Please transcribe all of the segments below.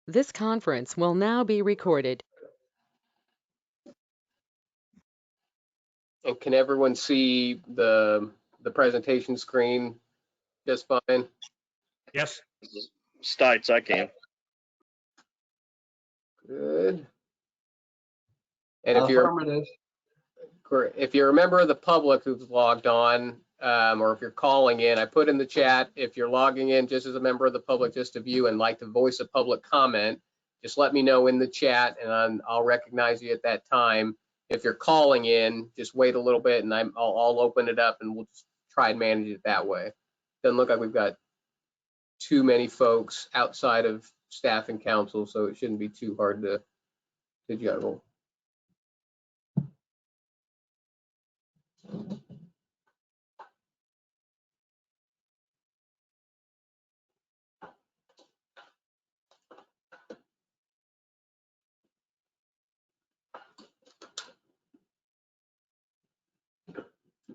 This conference will now be recorded. And can everyone see the presentation screen just fine? Yes. Stites, I can. Good. And if you're a member of the public who's logged on, or if you're calling in, I put in the chat, if you're logging in just as a member of the public, just to view and like to voice a public comment, just let me know in the chat and I'll recognize you at that time. If you're calling in, just wait a little bit and I'll open it up and we'll just try and manage it that way. Doesn't look like we've got too many folks outside of staff and council, so it shouldn't be too hard to juggle.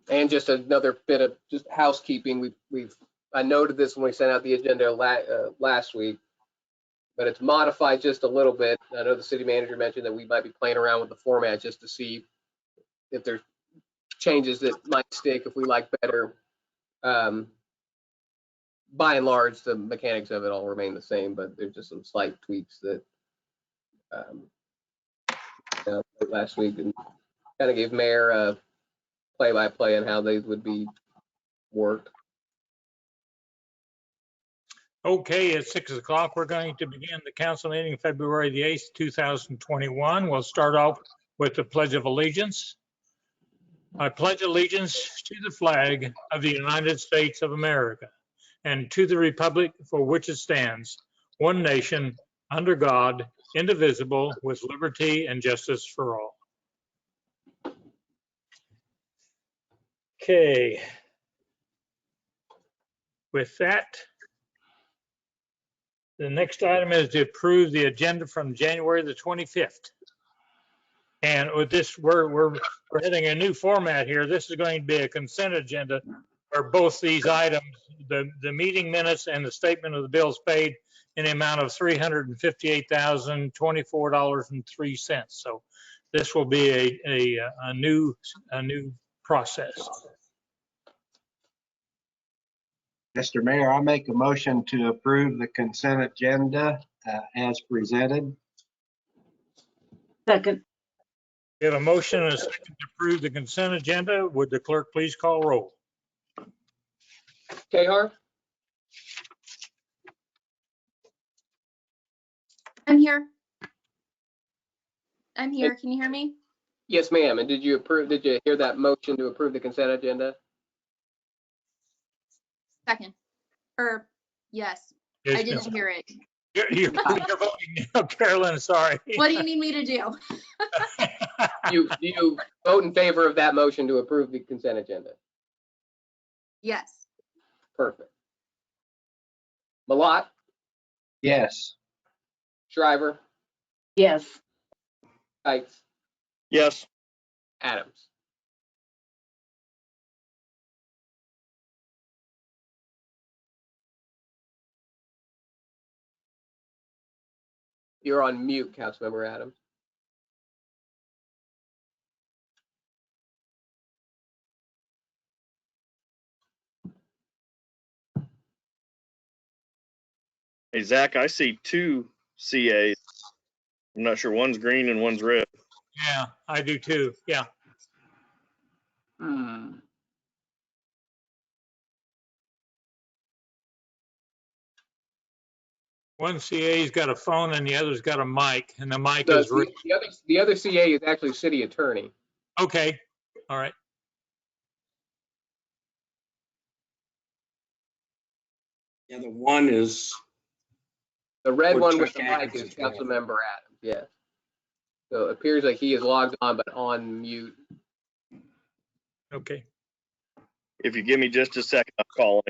And just another bit of just housekeeping. I noted this when we sent out the agenda last week, but it's modified just a little bit. I know the city manager mentioned that we might be playing around with the format just to see if there's changes that might stick, if we like better. By and large, the mechanics of it all remain the same, but there's just some slight tweaks that last week, and kind of gave Mayor a play-by-play on how they would be worked. Okay, at 6 o'clock, we're going to begin the council meeting February the 8th, 2021. We'll start off with the Pledge of Allegiance. I pledge allegiance to the flag of the United States of America and to the republic for which it stands, one nation, under God, indivisible, with liberty and justice for all. Okay. With that, the next item is to approve the agenda from January the 25th. And with this, we're hitting a new format here. This is going to be a consent agenda for both these items, the meeting minutes and the statement of the bills paid in the amount of $358,024.03. So this will be a new process. Mr. Mayor, I make a motion to approve the consent agenda as presented. Second. We have a motion and a second to approve the consent agenda. Would the clerk please call roll? Cahar? I'm here. Can you hear me? Yes, ma'am. And did you hear that motion to approve the consent agenda? Second. Or yes. Yes, I didn't hear it. You're voting no, Carolyn, sorry. What do you need me to do? You vote in favor of that motion to approve the consent agenda? Yes. Perfect. Malott? Yes. Shriver? Yes. Stites? Yes. Adams? You're on mute, Councilmember Adams. Hey, Zach, I see two CAs. I'm not sure one's green and one's red. Yeah, I do too. Yeah. One CA's got a phone and the other's got a mic, and the mic is the other CA is actually city attorney. okay. All right. Yeah, the one is. The red one with the mic is Councilmember Adams. Yes. So it appears like he is logged on but on mute. Okay. If you give me just a second, I'm calling.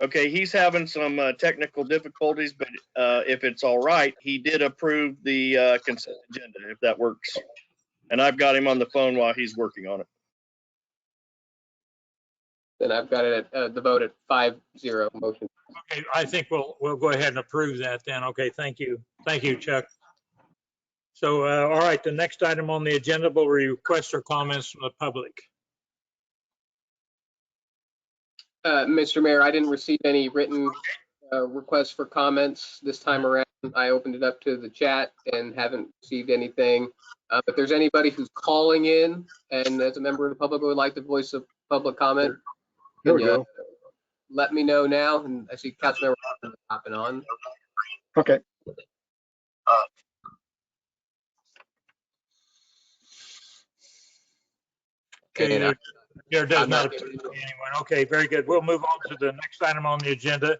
Okay, he's having some technical difficulties, but if it's all right, he did approve the consent agenda, if that works. And I've got him on the phone while he's working on it. Then I've got it at the vote at 5-0 motion. Okay, I think we'll go ahead and approve that then. Okay, thank you. Thank you, Chuck. So, all right, the next item on the agenda will be requests or comments from the public. Mr. Mayor, I didn't receive any written requests for comments this time around. I opened it up to the chat and haven't received anything. If there's anybody who's calling in and as a member of the public would like to voice a public comment, There we go. let me know now. And I see Councilmember hopping on. Okay. Okay, And there does I'm not not appear to getting be anyone. Okay, very good. We'll move on to the next item on the agenda,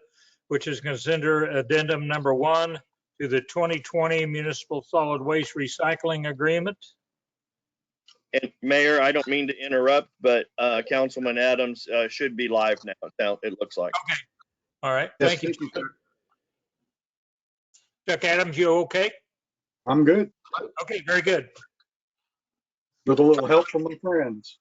which is consider addendum number 1 to the 2020 Municipal Solid Waste Recycling Agreement. And Mayor, I don't mean to interrupt, but Councilman Adams should be live now, it looks like. All right, Yes, thank you. sir. Chuck Adams, you okay? I'm good, Okay, very good. with a little help from my friends.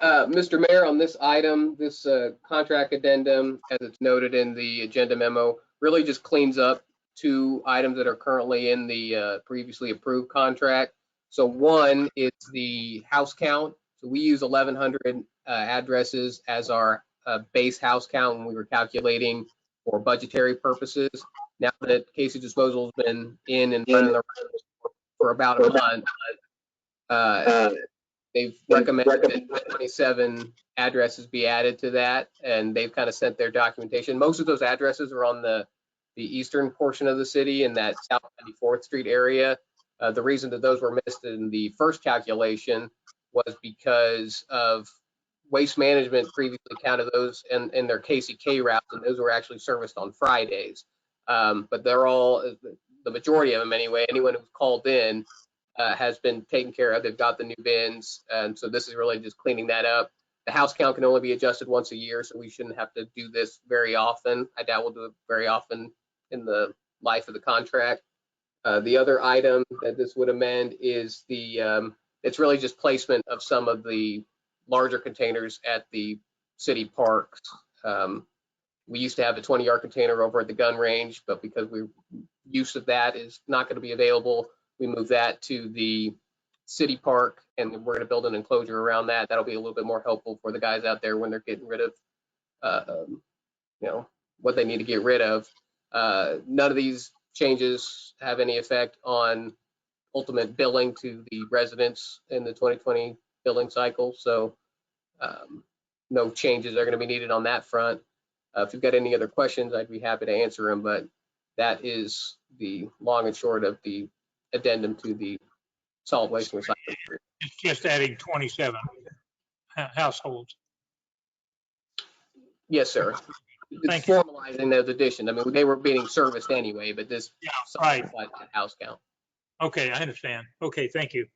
Mr. Mayor, on this item, this contract addendum, as it's noted in the agenda memo, really just cleans up 2 items that are currently in the previously approved contract. So one is the house count. So we use 1,100 addresses as our base house count when we were calculating for budgetary purposes. Now that Casey Disposal has been in and running the for about a month, they've recommended that 27 addresses be added to that, and they've kind of sent their documentation. Most of those addresses are on the eastern portion of the city in that South 94th Street area. The reason that those were missed in the first calculation was because of Waste Management previously counted those in their KCK routes, and those were actually serviced on Fridays. But they're all, the majority of them anyway, anyone who's called in has been taken care of. They've got the new bins, and so this is really just cleaning that up. The house count can only be adjusted once a year, so we shouldn't have to do this very often. I doubt we'll do it very often in the life of the contract. The other item that this would amend is it's really just placement of some of the larger containers at the city parks. We used to have a 20-yard container over at the gun range, but because use of that is not going to be available, we moved that to the city park, and we're going to build an enclosure around that. That'll be a little bit more helpful for the guys out there when they're getting rid of, what they need to get rid of. None of these changes have any effect on ultimate billing to the residents in the 2020 billing cycle. So no changes are going to be needed on that front. If you've got any other questions, I'd be happy to answer them, but that is the long and short of the addendum to the solid waste and recycling agreement. It's just adding 27 households. Yes, sir. It's Thank you. formalizing those additions. I mean, they were being serviced anyway, but this Yeah, right. solidifies that house count. Okay, I understand. Okay, thank you.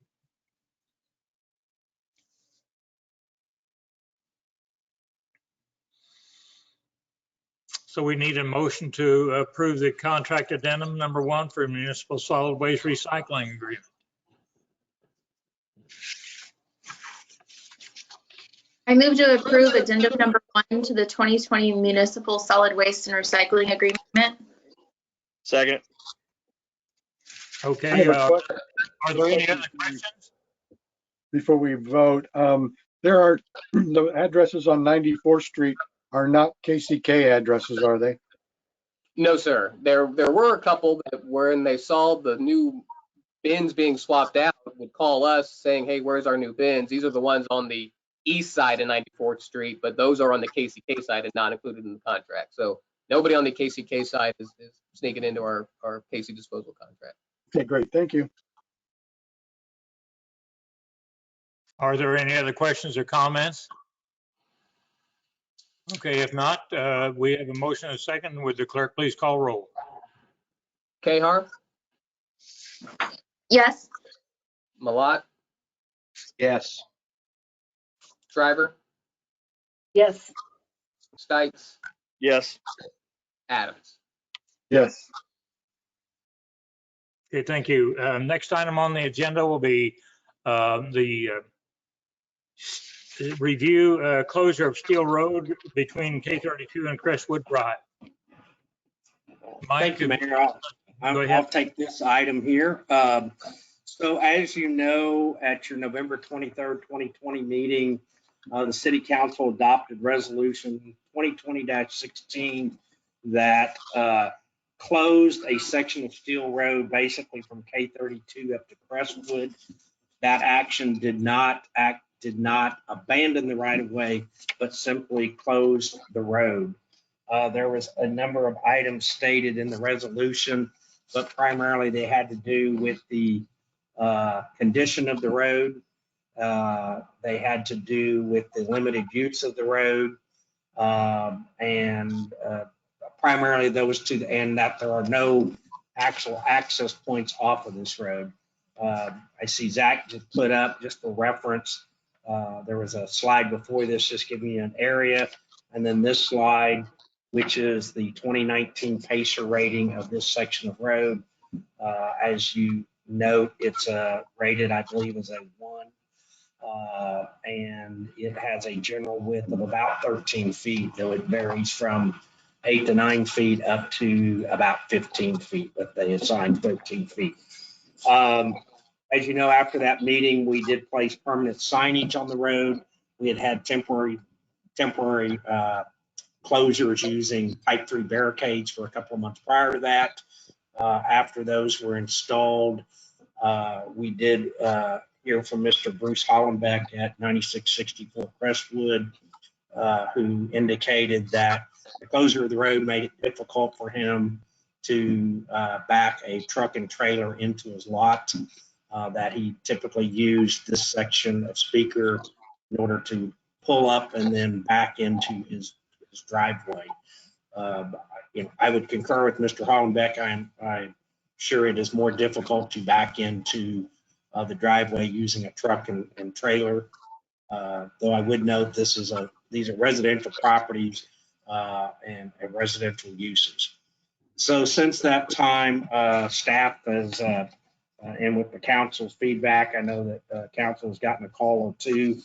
So we need a motion to approve the contract addendum number 1 for municipal solid waste recycling agreement. I move to approve addendum number 1 to the 2020 Municipal Solid Waste and Recycling Agreement. Second. I Okay, have a question are there any other questions? before we vote. There are, the addresses on 94th Street are not KCK addresses, are they? No, sir. There were a couple that when they saw the new bins being swapped out would call us saying, hey, where's our new bins? These are the ones on the east side of 94th Street, but those are on the KCK side and not included in the contract. So nobody on the KCK side is sneaking into our Casey disposal contract. Okay, great. Thank you. Are there any other questions or comments? Okay, if not, we have a motion and a second. Would the clerk please call roll? Cahar, Yes. Malat, Yes. Shriver, Yes. Stites, Yes. Adams. Yes. Okay, thank you. Next item on the agenda will be the review closure of Steel Road between K32 and Crestwood Drive. Mike, Thank you, Mayor. go I'll ahead. take this item here. So as you know, at your November 23rd, 2020 meeting, the City Council adopted Resolution 2020-16 that closed a section of Steel Road basically from K32 up to Crestwood. That action did not abandon the right of way, but simply closed the road. There was a number of items stated in the resolution, but primarily they had to do with the condition of the road. They had to do with the limited use of the road, and primarily those two, and that there are no actual access points off of this road. I see Zach just put up, just for reference, there was a slide before this just giving you an area, and then this slide, which is the 2019 PACER rating of this section of road. As you note, it's rated, I believe, as a 1, and it has a general width of about 13 feet, though it varies from 8 to 9 feet up to about 15 feet, but they assigned 13 feet. As you know, after that meeting, we did place permanent signage on the road. We had temporary closures using type 3 barricades for a couple of months prior to that. After those were installed, we did hear from Mr. Bruce Hollenbeck at 9664 Crestwood, who indicated that the closure of the road made it difficult for him to back a truck and trailer into his lot, that he typically used this section of speaker in order to pull up and then back into his driveway. I would concur with Mr. Hollenbeck. I'm sure it is more difficult to back into the driveway using a truck and trailer. Though I would note these are residential properties and residential uses. So since that time, staff has, and with the council's feedback, I know that council has gotten a call or two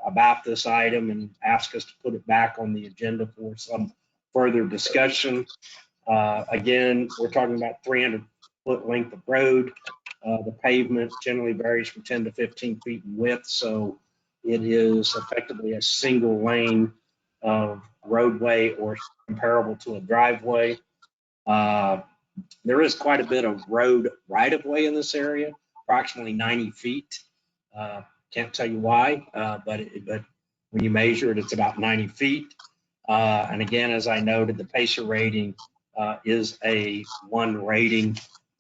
about this item and asked us to put it back on the agenda for some further discussion. Again, we're talking about 300-foot length of road. The pavement generally varies from 10 to 15 feet in width, so it is effectively a single lane of roadway or comparable to a driveway. There is quite a bit of road right-of-way in this area, approximately 90 feet. Can't tell you why, but when you measure it, it's about 90 feet. And again, as I noted, the PACER rating is a 1 rating.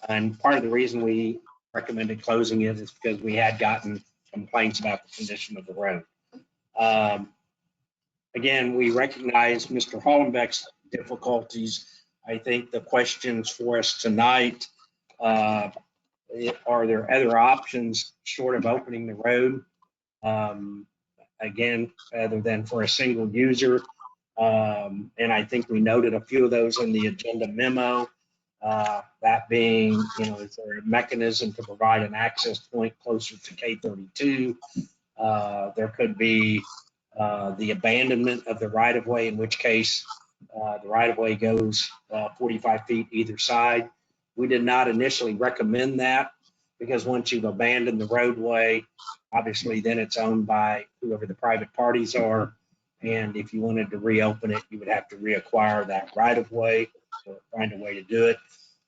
And part of the reason we recommended closing it is because we had gotten complaints about the condition of the road. Again, we recognize Mr. Hollenbeck's difficulties. I think the questions for us tonight, are there other options short of opening the road? Again, other than for a single user. And I think we noted a few of those in the agenda memo. That being, is there a mechanism to provide an access point closer to K32? There could be the abandonment of the right-of-way, in which case the right-of-way goes 45 feet either side. We did not initially recommend that because once you've abandoned the roadway, obviously then it's owned by whoever the private parties are. And if you wanted to reopen it, you would have to reacquire that right-of-way or find a way to do it.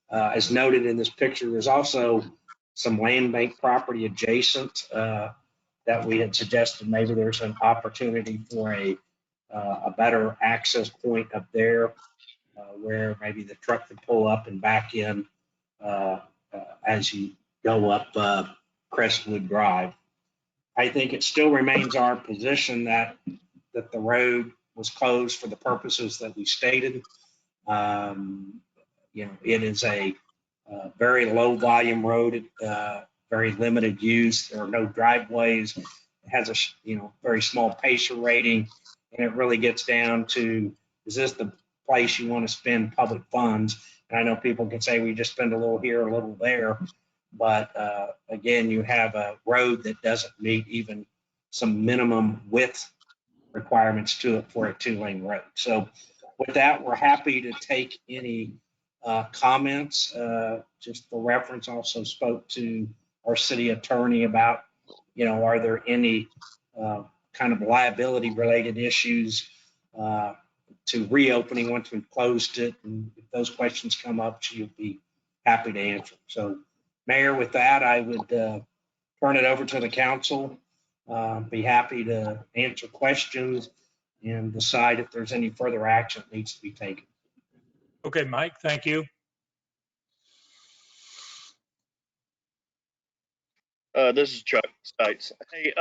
As noted in this picture, there's also some land bank property adjacent that we had suggested maybe there's an opportunity for a better access point up there where maybe the truck could pull up and back in as you go up Crestwood Drive. I think it still remains our position that the road was closed for the purposes that we stated. It is a very low volume road, very limited use. There are no driveways. It has a, very small PACER rating. And it really gets down to, is this the place you want to spend public funds? And I know people can say we just spend a little here, a little there. But again, you have a road that doesn't meet even some minimum width requirements to it for a 2-lane road. So with that, we're happy to take any comments. Just for reference, also spoke to our city attorney about, are there any kind of liability related issues to reopening once we've closed it? And if those questions come up, she'll be happy to answer. So Mayor, with that, I would turn it over to the council. Be happy to answer questions and decide if there's any further action that needs to be taken. Okay, Mike, thank you. This is Chuck Stites. Hey,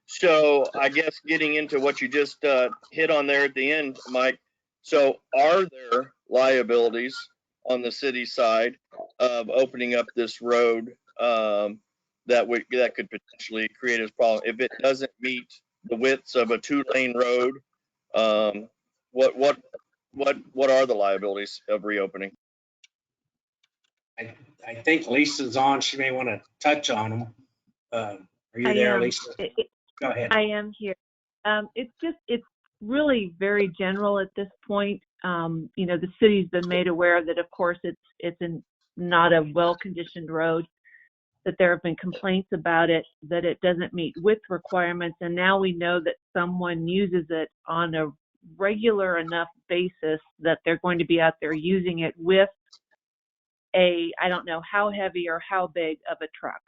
so I guess getting into what you just hit on there at the end, Mike. So are there liabilities on the city side of opening up this road that could potentially create a problem if it doesn't meet the widths of a 2-lane road? What are the liabilities of reopening? I think Lisa's on. She may want to touch on them. Are you there, Lisa? Go ahead. I am here. It's really very general at this point. The city's been made aware that, of course, it's not a well-conditioned road, that there have been complaints about it, that it doesn't meet width requirements, and now we know that someone uses it on a regular enough basis that they're going to be out there using it with I don't know how heavy or how big of a truck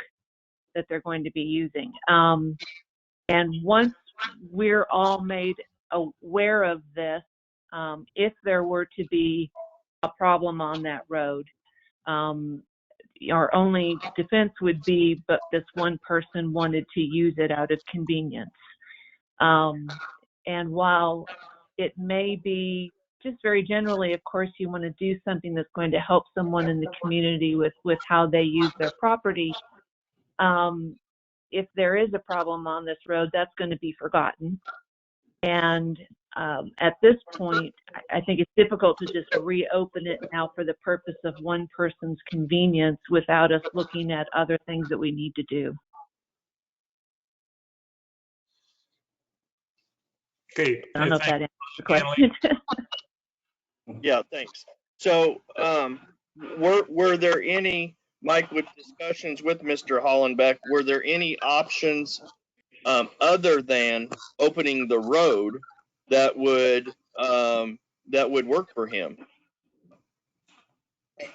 that they're going to be using. And once we're all made aware of this, if there were to be a problem on that road, our only defense would be, but this one person wanted to use it out of convenience. And while it may be just very generally, of course, you want to do something that's going to help someone in the community with how they use their property. If there is a problem on this road, that's going to be forgotten. And at this point, I think it's difficult to just reopen it now for the purpose of one person's convenience without us looking at other things that we need to do. Okay. I don't know if that answers the question. Yeah, thanks. So were there any, Mike, with discussions with Mr. Hollenbeck, were there any options other than opening the road that would work for him?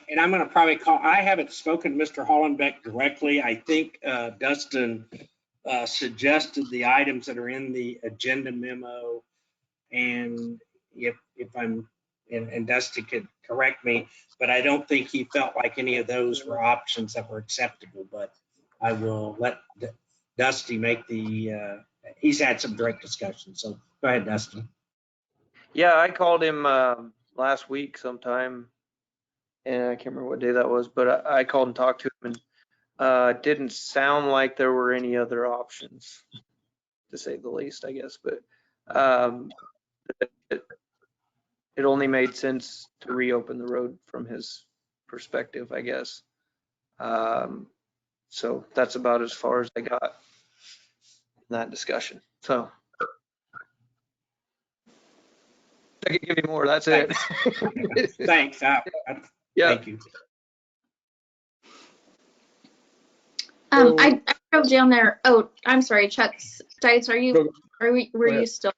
And I'm going to probably call, I haven't spoken to Mr. Hollenbeck directly. I think Dustin suggested the items that are in the agenda memo. And if I'm, and Dustin could correct me, but I don't think he felt like any of those were options that were acceptable. But I will let Dusty make he's had some direct discussions. So go ahead, Dustin. Yeah, I called him last week sometime, and I can't remember what day that was, but I called and talked to him, and it didn't sound like there were any other options, to say the least, I guess. But it only made sense to reopen the road from his perspective, I guess. So that's about as far as I got in that discussion. So I could give you more. That's it. Thanks. Yeah. Thank you. I drove down there. Oh, I'm sorry, Chuck Stites, were you still?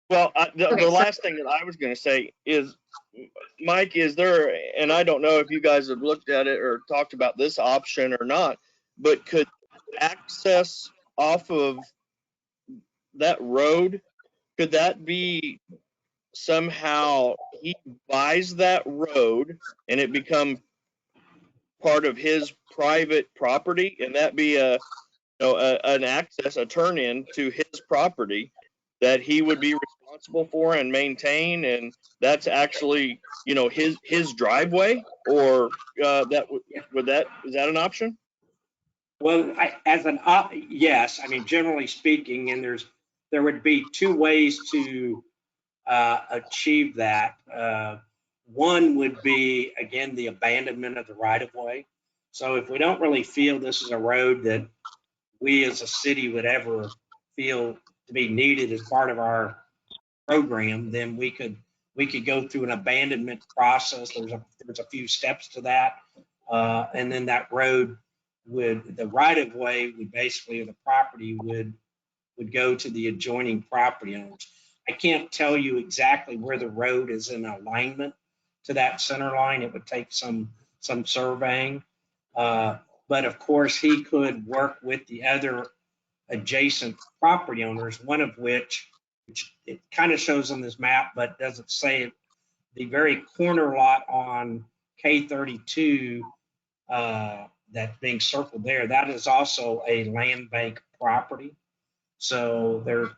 Well, the last thing that I was going to say is, Mike, is there, and I don't know if you guys have looked at it or talked about this option or not, but could access off of that road, could that be somehow he buys that road and it become part of his private property, and that be an access, a turn in to his property that he would be responsible for and maintain, and that's actually, his driveway, or is that an option? Well, yes, I mean, generally speaking, and there would be two ways to achieve that. One would be, again, the abandonment of the right of way. So if we don't really feel this is a road that we as a city would ever feel to be needed as part of our program, then we could go through an abandonment process. There's a few steps to that. And then that road the right of way would basically, the property would go to the adjoining property owners. I can't tell you exactly where the road is in alignment to that center line. It would take some surveying. But of course, he could work with the other adjacent property owners, one of which it kind of shows on this map, but doesn't say it. The very corner lot on K32 that's being circled there, that is also a land bank property. So there,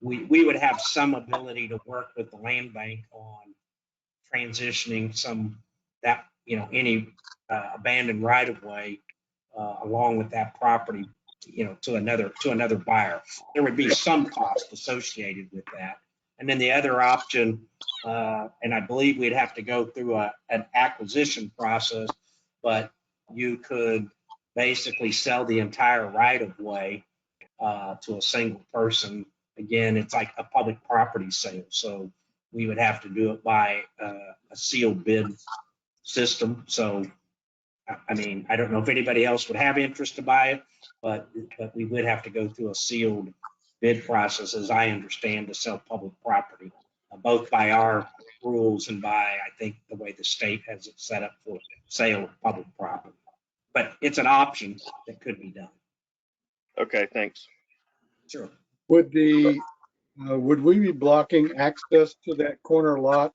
we would have some ability to work with the land bank on transitioning any abandoned right of way along with that property, to another buyer. There would be some cost associated with that. And then the other option, and I believe we'd have to go through an acquisition process, but you could basically sell the entire right of way to a single person. Again, it's like a public property sale. So we would have to do it by a sealed bid system. So, I mean, I don't know if anybody else would have interest to buy it, but we would have to go through a sealed bid process, as I understand, to sell public property, both by our rules and by, I think, the way the state has it set up for sale of public property. But it's an option that could be done. Okay, thanks. Sure. Would we be blocking access to that corner lot?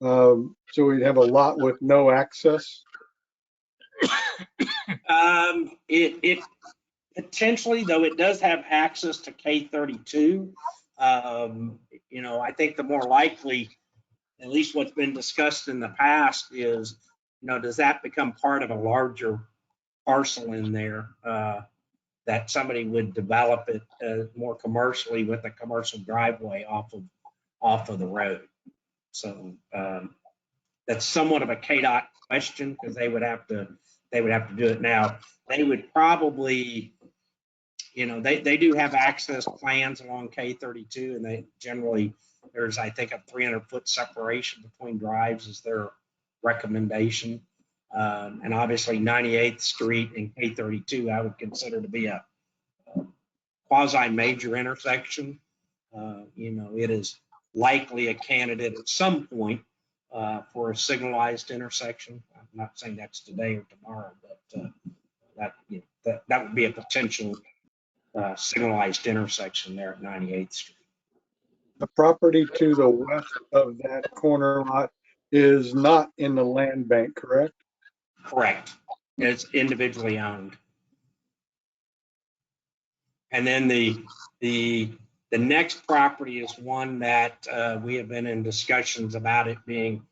So we'd have a lot with no access? It potentially, though it does have access to K32. I think the more likely, at least what's been discussed in the past, is, does that become part of a larger parcel in there that somebody would develop it more commercially with a commercial driveway off of the road? So that's somewhat of a KDOT question, because they would have to do it. Now, they would probably, they do have access plans along K32, and they generally, there's, I think, a 300-foot separation between drives is their recommendation. And obviously 98th Street and K32, I would consider to be a quasi-major intersection. It is likely a candidate at some point for a signalized intersection. I'm not saying that's today or tomorrow, but that would be a potential signalized intersection there at 98th Street. The property to the west of that corner lot is not in the land bank, correct? Correct. It's individually owned. And then the next property is one that we have been in discussions about it being,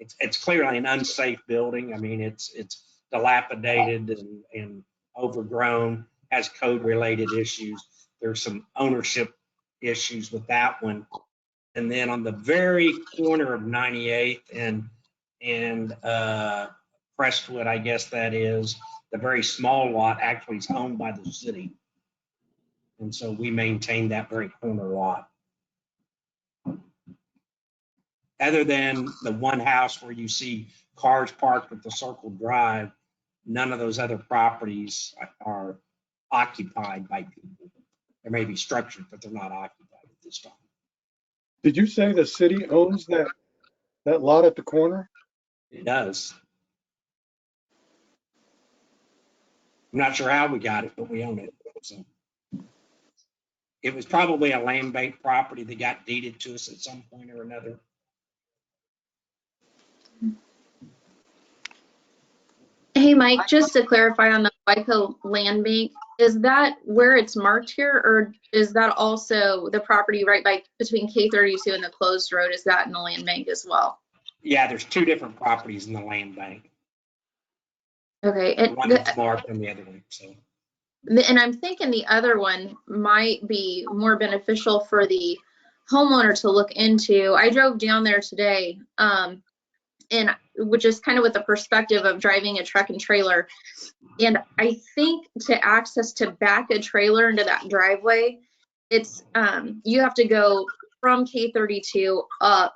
it's clearly an unsafe building. I mean, it's dilapidated and overgrown, has code related issues. There's some ownership issues with that one. And then on the very corner of 98th and Crestwood, I guess that is, the very small lot actually is owned by the city. And so we maintain that very corner lot. Other than the one house where you see cars parked with the circle drive, none of those other properties are occupied by people. There may be structures, but they're not occupied at this time. Did you say the city owns that lot at the corner? It does. I'm not sure how we got it, but we own it. So it was probably a land bank property that got deeded to us at some point or another. Hey, Mike, just to clarify on the WICO land bank, is that where it's marked here, or is that also the property right between K32 and the closed road? Is that in the land bank as well? Yeah, there's two different properties in the land bank. Okay, and One that's marked and the other one, so. and I'm thinking the other one might be more beneficial for the homeowner to look into. I drove down there today, and which is kind of with the perspective of driving a truck and trailer. And I think to back a trailer into that driveway, it's you have to go from K32 up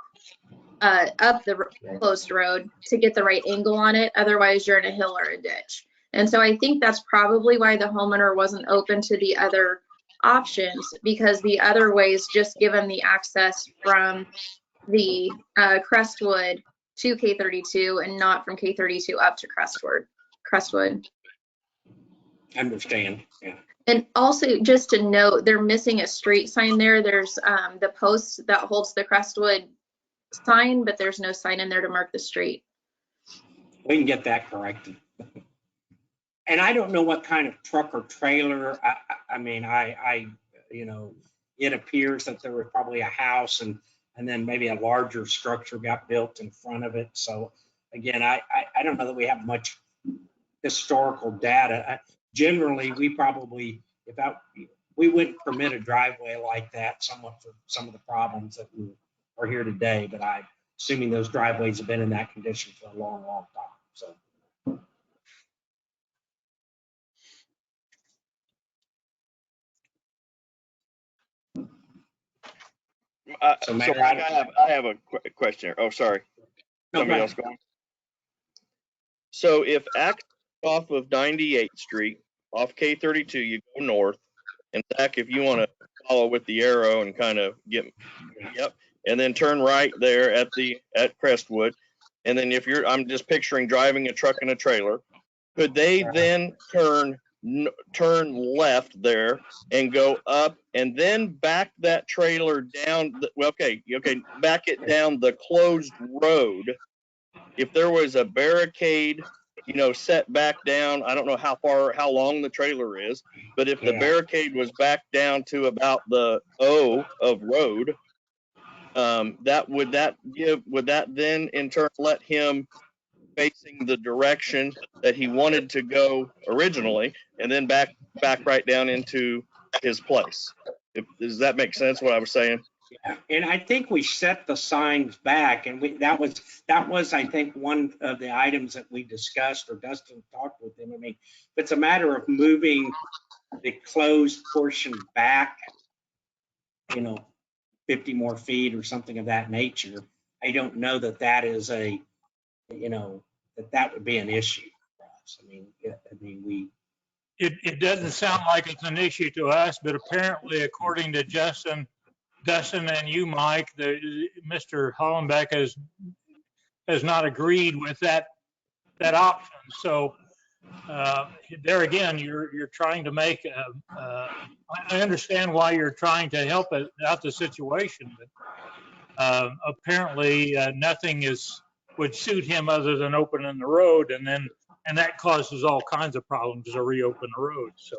the closed road to get the right angle on it. Otherwise, you're in a hill or a ditch. And so I think that's probably why the homeowner wasn't open to the other options, because the other ways just give them the access from the Crestwood to K32 and not from K32 up to Crestwood. Understand, yeah. And also, just to note, they're missing a street sign there. There's the post that holds the Crestwood sign, but there's no sign in there to mark the street. We can get that corrected. And I don't know what kind of truck or trailer. I mean, you know, it appears that there was probably a house and then maybe a larger structure got built in front of it. So again, I don't know that we have much historical data. Generally, we probably, we wouldn't permit a driveway like that, somewhat for some of the problems that we are here today. But I'm assuming those driveways have been in that condition for a long, long time. So. So Mike, I have a question. Oh, sorry. Somebody else going. So if access off of 98th Street, off K32, you go north, and Zach, if you want to follow with the arrow and kind of and then turn right there at Crestwood, and then I'm just picturing driving a truck and a trailer, could they then turn left there and go up and then back that trailer down? Back it down the closed road. If there was a barricade, set back down, I don't know how long the trailer is, but if the barricade was back down to about the O of road, would that then in turn let him facing the direction that he wanted to go originally, and then back right down into his place? Does that make sense, what I was saying? Yeah, and I think we set the signs back, and that was I think one of the items that we discussed, or Dustin talked with him. I mean, if it's a matter of moving the closed portion back, 50 more feet or something of that nature, I don't know that is a, that would be an issue for us. It doesn't sound like it's an issue to us, but apparently, according to Dustin and you, Mike, Mr. Hollenbeck has not agreed with that option. So there again, you're trying to make. I understand why you're trying to help out the situation, but apparently nothing would suit him other than opening the road, and that causes all kinds of problems to reopen the road. So.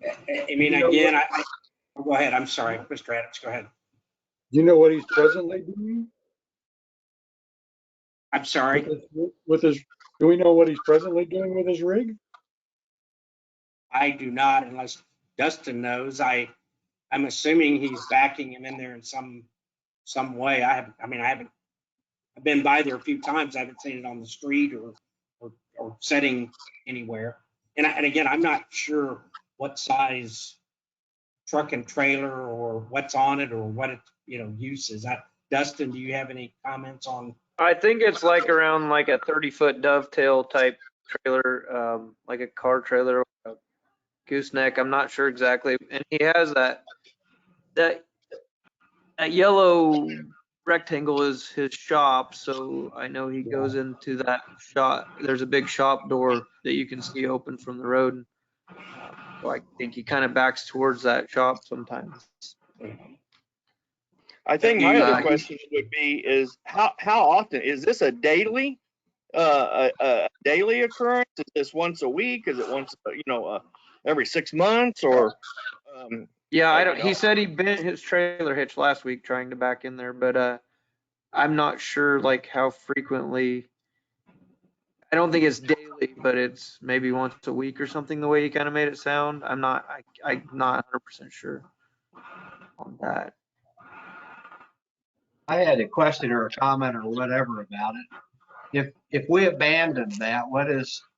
I mean, again, go ahead. I'm sorry, Mr. Adams, go ahead. Do you know what he's presently doing? I'm sorry? Do we know what he's presently doing with his rig? I do not, unless Dustin knows. I'm assuming he's backing him in there in some way. I've been by there a few times. I haven't seen it on the street or setting anywhere. And again, I'm not sure what size truck and trailer or what's on it or what it uses. Dustin, do you have any comments on? I think it's like around like a 30-foot dovetail type trailer, like a car trailer, or a gooseneck. I'm not sure exactly. And he has that yellow rectangle is his shop, so I know he goes into that shop. There's a big shop door that you can see open from the road. So I think he kind of backs towards that shop sometimes. I think my other question would be is how often is this a daily occurrence? Is this once a week? Is it once every 6 months? Or Yeah, I don't, he said he bent his trailer hitch last week trying to back in there, but I'm not sure like how frequently. I don't think it's daily, but it's maybe once a week or something, the way he kind of made it sound. I'm not 100% sure on that. I had a question or a comment or whatever about it. If we abandoned that,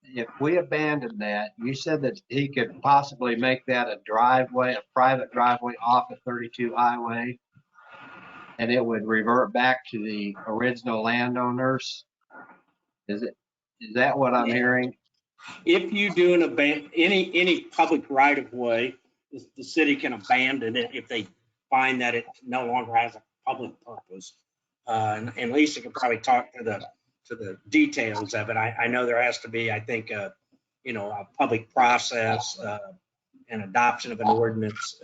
if we abandoned that, you said that he could possibly make that a driveway, a private driveway off of 32 highway, and it would revert back to the original landowners. Is that what I'm hearing? If you do any public right of way, the city can abandon it if they find that it no longer has a public purpose. And Lisa could probably talk to the details of it. I know there has to be, I think, a public process, an adoption of an ordinance.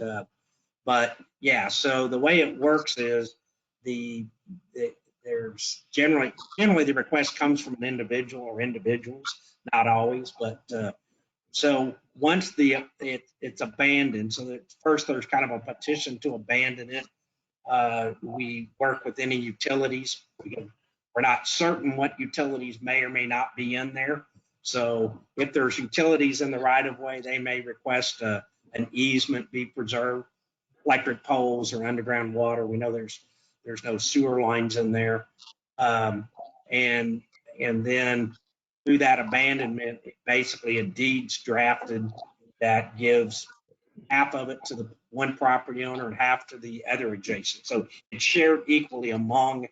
But yeah, so the way it works is there's generally the request comes from an individual or individuals, not always, but so once it's abandoned, so that first there's kind of a petition to abandon it. We work with any utilities. We're not certain what utilities may or may not be in there. So if there's utilities in the right of way, they may request an easement be preserved, electric poles or underground water. We know there's no sewer lines in there. And then through that abandonment, basically a deed's drafted that gives half of it to the one property owner and half to the other adjacent. So it's shared equally among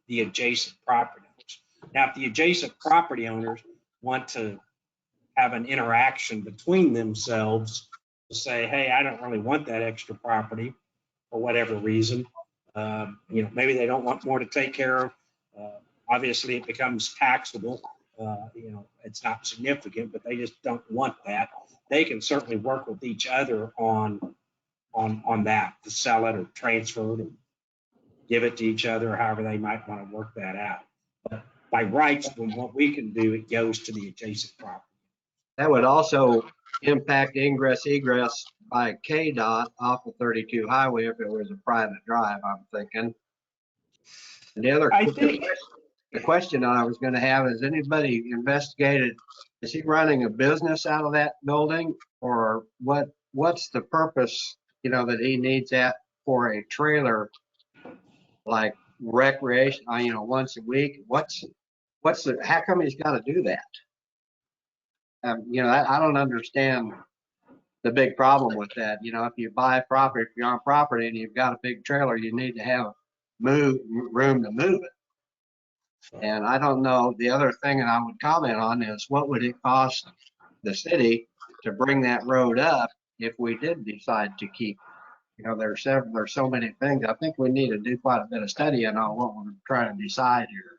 the adjacent property owners. Now, if the adjacent property owners want to have an interaction between themselves to say, hey, I don't really want that extra property for whatever reason, maybe they don't want more to take care of. Obviously, it becomes taxable. It's not significant, but they just don't want that. They can certainly work with each other on that to sell it or transfer it and give it to each other, or however they might want to work that out. But by rights, from what we can do, it goes to the adjacent property. That would also impact ingress egress by KDOT off of 32 highway if it was a private drive, I'm thinking. And the question I was going to have is, anybody investigated, is he running a business out of that building, or what's the purpose, that he needs that for a trailer, like recreation, once a week? How come he's got to do that? I don't understand the big problem with that. If you buy property, if you're on property and you've got a big trailer, you need to have room to move it. And I don't know, the other thing that I would comment on is, what would it cost the city to bring that road up if we did decide to keep? There's so many things. I think we need to do quite a bit of study on what we're trying to decide here.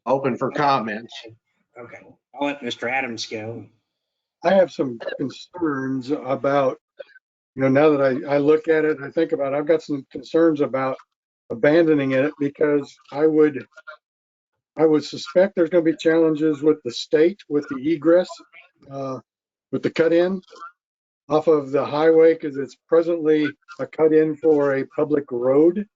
Open for comments. Okay, I'll let Mr. Adams go. I have some concerns about, now that I look at it and I think about it, I've got some concerns about abandoning it, because I would suspect there's going to be challenges with the state, with the egress, with the cut-in off of the highway, because it's presently a cut-in for a public road,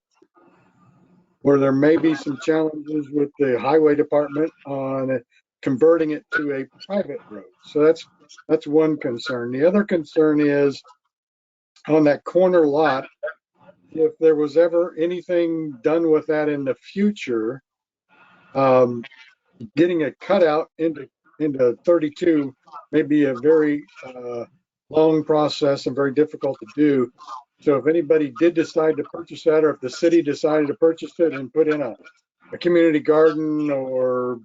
where there may be some challenges with the highway department on converting it to a private road. So that's one concern. The other concern is on that corner lot, if there was ever anything done with that in the future, getting a cutout into 32 may be a very long process and very difficult to do. So if anybody did decide to purchase that, or if the city decided to purchase it and put in a community garden or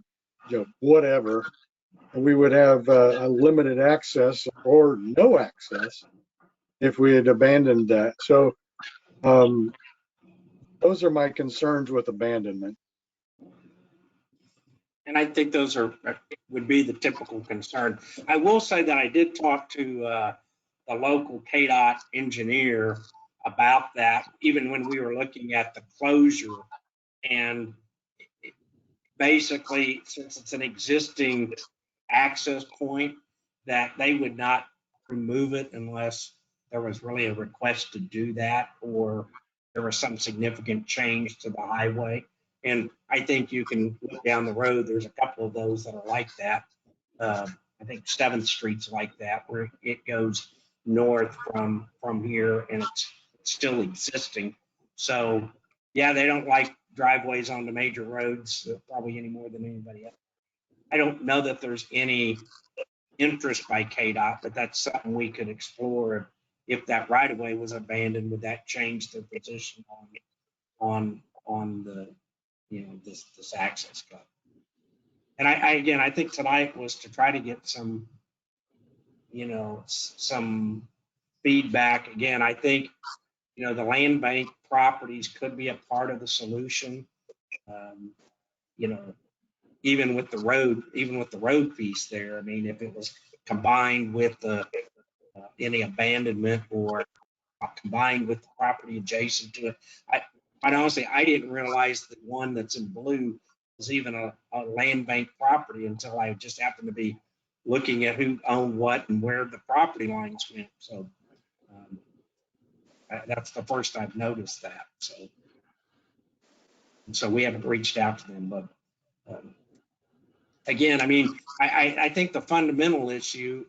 whatever, we would have a limited access or no access if we had abandoned that. So those are my concerns with abandonment. And I think those would be the typical concern. I will say that I did talk to the local KDOT engineer about that, even when we were looking at the closure. And basically, since it's an existing access point, that they would not remove it unless there was really a request to do that, or there was some significant change to the highway. And I think you can look down the road, there's a couple of those that are like that. I think 7th Street's like that, where it goes north from here and it's still existing. So yeah, they don't like driveways on the major roads probably any more than anybody else. I don't know that there's any interest by KDOT, but that's something we could explore. If that right of way was abandoned, would that change their position on the, this access cut? And I think tonight was to try to get some, some feedback. Again, I think, the land bank properties could be a part of the solution. Even with the road piece there, I mean, if it was combined with any abandonment or combined with the property adjacent to it. Quite honestly, I didn't realize that one that's in blue was even a land bank property until I just happened to be looking at who owned what and where the property lines went. So that's the first I've noticed that. So we haven't reached out to them, but again, I mean, I think the fundamental issue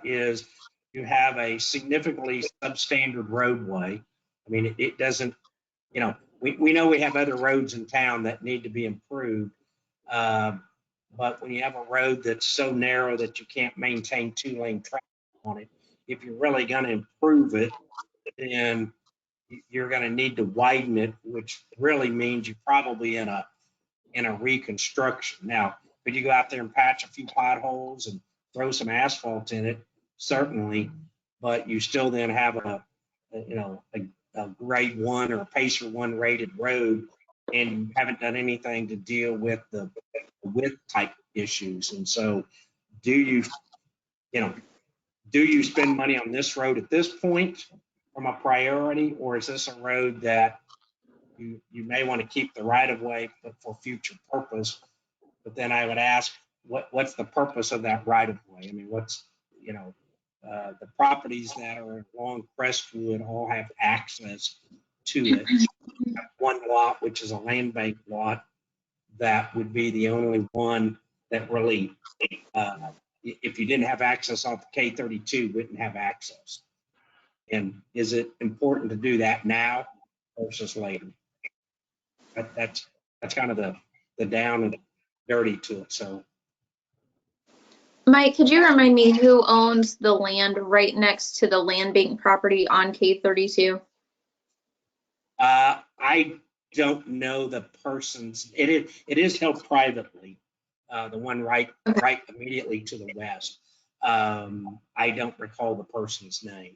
is you have a significantly substandard roadway. I mean, it doesn't, we know we have other roads in town that need to be improved. But when you have a road that's so narrow that you can't maintain 2-lane traffic on it, if you're really going to improve it, then you're going to need to widen it, which really means you're probably in a reconstruction. Now, could you go out there and patch a few potholes and throw some asphalt in it? Certainly, but you still then have a grade 1 or a Pacer 1 rated road, and you haven't done anything to deal with the width type issues. And so do you spend money on this road at this point from a priority, or is this a road that you may want to keep the right of way, but for future purpose? But then I would ask, what's the purpose of that right of way? I mean, what's, the properties that are along Crestwood all have access to it. One lot, which is a land bank lot, that would be the only one that really, if you didn't have access off the K32, wouldn't have access. And is it important to do that now versus later? That's kind of the down and dirty to it. So, Mike, could you remind me who owns the land right next to the land bank property on K32? I don't know the person's. It is held privately. The one right immediately to the west. I don't recall the person's name.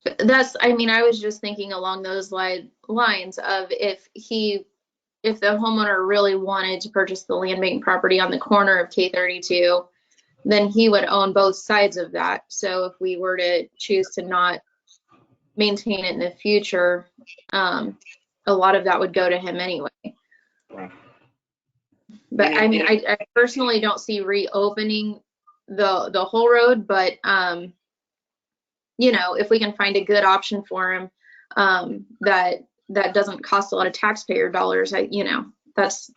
I was just thinking along those lines of if the homeowner really wanted to purchase the land bank property on the corner of K32, then he would own both sides of that. So if we were to choose to not maintain it in the future, a lot of that would go to him anyway. Right. But I mean, I personally don't see reopening the whole road, but if we can find a good option for him, that doesn't cost a lot of taxpayer dollars, that's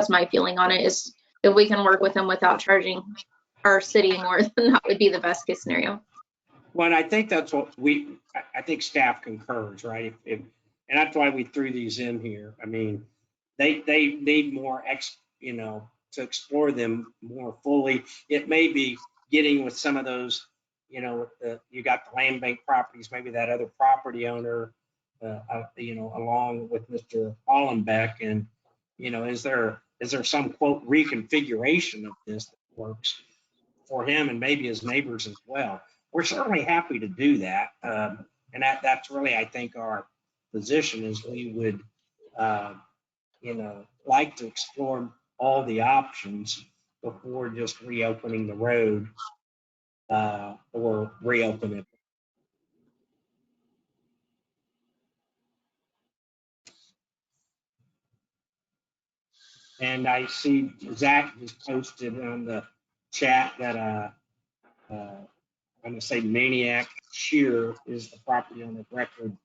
my feeling on it, is if we can work with him without charging our city more, then that would be the best case scenario. Well, and I think that's what I think staff concurs, right? And that's why we threw these in here. I mean, they need more to explore them more fully. It may be getting with some of those, you got the land bank properties, maybe that other property owner, along with Mr. Hollenbeck, and, is there some quote reconfiguration of this that works for him and maybe his neighbors as well? We're certainly happy to do that. And that's really, I think, our position is we would, like to explore all the options before just reopening the road or reopen it. And I see Zach just posted on the chat that I'm gonna say Maniac Shear is the property owner of record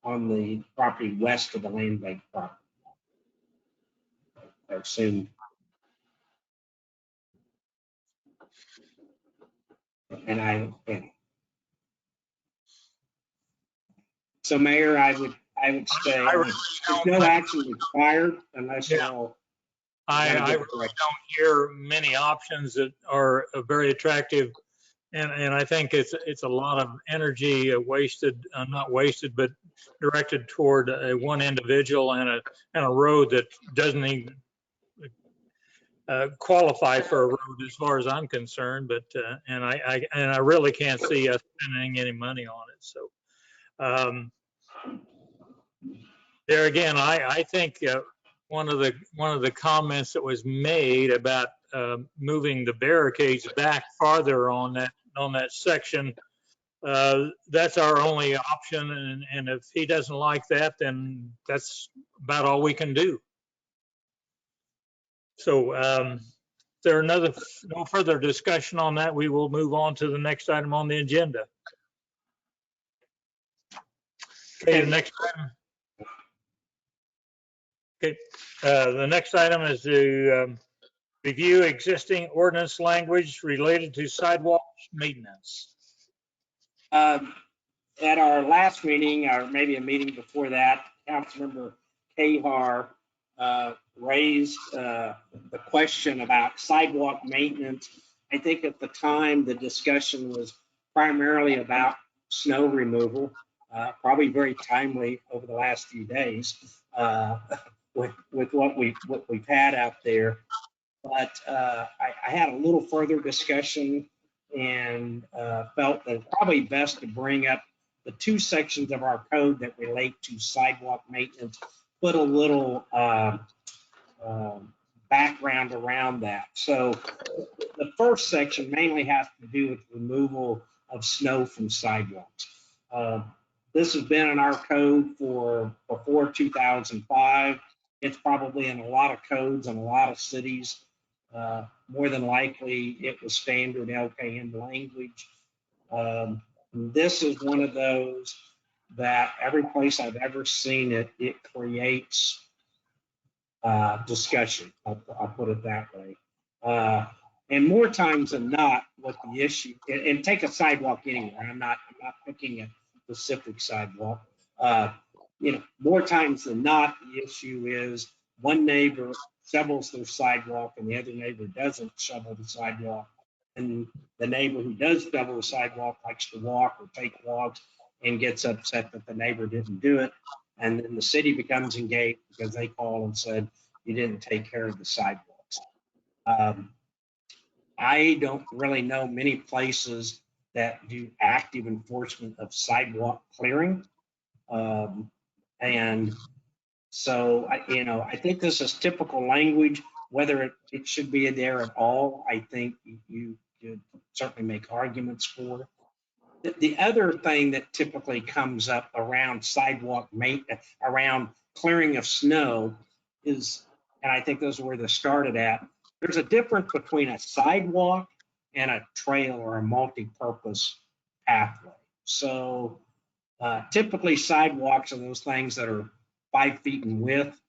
on the property west of the land bank property. I assume. And so Mayor, I would say there's no action required unless you all. I really don't hear many options that are very attractive. And I think it's a lot of energy wasted, not wasted, but directed toward one individual and a road that doesn't even qualify for a road as far as I'm concerned. But and I really can't see us spending any money on it. So there again, I think one of the comments that was made about moving the barricades back farther on that section, that's our only option. And if he doesn't like that, then that's about all we can do. So if there are no further discussion on that, we will move on to the next item on the agenda. Okay, the next item. Okay, the next item is to review existing ordinance language related to sidewalk maintenance. At our last meeting, or maybe a meeting before that, Councilmember Kahar raised the question about sidewalk maintenance. I think at the time the discussion was primarily about snow removal, probably very timely over the last few days with what we've had out there. But I had a little further discussion and felt that it's probably best to bring up the two sections of our code that relate to sidewalk maintenance, put a little background around that. So the first section mainly has to do with removal of snow from sidewalks. This has been in our code before 2005. It's probably in a lot of codes in a lot of cities. More than likely, it was standard LKN language. This is one of those that every place I've ever seen it creates discussion. I'll put it that way. And more times than not, what the issue, and take a sidewalk anywhere. I'm not picking a specific sidewalk. More times than not, the issue is one neighbor shovels their sidewalk and the other neighbor doesn't shovel the sidewalk. And the neighbor who does shovel the sidewalk likes to walk or take walks and gets upset that the neighbor didn't do it. And then the city becomes engaged because they call and said, you didn't take care of the sidewalks. I don't really know many places that do active enforcement of sidewalk clearing. And so, I think this is typical language. Whether it should be there at all, I think you could certainly make arguments for it. The other thing that typically comes up around sidewalk maintenance, around clearing of snow is, and I think those are where they started at, there's a difference between a sidewalk and a trail or a multi-purpose pathway. So typically sidewalks are those things that are 5 feet in width.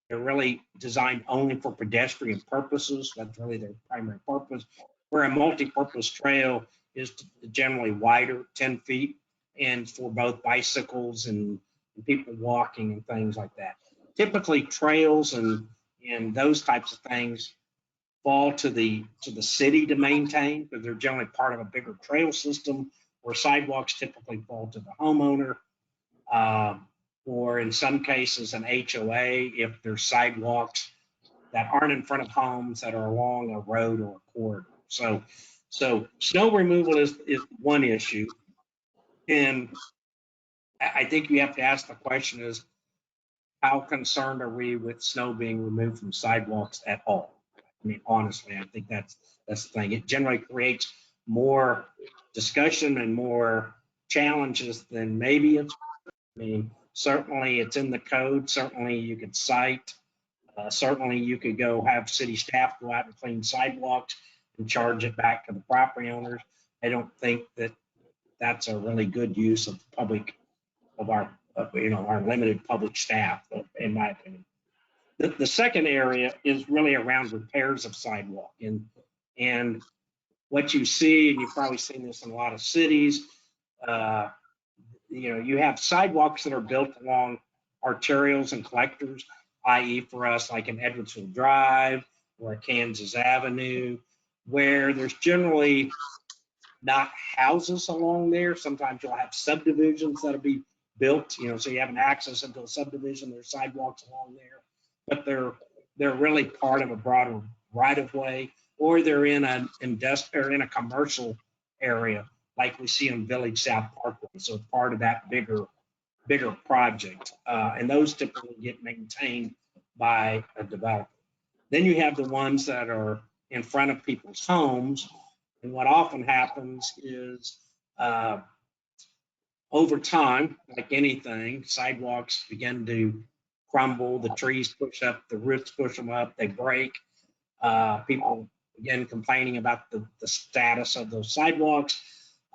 They're really designed only for pedestrian purposes. That's really their primary purpose. Where a multi-purpose trail is generally wider, 10 feet, and for both bicycles and people walking and things like that. Typically trails and those types of things fall to the city to maintain, because they're generally part of a bigger trail system, where sidewalks typically fall to the homeowner. Or in some cases an HOA if there's sidewalks that aren't in front of homes that are along a road or a corridor. So snow removal is one issue. And I think you have to ask the question is, how concerned are we with snow being removed from sidewalks at all? I mean, honestly, I think that's the thing. It generally creates more discussion and more challenges than maybe it's, certainly it's in the code. Certainly you could cite. Certainly you could go have city staff go out and clean sidewalks and charge it back to the property owners. I don't think that that's a really good use of public, of our, our limited public staff, in my opinion. The second area is really around repairs of sidewalk, and what you see, and you've probably seen this in a lot of cities, you have sidewalks that are built along arterials and collectors, i.e. for us, like in Edwardsville Drive or Kansas Avenue, where there's generally not houses along there. Sometimes you'll have subdivisions that'll be built, so you have an access into a subdivision, there's sidewalks along there, but they're really part of a broader right-of-way, or they're in an industrial or in a commercial area like we see on Village South Parkway. So part of that bigger project, and those typically get maintained by a developer. Then you have the ones that are in front of people's homes, and what often happens is over time, like anything, sidewalks begin to crumble, the trees push up, the roots push them up, they break. People begin complaining about the status of those sidewalks.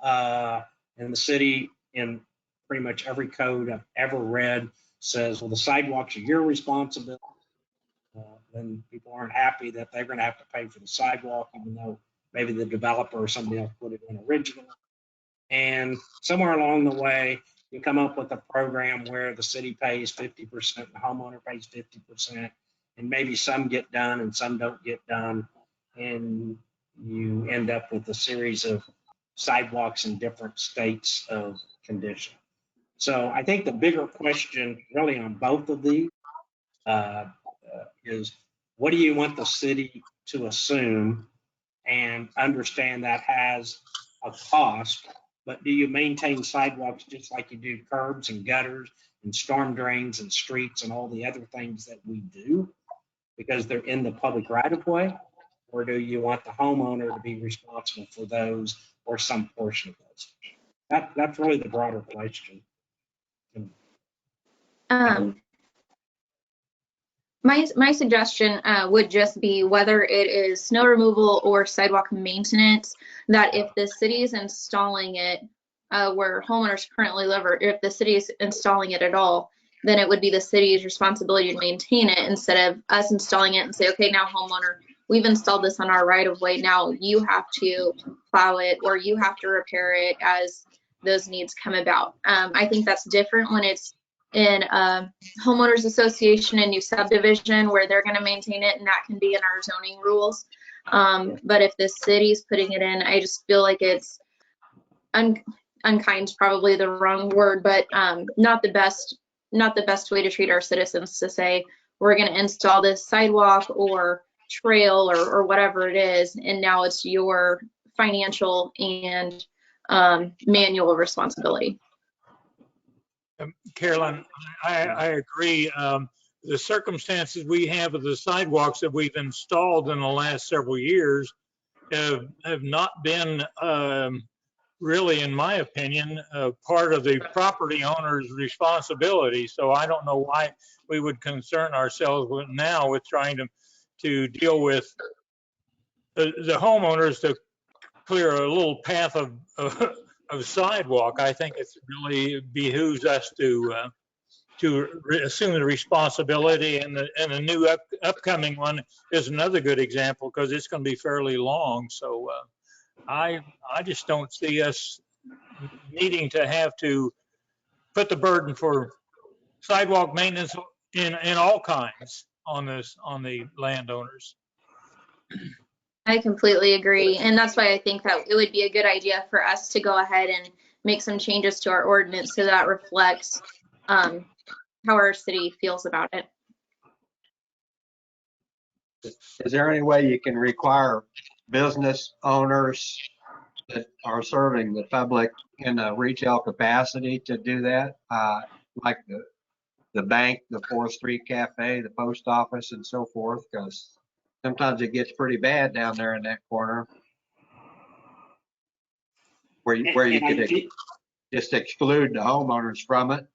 And the city, in pretty much every code I've ever read, says, well, the sidewalks are your responsibility. Then people aren't happy that they're going to have to pay for the sidewalk, even though maybe the developer or somebody else put it in originally. And somewhere along the way, you come up with a program where the city pays 50%, the homeowner pays 50%, and maybe some get done and some don't get done. And you end up with a series of sidewalks in different states of condition. So I think the bigger question really on both of these is, what do you want the city to assume and understand that has a cost, but do you maintain sidewalks just like you do curbs and gutters and storm drains and streets and all the other things that we do because they're in the public right of way? Or do you want the homeowner to be responsible for those or some portion of those? That's really the broader question. My suggestion would just be, whether it is snow removal or sidewalk maintenance, that if the city is installing it where homeowners currently live, or if the city is installing it at all, then it would be the city's responsibility to maintain it, instead of us installing it and say, okay, now homeowner, we've installed this on our right of way, now you have to plow it or you have to repair it as those needs come about. I think that's different when it's in a homeowners association and new subdivision where they're going to maintain it, and that can be in our zoning rules. But if the city's putting it in, I just feel like it's unkind is probably the wrong word, but not the best way to treat our citizens, to say we're going to install this sidewalk or trail or whatever it is, and now it's your financial and manual responsibility. Carolyn, I agree. The circumstances we have of the sidewalks that we've installed in the last several years have not been really, in my opinion, part of the property owner's responsibility. So I don't know why we would concern ourselves now with trying to deal with the homeowners to clear a little path of sidewalk. I think it really behooves us to assume the responsibility, and the new upcoming one is another good example because it's going to be fairly long. So I just don't see us needing to have to put the burden for sidewalk maintenance in all kinds on the landowners. I completely agree. And that's why I think that it would be a good idea for us to go ahead and make some changes to our ordinance so that reflects how our city feels about it. Is there any way you can require business owners that are serving the public in a retail capacity to do that? Like the bank, the 4th Street Cafe, the post office, and so forth, because sometimes it gets pretty bad down there in that corner where you could just exclude the homeowners from it.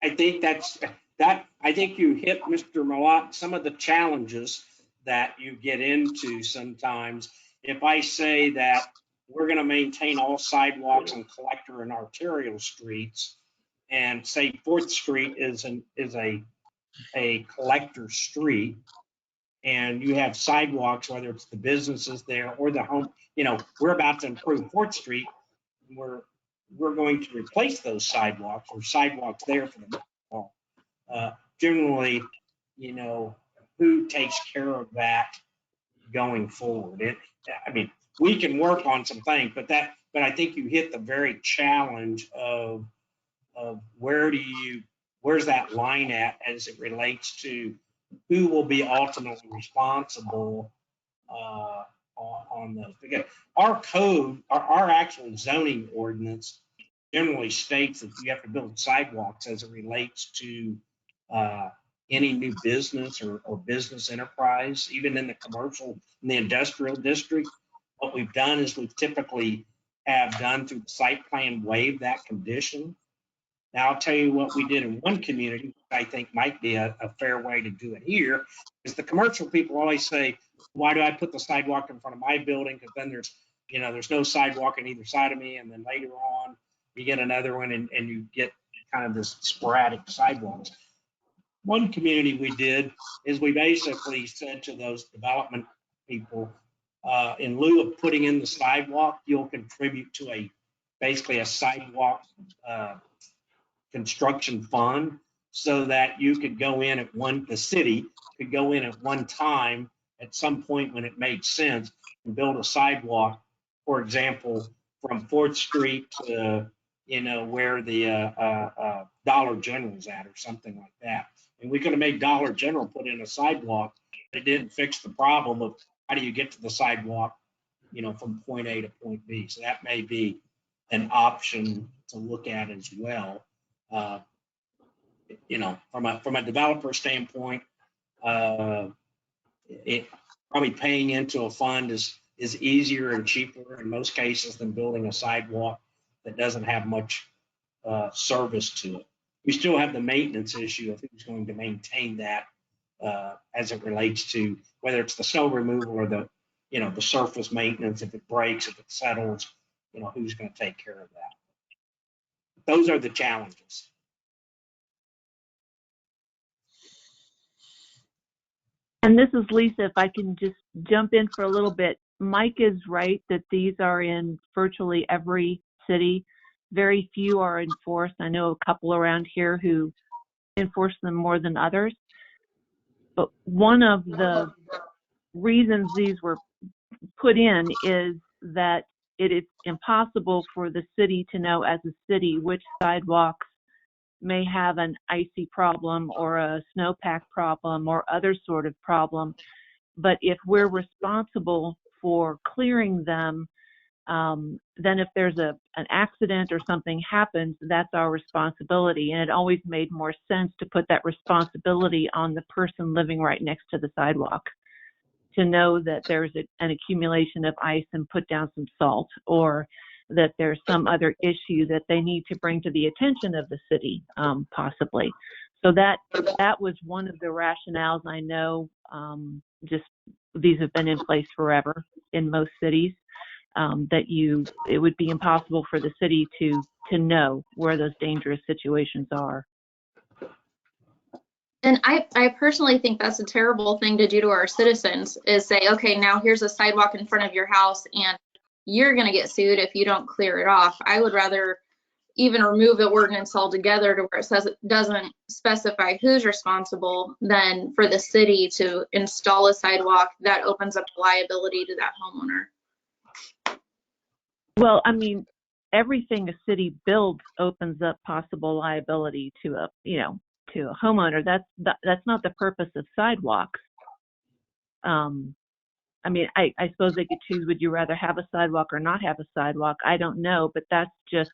I think I think you hit, Mr. Malott, some of the challenges that you get into sometimes if I say that we're going to maintain all sidewalks and collector and arterial streets, and say 4th Street is a collector street, and you have sidewalks, whether it's the businesses there or the home, we're about to improve 4th Street. We're going to replace those sidewalks or sidewalks there for the most part. Generally, who takes care of that going forward? We can work on some things, but I think you hit the very challenge of where's that line at as it relates to who will be ultimately responsible on those. Because our code, our actual zoning ordinance generally states that you have to build sidewalks as it relates to any new business or business enterprise, even in the commercial, in the industrial district. What we've done is we've typically have done through the site plan waive that condition. Now, I'll tell you what we did in one community, which I think might be a fair way to do it here, is the commercial people always say, why do I put the sidewalk in front of my building? Because then there's no sidewalk on either side of me. And then later on, you get another one and you get kind of this sporadic sidewalks. One community we did is we basically said to those development people, in lieu of putting in the sidewalk, you'll contribute to basically a sidewalk construction fund, so that you could go in the city could go in at one time at some point when it made sense and build a sidewalk, for example, from 4th Street to, where the Dollar General's at or something like that. And we could have made Dollar General put in a sidewalk. It didn't fix the problem of how do you get to the sidewalk, from point A to point B. So that may be an option to look at as well. From a developer standpoint, it probably paying into a fund is easier and cheaper in most cases than building a sidewalk that doesn't have much service to it. We still have the maintenance issue of who's going to maintain that as it relates to whether it's the snow removal or the surface maintenance. If it breaks, if it settles, who's going to take care of that? Those are the challenges. And this is Lisa, if I can just jump in for a little bit. Mike is right that these are in virtually every city. Very few are enforced. I know a couple around here who enforce them more than others. But one of the reasons these were put in is that it is impossible for the city to know as a city which sidewalks may have an icy problem or a snowpack problem or other sort of problem. But if we're responsible for clearing them, then if there's an accident or something happens, that's our responsibility. And it always made more sense to put that responsibility on the person living right next to the sidewalk, to know that there's an accumulation of ice and put down some salt, or that there's some other issue that they need to bring to the attention of the city, possibly. So that was one of the rationales. I know just these have been in place forever in most cities, that it would be impossible for the city to know where those dangerous situations are. And I personally think that's a terrible thing to do to our citizens, is say, okay, now here's a sidewalk in front of your house and you're going to get sued if you don't clear it off. I would rather even remove the ordinance altogether to where it says it doesn't specify who's responsible than for the city to install a sidewalk that opens up liability to that homeowner. Well, I mean, everything a city builds opens up possible liability to a homeowner. That's not the purpose of sidewalks. I mean, I suppose they could choose, would you rather have a sidewalk or not have a sidewalk? I don't know, but that's just,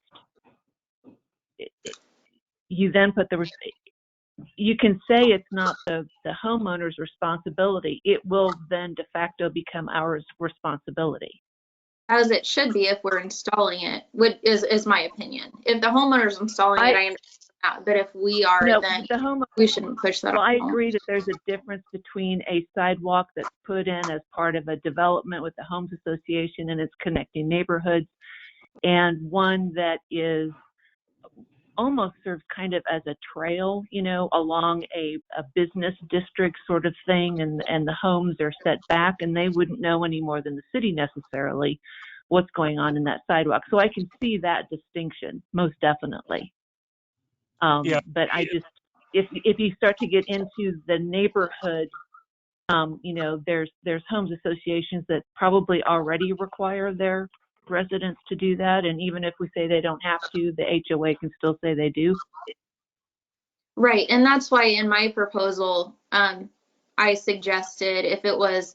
you then put you can say it's not the homeowner's responsibility. It will then de facto become our responsibility. As it should be if we're installing it, is my opinion. If the homeowner's installing it, I understand that. But if we are, No, then the home. we shouldn't push that. Well, I on. agree that there's a difference between a sidewalk that's put in as part of a development with the homes association and it's connecting neighborhoods, and one that is almost serves kind of as a trail, you know, along a business district sort of thing, and the homes are set back, and they wouldn't know any more than the city necessarily what's going on in that sidewalk. So I can see that distinction, most definitely. Yeah. But I just, if you start to get into the neighborhood, you know, there's homes associations that probably already require their residents to do that, and even if we say they don't have to, the HOA can still say they do. Right, and that's why in my proposal, I suggested if it was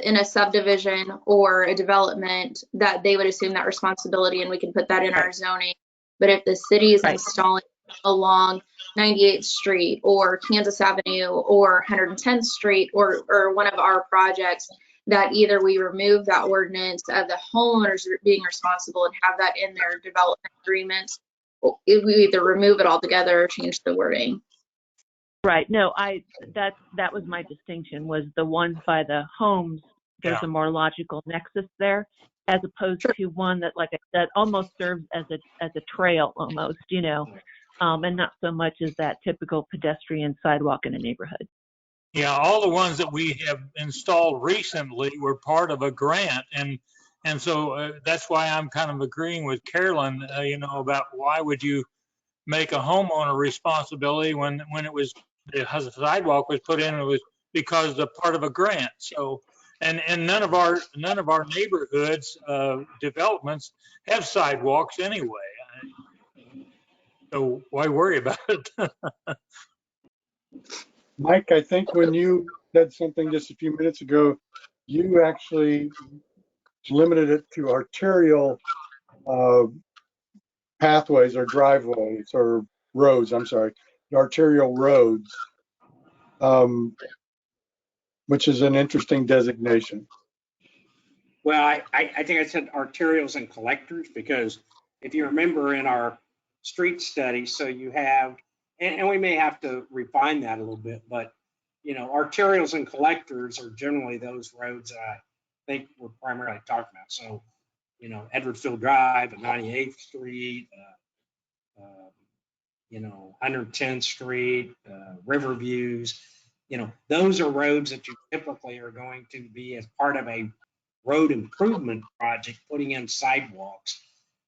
in a subdivision or a development, that they would assume that responsibility, and we can put that in our zoning. But if the city is installing along 98th Street or Kansas Avenue or 110th Street or one of our projects, that either we remove that ordinance of the homeowners being responsible and have that in their development agreement, or we either remove it altogether or change the wording. Right. No, that was my distinction, was the ones by the homes. There's a more logical nexus there, as opposed to one that, like I said, almost serves as a trail almost, you know, and not so much as that typical pedestrian sidewalk in a neighborhood. Yeah, all the ones that we have installed recently were part of a grant, and so that's why I'm kind of agreeing with Carolyn, you know, about why would you make a homeowner responsibility when the sidewalk was put in, it was because the part of a grant. So, and none of our neighborhoods developments have sidewalks anyway. So why worry about it? Mike, I think when you said something just a few minutes ago, you actually limited it to arterial pathways or driveways or roads, I'm sorry, arterial roads, which is an interesting designation. Well, I think I said arterials and collectors, because if you remember in our street study, so you have, and we may have to refine that a little bit, but you know, arterials and collectors are generally those roads that I think we're primarily talking about. So, you know, Edwardsville Drive at 98th Street, you know, 110th Street, Riverviews, you know, those are roads that you typically are going to be as part of a road improvement project, putting in sidewalks.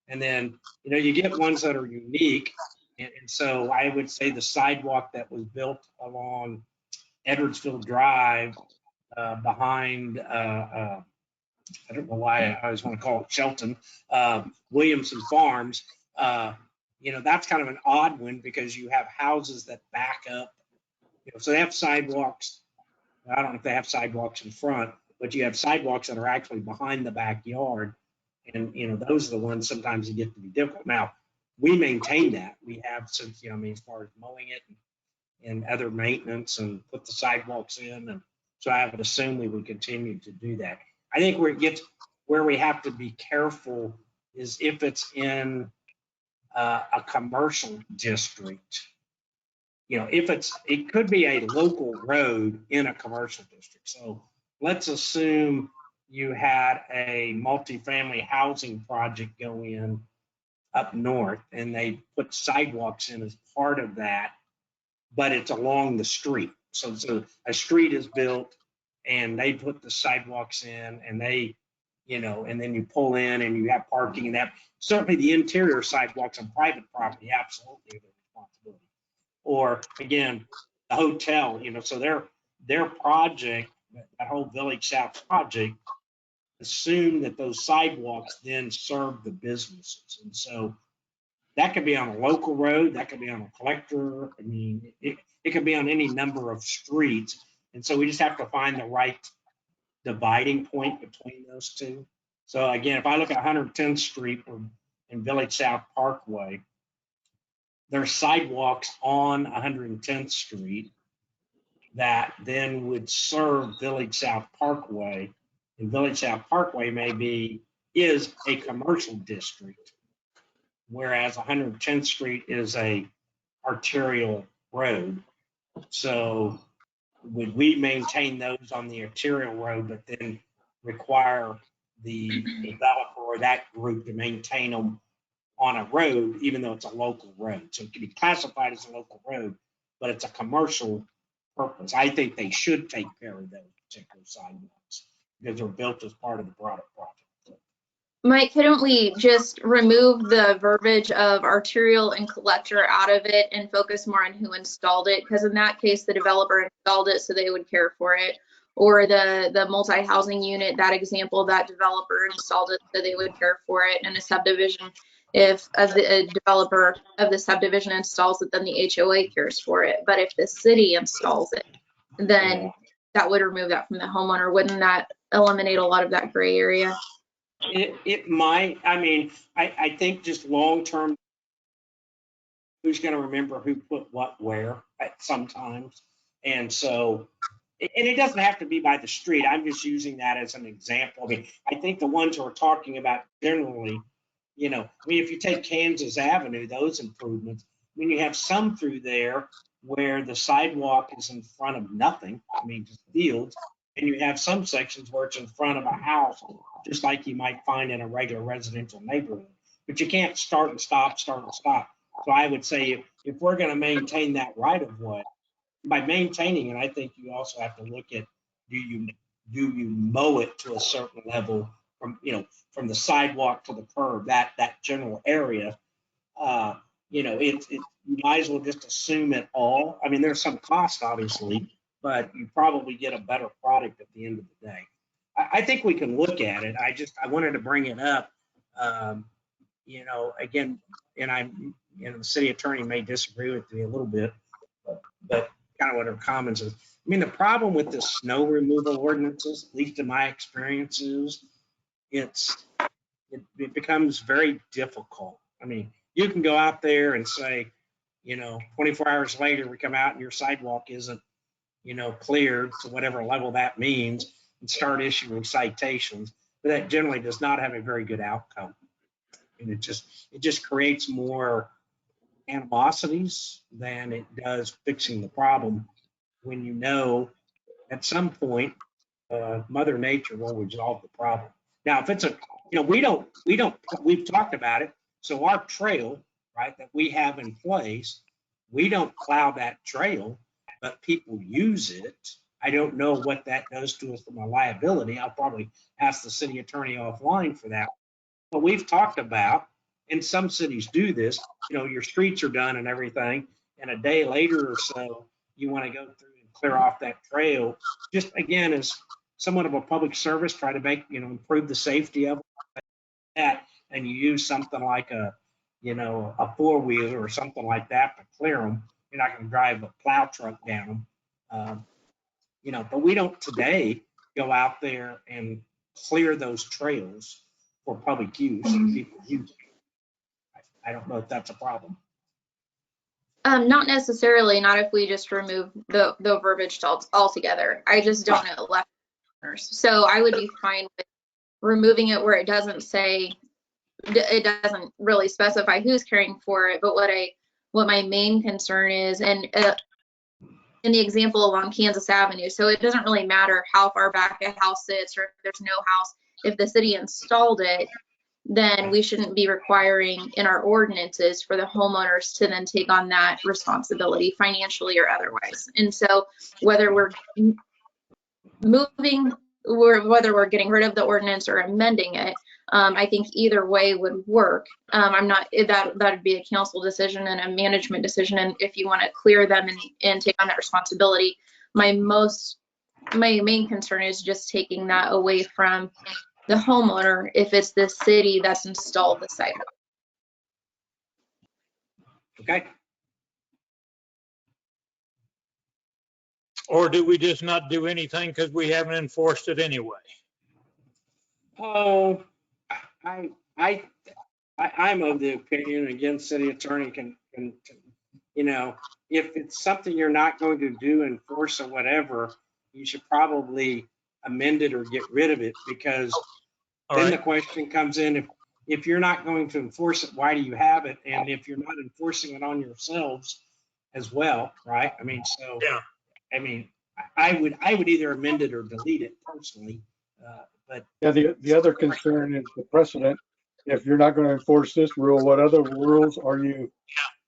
And then, you know, you get ones that are unique. And so I would say the sidewalk that was built along Edwardsville Drive behind, I don't know why I always want to call it Shelton, Williamson Farms, you know, that's kind of an odd one because you have houses that back up, you know, so they have sidewalks. I don't know if they have sidewalks in front, but you have sidewalks that are actually behind the backyard. And, you know, those are the ones sometimes you get to be difficult. Now, we maintain that. We have, since, you know, I mean, as far as mowing it and other maintenance and put the sidewalks in. And so I would assume we would continue to do that. I think where it gets, where we have to be careful is if it's in a commercial district. You know, if it could be a local road in a commercial district. So let's assume you had a multifamily housing project go in up north and they put sidewalks in as part of that, but it's along the street. So a street is built and they put the sidewalks in and they, you know, and then you pull in and you have parking and that. Certainly the interior sidewalks on private property, absolutely their responsibility. Or again, the hotel, you know, so their project, that whole Village South project, assume that those sidewalks then serve the businesses. And so that could be on a local road, that could be on a collector. I mean, it could be on any number of streets. And so we just have to find the right dividing point between those two. So again, if I look at 110th Street in Village South Parkway, there's sidewalks on 110th Street that then would serve Village South Parkway. And Village South Parkway is a commercial district, whereas 110th Street is a arterial road. So would we maintain those on the arterial road, but then require the developer or that group to maintain them on a road, even though it's a local road? So it can be classified as a local road, but it's a commercial purpose. I think they should take care of those particular sidewalks because they're built as part of the broader project. Mike, couldn't we just remove the verbiage of arterial and collector out of it and focus more on who installed it? Because in that case, the developer installed it, so they would care for it. Or the multi-housing unit, that example, that developer installed it, so they would care for it. And a subdivision, if a developer of the subdivision installs it, then the HOA cares for it. But if the city installs it, then that would remove that from the homeowner. Wouldn't that eliminate a lot of that gray area? It might. I mean, I think just long term, who's going to remember who put what where sometimes? And so, and it doesn't have to be by the street. I'm just using that as an example. I mean, I think the ones we're talking about generally, you know, I mean, if you take Kansas Avenue, those improvements, I mean, you have some through there where the sidewalk is in front of nothing. I mean, just fields. And you have some sections where it's in front of a house, just like you might find in a regular residential neighborhood. But you can't start and stop, start and stop. So I would say if we're going to maintain that right of way, by maintaining it, I think you also have to look at, do you mow it to a certain level from, you know, from the sidewalk to the curb, that general area. You know, you might as well just assume it all. I mean, there's some cost, obviously, but you probably get a better product at the end of the day. I think we can look at it. I wanted to bring it up. You know, again, and the city attorney may disagree with me a little bit, but kind of what her comments is. I mean, the problem with the snow removal ordinances, at least in my experiences, it becomes very difficult. I mean, you can go out there and say, you know, 24 hours later, we come out and your sidewalk isn't, you know, cleared to whatever level that means, and start issuing citations. But that generally does not have a very good outcome. And it just creates more animosities than it does fixing the problem, when you know at some point Mother Nature will resolve the problem. Now, if it's a, you know, we've talked about it. So our trail, right, that we have in place, we don't plow that trail, but people use it. I don't know what that does to us from a liability. I'll probably ask the city attorney offline for that. But we've talked about, and some cities do this, you know, your streets are done and everything, and a day later or so, you want to go through and clear off that trail. Just again, as somewhat of a public service, try to make, you know, improve the safety of that, and you use something like a, you know, a four-wheeler or something like that to clear them. You're not going to drive a plow truck down them. You know, but we don't today go out there and clear those trails for public use and people use it. I don't know if that's a problem. Not necessarily, not if we just remove the verbiage altogether. I just don't know left. So I would be fine with removing it where it doesn't say, it doesn't really specify who's caring for it. But what my main concern is, and in the example along Kansas Avenue, so it doesn't really matter how far back a house sits or if there's no house. If the city installed it, then we shouldn't be requiring in our ordinances for the homeowners to then take on that responsibility financially or otherwise. And so whether we're moving, or whether we're getting rid of the ordinance or amending it, I think either way would work. I'm not, that would be a council decision and a management decision. And if you want to clear them and take on that responsibility, my main concern is just taking that away from the homeowner if it's the city that's installed the sidewalk. Okay. Or do we just not do anything because we haven't enforced it anyway? Oh, I'm of the opinion, again, city attorney can, you know, if it's something you're not going to do, enforce or whatever, you should probably amend it or get rid of it, because then the question comes in, if you're not going to enforce it, why do you have it? And if you're not enforcing it on yourselves, as well, right? I mean, so, Yeah. I mean, I would either amend it or delete it personally, but. Yeah, the other concern is the precedent. If you're not going to enforce this rule, what other rules are you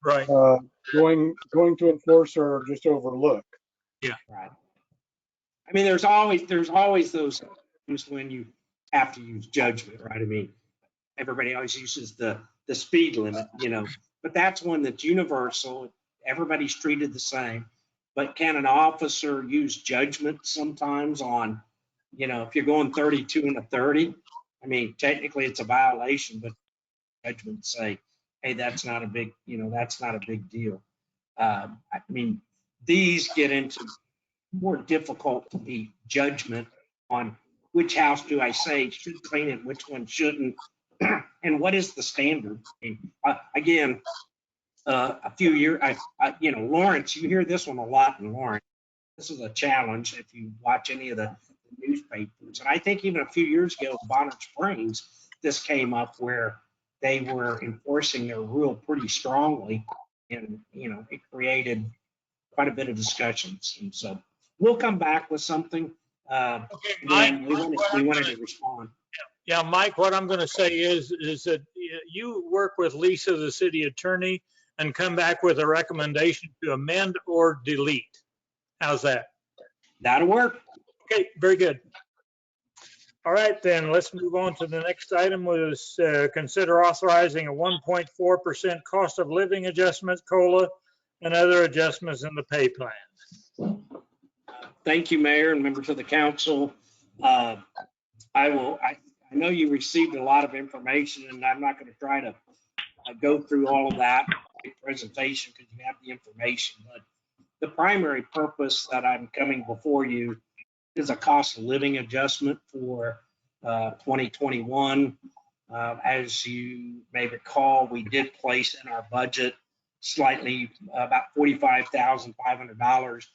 Right. going to enforce or just overlook? Yeah. Right. I mean, there's always those times when you have to use judgment, right? I mean, everybody always uses the speed limit, you know, but that's one that's universal. Everybody's treated the same. But can an officer use judgment sometimes on, you know, if you're going 32 and a 30? I mean, technically it's a violation, but judgment say, hey, that's not a big, you know, that's not a big deal. I mean, these get into more difficult to be judgment on which house do I say should clean it, which one shouldn't, and what is the standard? I mean, again, a few years, you know, Lawrence, you hear this one a lot in Lawrence. This is a challenge if you watch any of the newspapers. And I think even a few years ago, Bonner Springs, this came up where they were enforcing their rule pretty strongly, and you know, it created quite a bit of discussions. And so we'll come back with something. Okay, Mike, we wanted to respond. Yeah, Mike, what I'm going to say is that you work with Lisa, the city attorney, and come back with a recommendation to amend or delete. How's that? That'll work. Okay, very good. All right, then let's move on to the next item, was consider authorizing a 1.4% cost of living adjustment, COLA, and other adjustments in the pay plan. Thank you, Mayor and members of the council. I know you received a lot of information, and I'm not going to try to go through all of that presentation because you have the information. But the primary purpose that I'm coming before you is a cost of living adjustment for 2021. As you may recall, we did place in our budget slightly about $45,500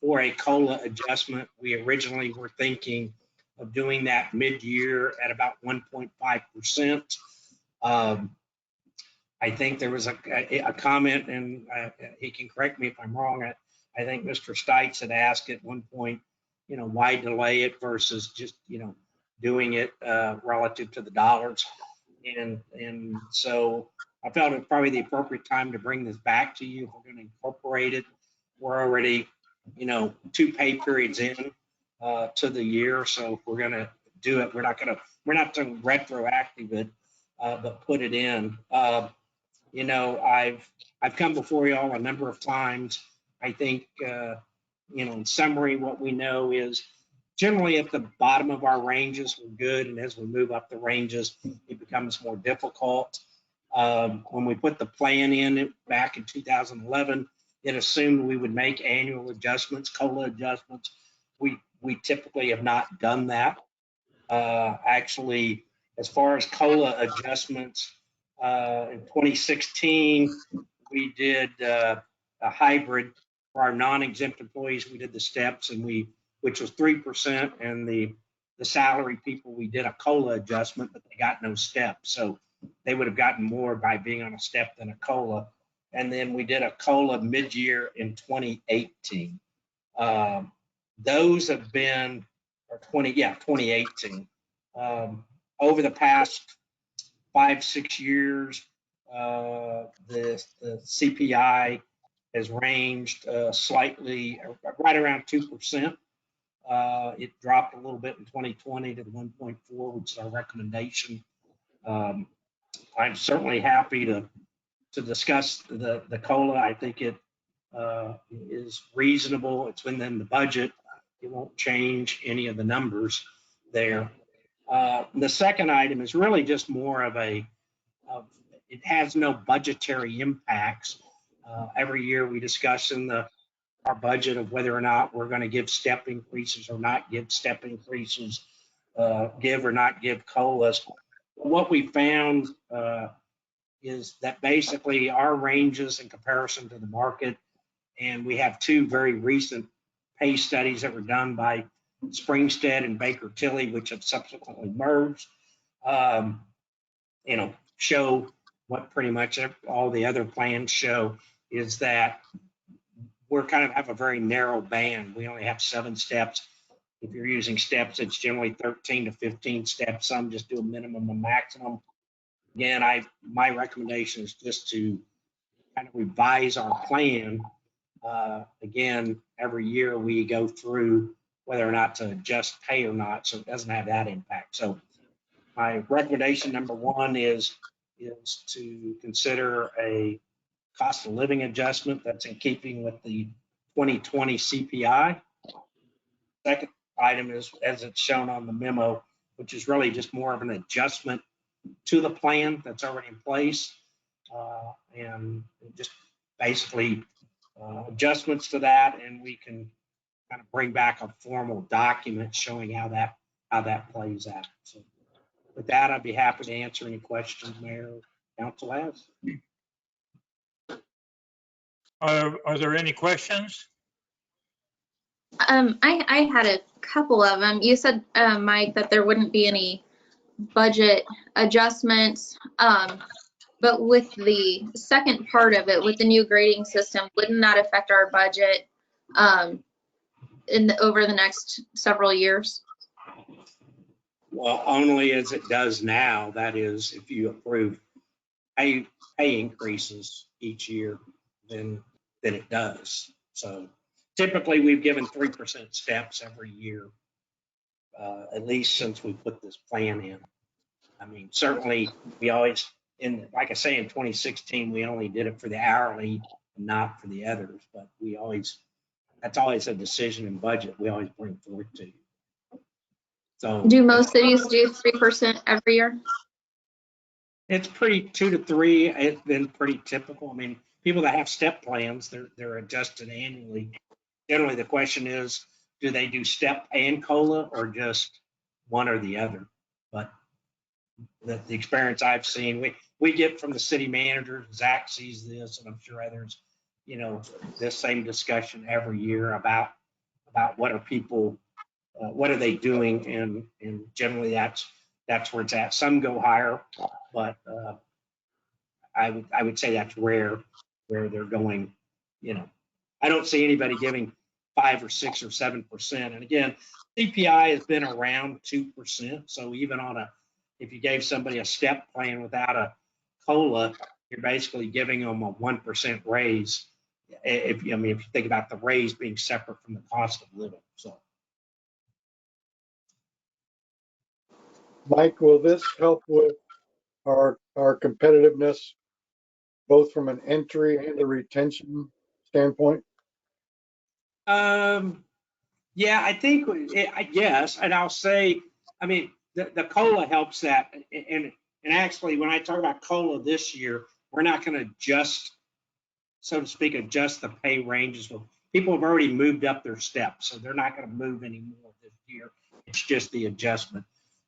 for a COLA adjustment. We originally were thinking of doing that mid-year at about 1.5%. I think there was a comment, and he can correct me if I'm wrong. I think Mr. Stites had asked at one point, you know, why delay it versus just, you know, doing it relative to the dollars. And so I felt it was probably the appropriate time to bring this back to you. If we're going to incorporate it, we're already, you know, 2 pay periods in to the year. So if we're going to do it, we're not doing retroactive it, but put it in. You know, I've come before y'all a number of times. I think, you know, in summary, what we know is generally at the bottom of our ranges, we're good. And as we move up the ranges, it becomes more difficult. When we put the plan in back in 2011, it assumed we would make annual adjustments, COLA adjustments. We typically have not done that. Actually, as far as COLA adjustments, in 2016, we did a hybrid for our non-exempt employees. We did the steps, and which was 3%, and the salary people, we did a COLA adjustment, but they got no step. So they would have gotten more by being on a step than a COLA. And then we did a COLA mid-year in 2018. Those have been, 2018. Over the past 5-6 years, the CPI has ranged slightly, right around 2%. It dropped a little bit in 2020 to the 1.4, which is our recommendation. I'm certainly happy to discuss the COLA. I think it is reasonable. It's within the budget. It won't change any of the numbers there. The second item is really just more of it has no budgetary impacts. Every year we discuss in our budget of whether or not we're going to give step increases or not give step increases, give or not give COLAs. What we found is that basically our ranges in comparison to the market, and we have 2 very recent pay studies that were done by Springstead and Baker Tilly, which have subsequently merged, you know, show what pretty much all the other plans show is that we're kind of have a very narrow band. We only have 7 steps. If you're using steps, it's generally 13 to 15 steps. Some just do a minimum and maximum. Again, my recommendation is just to kind of revise our plan. Again, every year we go through whether or not to adjust pay or not, so it doesn't have that impact. So my recommendation number 1 is to consider a cost of living adjustment that's in keeping with the 2020 CPI. Second item is, as it's shown on the memo, which is really just more of an adjustment to the plan that's already in place, and just basically adjustments to that, and we can kind of bring back a formal document showing how that plays out. So with that, I'd be happy to answer any questions Mayor or Council has. Are there any questions? I had a couple of them. You said, Mike, that there wouldn't be any budget adjustments, but with the second part of it, with the new grading system, wouldn't that affect our budget over the next several years? Well, only as it does now. That is, if you approve pay increases each year, then it does. So typically we've given 3% steps every year, at least since we put this plan in. I mean, certainly we always, like I say, in 2016, we only did it for the hourly and not for the others, but that's always a decision in budget. We always bring forward to you. So do most cities do 3% every year? It's pretty 2 to 3. It's been pretty typical. I mean, people that have step plans, they're adjusted annually. Generally, the question is, do they do step and COLA or just one or the other? But the experience I've seen, we get from the city manager, Zach sees this, and I'm sure others, this same discussion every year about what are people, what are they doing, and generally that's where it's at. Some go higher, but I would say that's rare where they're going. I don't see anybody giving 5 or 6 or 7%. And again, CPI has been around 2%. So even if you gave somebody a step plan without a COLA, you're basically giving them a 1% raise. If you think about the raise being separate from the cost of living. So. Mike, will this help with our competitiveness, both from an entry and a retention standpoint? Yeah, I think, yes. And I'll say, I mean, the COLA helps that. And actually, when I talk about COLA this year, we're not going to adjust, so to speak, adjust the pay ranges. People have already moved up their steps, so they're not going to move anymore this year. It's just the adjustment.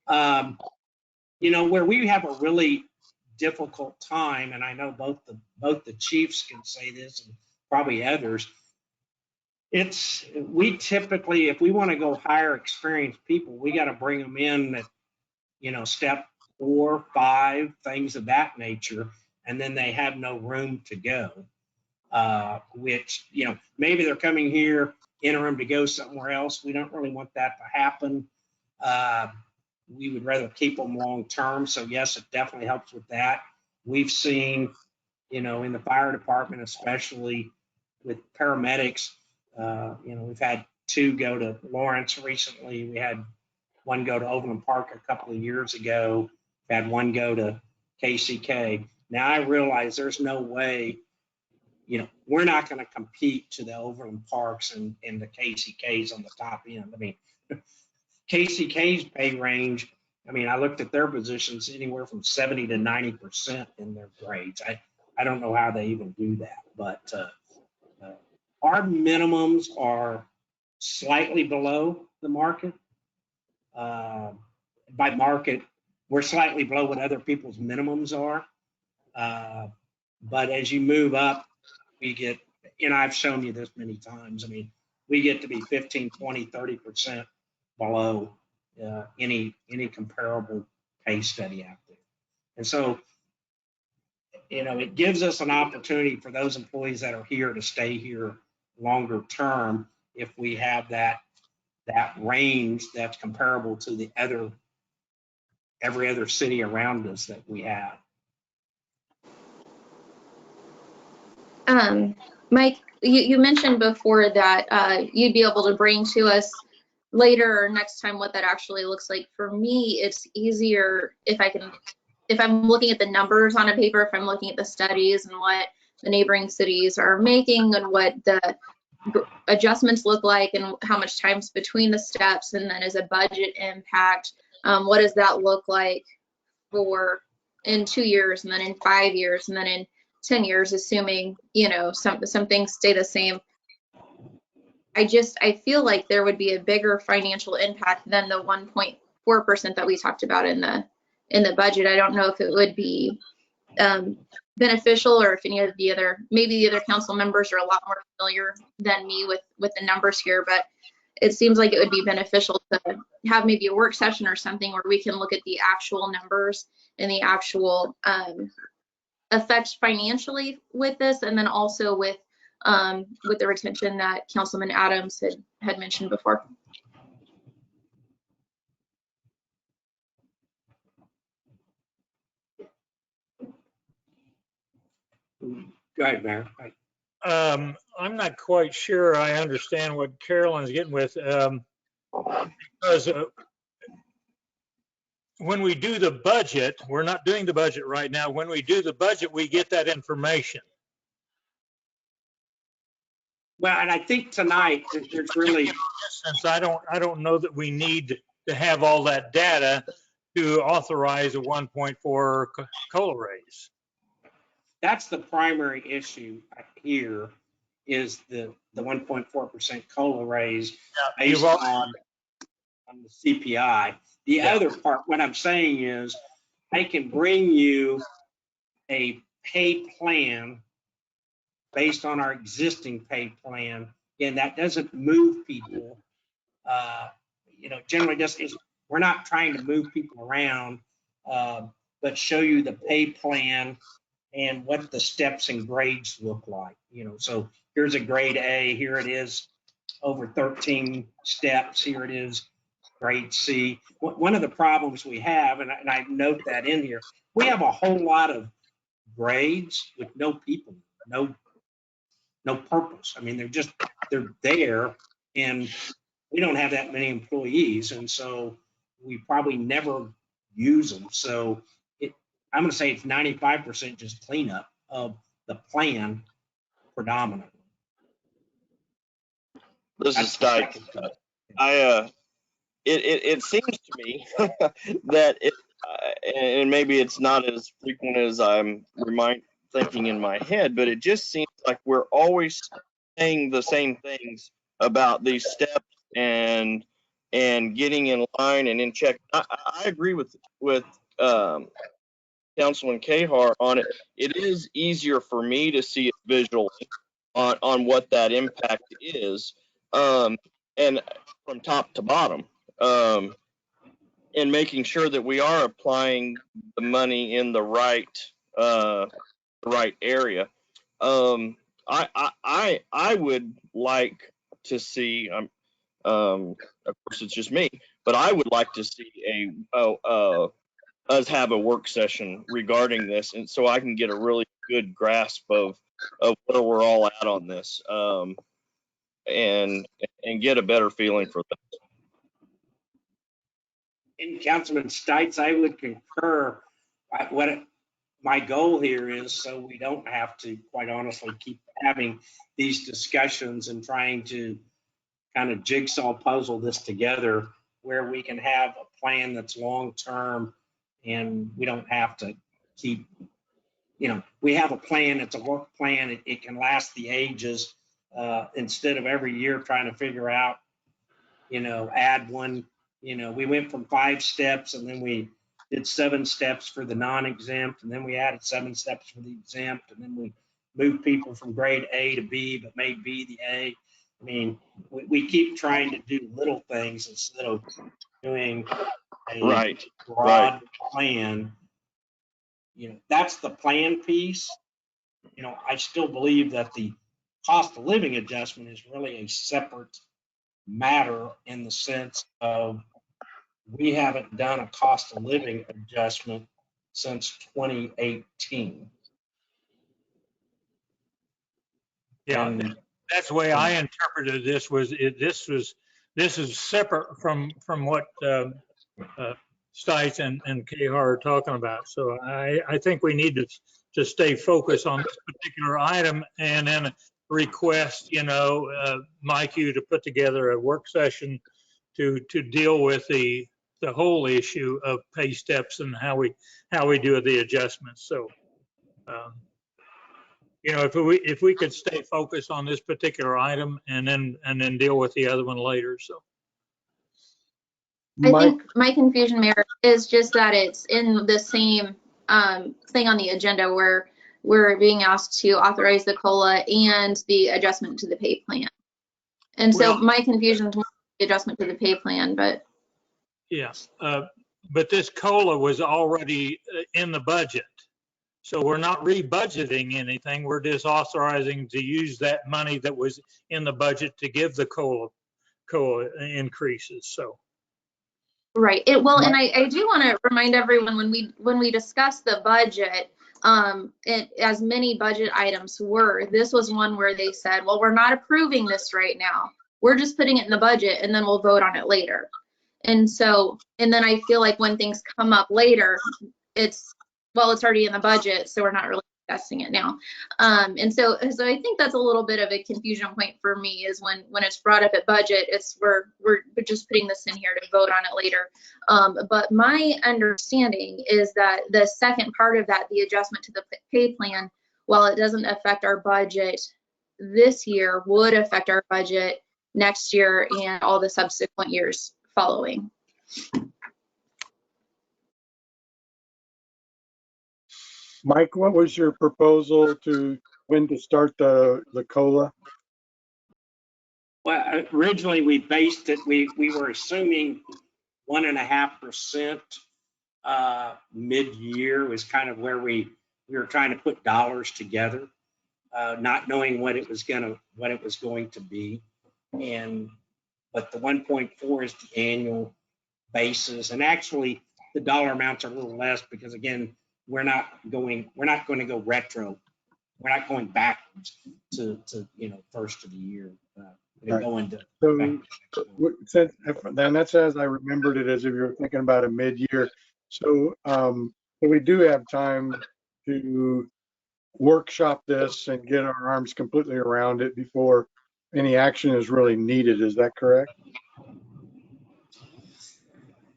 Where we have a really difficult time, and I know both the chiefs can say this and probably others, we typically, if we want to go hire experienced people, we got to bring them in at, step 4, 5, things of that nature, and then they have no room to go, which, maybe they're coming here interim to go somewhere else. We don't really want that to happen. We would rather keep them long term. So yes, it definitely helps with that. We've seen, in the fire department, especially with paramedics, we've had 2 go to Lawrence recently. We had 1 go to Overland Park a couple of years ago. We had 1 go to KCK. Now I realize there's no way, we're not going to compete to the Overland Parks and the KCKs on the top end. I mean, KCK's pay range, I looked at their positions anywhere from 70 to 90% in their grades. I don't know how they even do that, but our minimums are slightly below the market. By market, we're slightly below what other people's minimums are. But as you move up, we get, I've shown you this many times. We get to be 15, 20, 30% below any comparable pay study out there. And so it gives us an opportunity for those employees that are here to stay here longer term if we have that range that's comparable to every other city around us that we have. Mike, you mentioned before that you'd be able to bring to us later or next time what that actually looks like. For me, it's easier if I'm looking at the numbers on a paper, if I'm looking at the studies and what the neighboring cities are making and what the adjustments look like and how much time's between the steps, and then as a budget impact, what does that look like for in 2 years, and then in 5 years, and then in 10 years, assuming, some things stay the same. I feel like there would be a bigger financial impact than the 1.4% that we talked about in the budget. I don't know if it would be beneficial, or if maybe the other council members are a lot more familiar than me with the numbers here, but it seems like it would be beneficial to have maybe a work session or something where we can look at the actual numbers and the actual effects financially with this, and then also with the retention that Councilman Adams had mentioned before. Go ahead, Mayor. I'm not quite sure I understand what Carolyn's getting with, because when we do the budget, we're not doing the budget right now. When we do the budget, we get that information. Well, and I think tonight there's really, Since I don't know that we need to have all that data to authorize a 1.4 COLA raise. that's the primary issue here, is the 1.4% COLA raise based on the CPI. The other part, what I'm saying is, I can bring you a pay plan based on our existing pay plan, and that doesn't move people. Generally we're not trying to move people around, but show you the pay plan and what the steps and grades look like. So here's a grade A, here it is over 13 steps, here it is grade C. One of the problems we have, and I note that in here, we have a whole lot of grades with no people, no purpose. I mean, they're there, and we don't have that many employees, and so we probably never use them. So I'm going to say it's 95% just cleanup of the plan predominantly. This is Stike. It seems to me that and maybe it's not as frequent as I'm thinking in my head, but it just seems like we're always saying the same things about these steps and getting in line and in check. I agree with Councilman Kahar on it. It is easier for me to see it visually on what that impact is, and from top to bottom, and making sure that we are applying the money in the right area. I would like to see, of course it's just me, but I would like to see us have a work session regarding this, and so I can get a really good grasp of where we're all at on this, and get a better feeling for that. And Councilman Stites, I would concur. My goal here is so we don't have to, quite honestly, keep having these discussions and trying to kind of jigsaw puzzle this together, where we can have a plan that's long-term, and we don't have to keep, we have a plan, it's a work plan, it can last the ages, instead of every year trying to figure out, add one. We went from 5 steps, and then we did 7 steps for the non-exempt, and then we added 7 steps for the exempt, and then we moved people from grade A to B, but made B the A. I mean, we keep trying to do little things instead of doing a broad plan that's the plan piece. I still believe that the cost of living adjustment is really a separate matter in the sense of we haven't done a cost of living adjustment since 2018. Yeah, And that's the way I interpreted this. This is separate from what Stites and KR are talking about. So I think we need to stay focused on this particular item and then request, Mike, you to put together a work session to deal with the whole issue of pay steps and how we do the adjustments. So, if we could stay focused on this particular item and then deal with the other one later. So. I think my confusion, Mayor, is just that it's in the same thing on the agenda where we're being asked to authorize the COLA and the adjustment to the pay plan. And so my confusion is the adjustment to the pay plan, but. Yes, but this COLA was already in the budget. So we're not rebudgeting anything. We're just authorizing to use that money that was in the budget to give the COLA increases. So. Right. And I do want to remind everyone when we discussed the budget, as many budget items were, this was one where they said, well, we're not approving this right now. We're just putting it in the budget and then we'll vote on it later. And then I feel like when things come up later, it's already in the budget, so we're not really discussing it now. And so I think that's a little bit of a confusion point for me is when it's brought up at budget, we're just putting this in here to vote on it later. But my understanding is that the second part of that, the adjustment to the pay plan, while it doesn't affect our budget this year, would affect our budget next year and all the subsequent years following. Mike, what was your proposal to when to start the COLA? Well, originally we based it, we were assuming 1.5% mid-year was kind of where we were trying to put dollars together, not knowing what it was going to be. But the 1.4 is the annual basis, and actually the dollar amounts are a little less because again, we're not going to go retro. We're not going backwards to first of the year. Going to then that's as I remembered it, as if you're thinking about a mid-year. So we do have time to workshop this and get our arms completely around it before any action is really needed. Is that correct?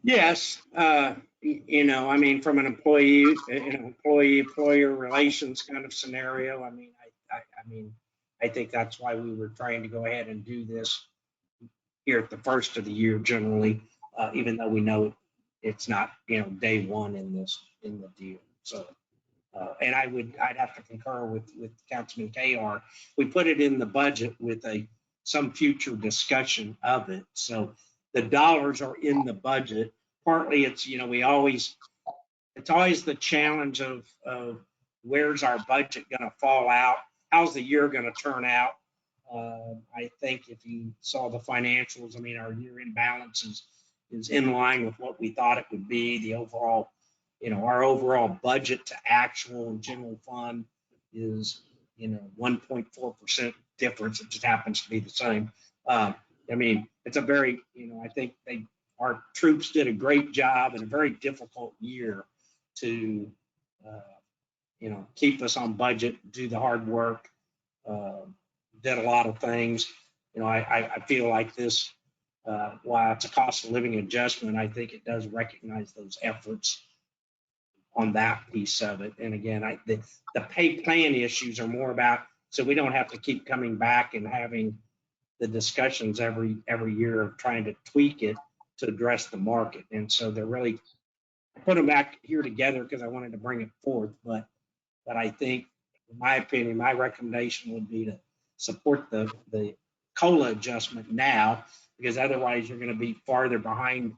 Yes. I mean, from an employee-employer relations kind of scenario, I think that's why we were trying to go ahead and do this here at the first of the year generally, even though we know it's not, day one in the deal. So, and I'd have to concur with Councilman KR. We put it in the budget with some future discussion of it. So the dollars are in the budget. Partly it's, it's always the challenge of where's our budget going to fall out? How's the year going to turn out? I think if you saw the financials, our year-end balance is in line with what we thought it would be. The overall, our overall budget to actual and general fund is, 1.4% difference. It just happens to be the same. It's a very, I think our troops did a great job in a very difficult year to, keep us on budget, do the hard work, did a lot of things. I feel like this, while it's a cost of living adjustment, I think it does recognize those efforts on that piece of it. And again, the pay plan issues are more about, so we don't have to keep coming back and having the discussions every year of trying to tweak it to address the market. And so they're really, I put them back here together because I wanted to bring it forth. But I think, in my opinion, my recommendation would be to support the COLA adjustment now, because otherwise you're going to be farther behind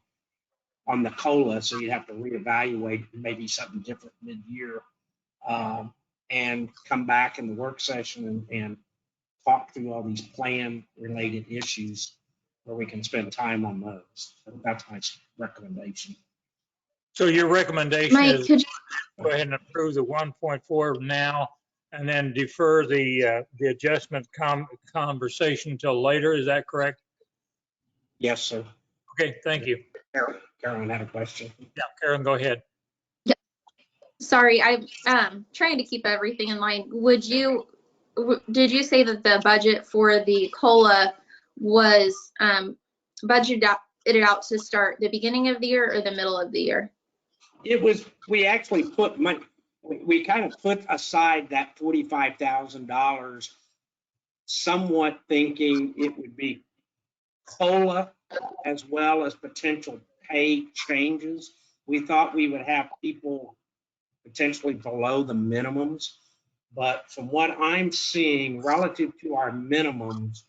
on the COLA. So you'd have to reevaluate maybe something different mid-year and come back in the work session and talk through all these plan related issues where we can spend time on those. That's my recommendation. So your recommendation Mike, is could go ahead and approve the 1.4 now and then defer the adjustment conversation until later. Is that correct? Yes, sir. Okay, thank you. Carolyn had a question. Yeah, Karen, go ahead. sorry, I'm trying to keep everything in line. Did you say that the budget for the COLA was budgeted out to start the beginning of the year or the middle of the year? It was, we actually put money, we kind of put aside that $45,000 somewhat thinking it would be COLA as well as potential pay changes. We thought we would have people potentially below the minimums, but from what I'm seeing relative to our minimums,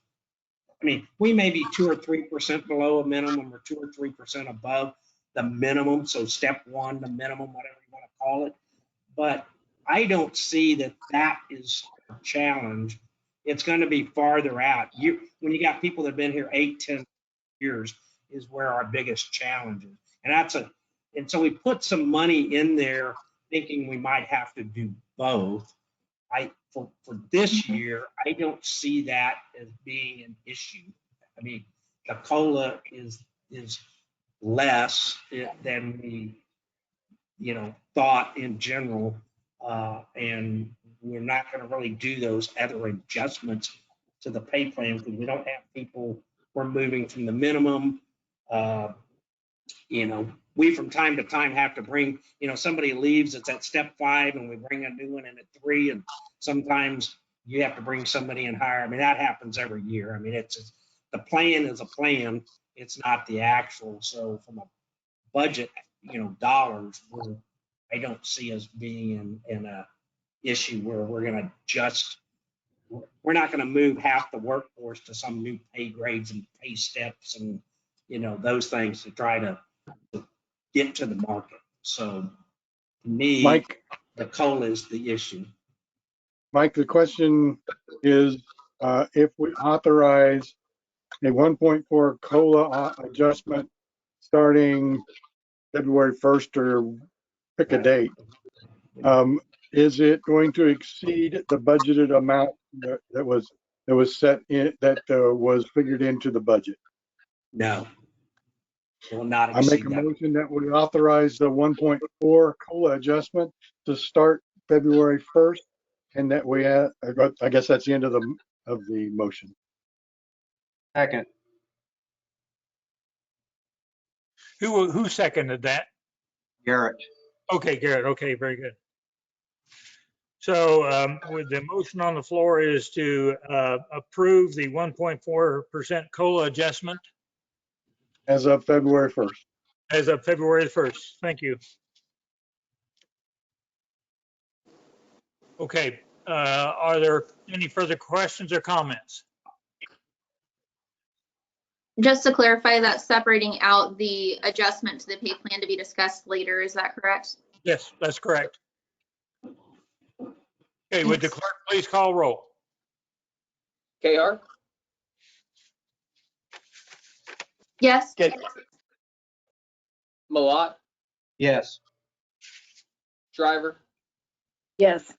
I mean, we may be 2 or 3% below a minimum or 2 or 3% above the minimum. So step one, the minimum, whatever you want to call it. But I don't see that that is a challenge. It's going to be farther out. When you got people that have been here 8, 10 years is where our biggest challenge is. And so we put some money in there thinking we might have to do both. For this year, I don't see that as being an issue. I mean, the COLA is less than we, thought in general, and we're not going to really do those other adjustments to the pay plan because we don't have people. We're moving from the minimum. We from time to time have to bring, somebody leaves, it's at step 5 and we bring a new one in at 3, and sometimes you have to bring somebody in higher. I mean, that happens every year. I mean, the plan is a plan. It's not the actual. So from a budget, dollars, I don't see us being in a issue where we're going to we're not going to move half the workforce to some new pay grades and pay steps and, those things to try to get to the market. So to me, Mike, the COLA is the issue. Mike, the question is, if we authorize a 1.4 COLA adjustment starting February 1st or pick a date, is it going to exceed the budgeted amount that was set in, that was figured into the budget? No. It will not I make a motion that we authorize the 1.4 COLA adjustment to start February 1st, and that we have, I guess that's the end of the motion. Second. Who seconded that? Garrett. Okay, Garrett. Okay, very good. So with the motion on the floor is to approve the 1.4% COLA adjustment As of February 1st. as of February 1st. Thank you. Okay, are there any further questions or comments? Just to clarify, that separating out the adjustment to the pay plan to be discussed later, is that correct? Yes, that's correct. Okay, would the clerk please call roll? KR, Yes. Okay. Malat, Yes. Driver, Yes.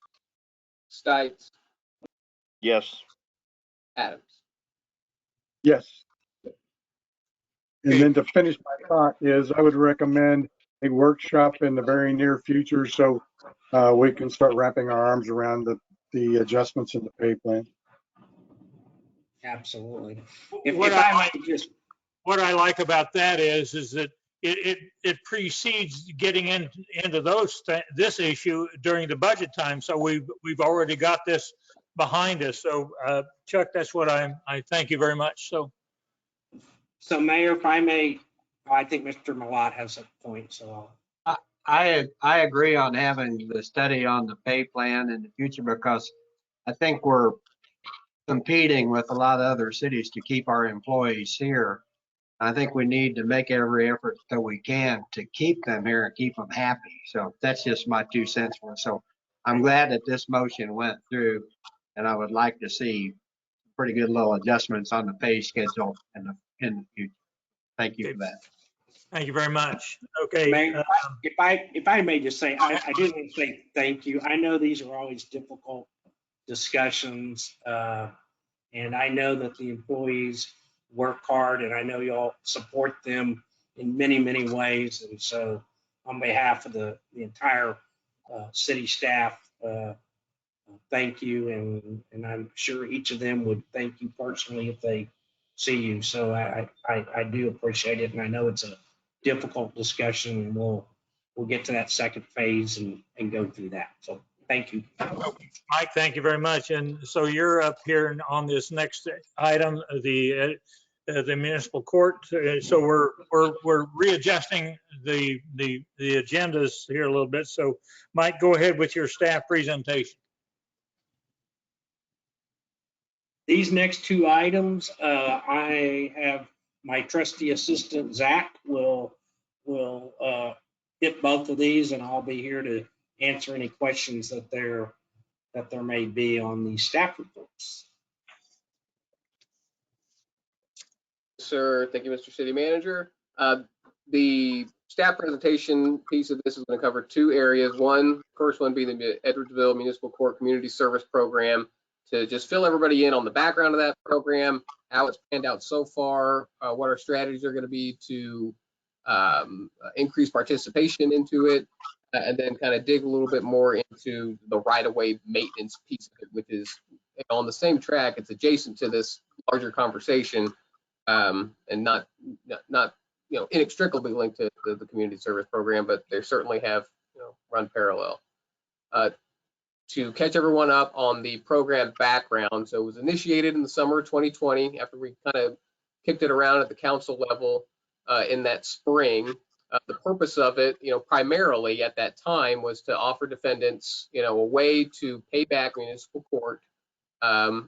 Stites, Yes. Adams. Yes. And then to finish my thought is I would recommend a workshop in the very near future so we can start wrapping our arms around the adjustments in the pay plan. Absolutely. What I like about that is that it precedes getting into this issue during the budget time. So we've already got this behind us. So Chuck, that's what I thank you very much. So Mayor, if I may, I think Mr. Malat has a point. So I agree on having the study on the pay plan in the future because I think we're competing with a lot of other cities to keep our employees here. I think we need to make every effort that we can to keep them here and keep them happy. So that's just my 2 cents for it. So I'm glad that this motion went through, and I would like to see pretty good little adjustments on the pay schedule in the future. Thank you for that. Thank you very much. Okay. Mayor, if I may just say, I do want to say thank you. I know these are always difficult discussions, and I know that the employees work hard, and I know y'all support them in many, many ways. And so on behalf of the entire city staff, thank you. And I'm sure each of them would thank you personally if they see you. So I do appreciate it. And I know it's a difficult discussion, and we'll get to that second phase and go through that. So thank you. Mike, thank you very much. And so you're up here on this next item, the municipal court. So we're readjusting the agendas here a little bit. So Mike, go ahead with your staff presentation. These next two items, I have my trusty assistant, Zach, will hit both of these, and I'll be here to answer any questions that there may be on the staff reports. Sir, thank you, Mr. City Manager. The staff presentation piece of this is going to cover two areas. First one being the Edwardsville Municipal Court Community Service Program, to just fill everybody in on the background of that program, how it's panned out so far, what our strategies are going to be to increase participation into it, and then kind of dig a little bit more into the right-of-way maintenance piece of it, which is on the same track. It's adjacent to this larger conversation, and not inextricably linked to the community service program, but they certainly have run parallel. To catch everyone up on the program background, so it was initiated in the summer of 2020 after we kind of kicked it around at the council level in that spring. The purpose of it, primarily at that time, was to offer defendants, a way to pay back municipal court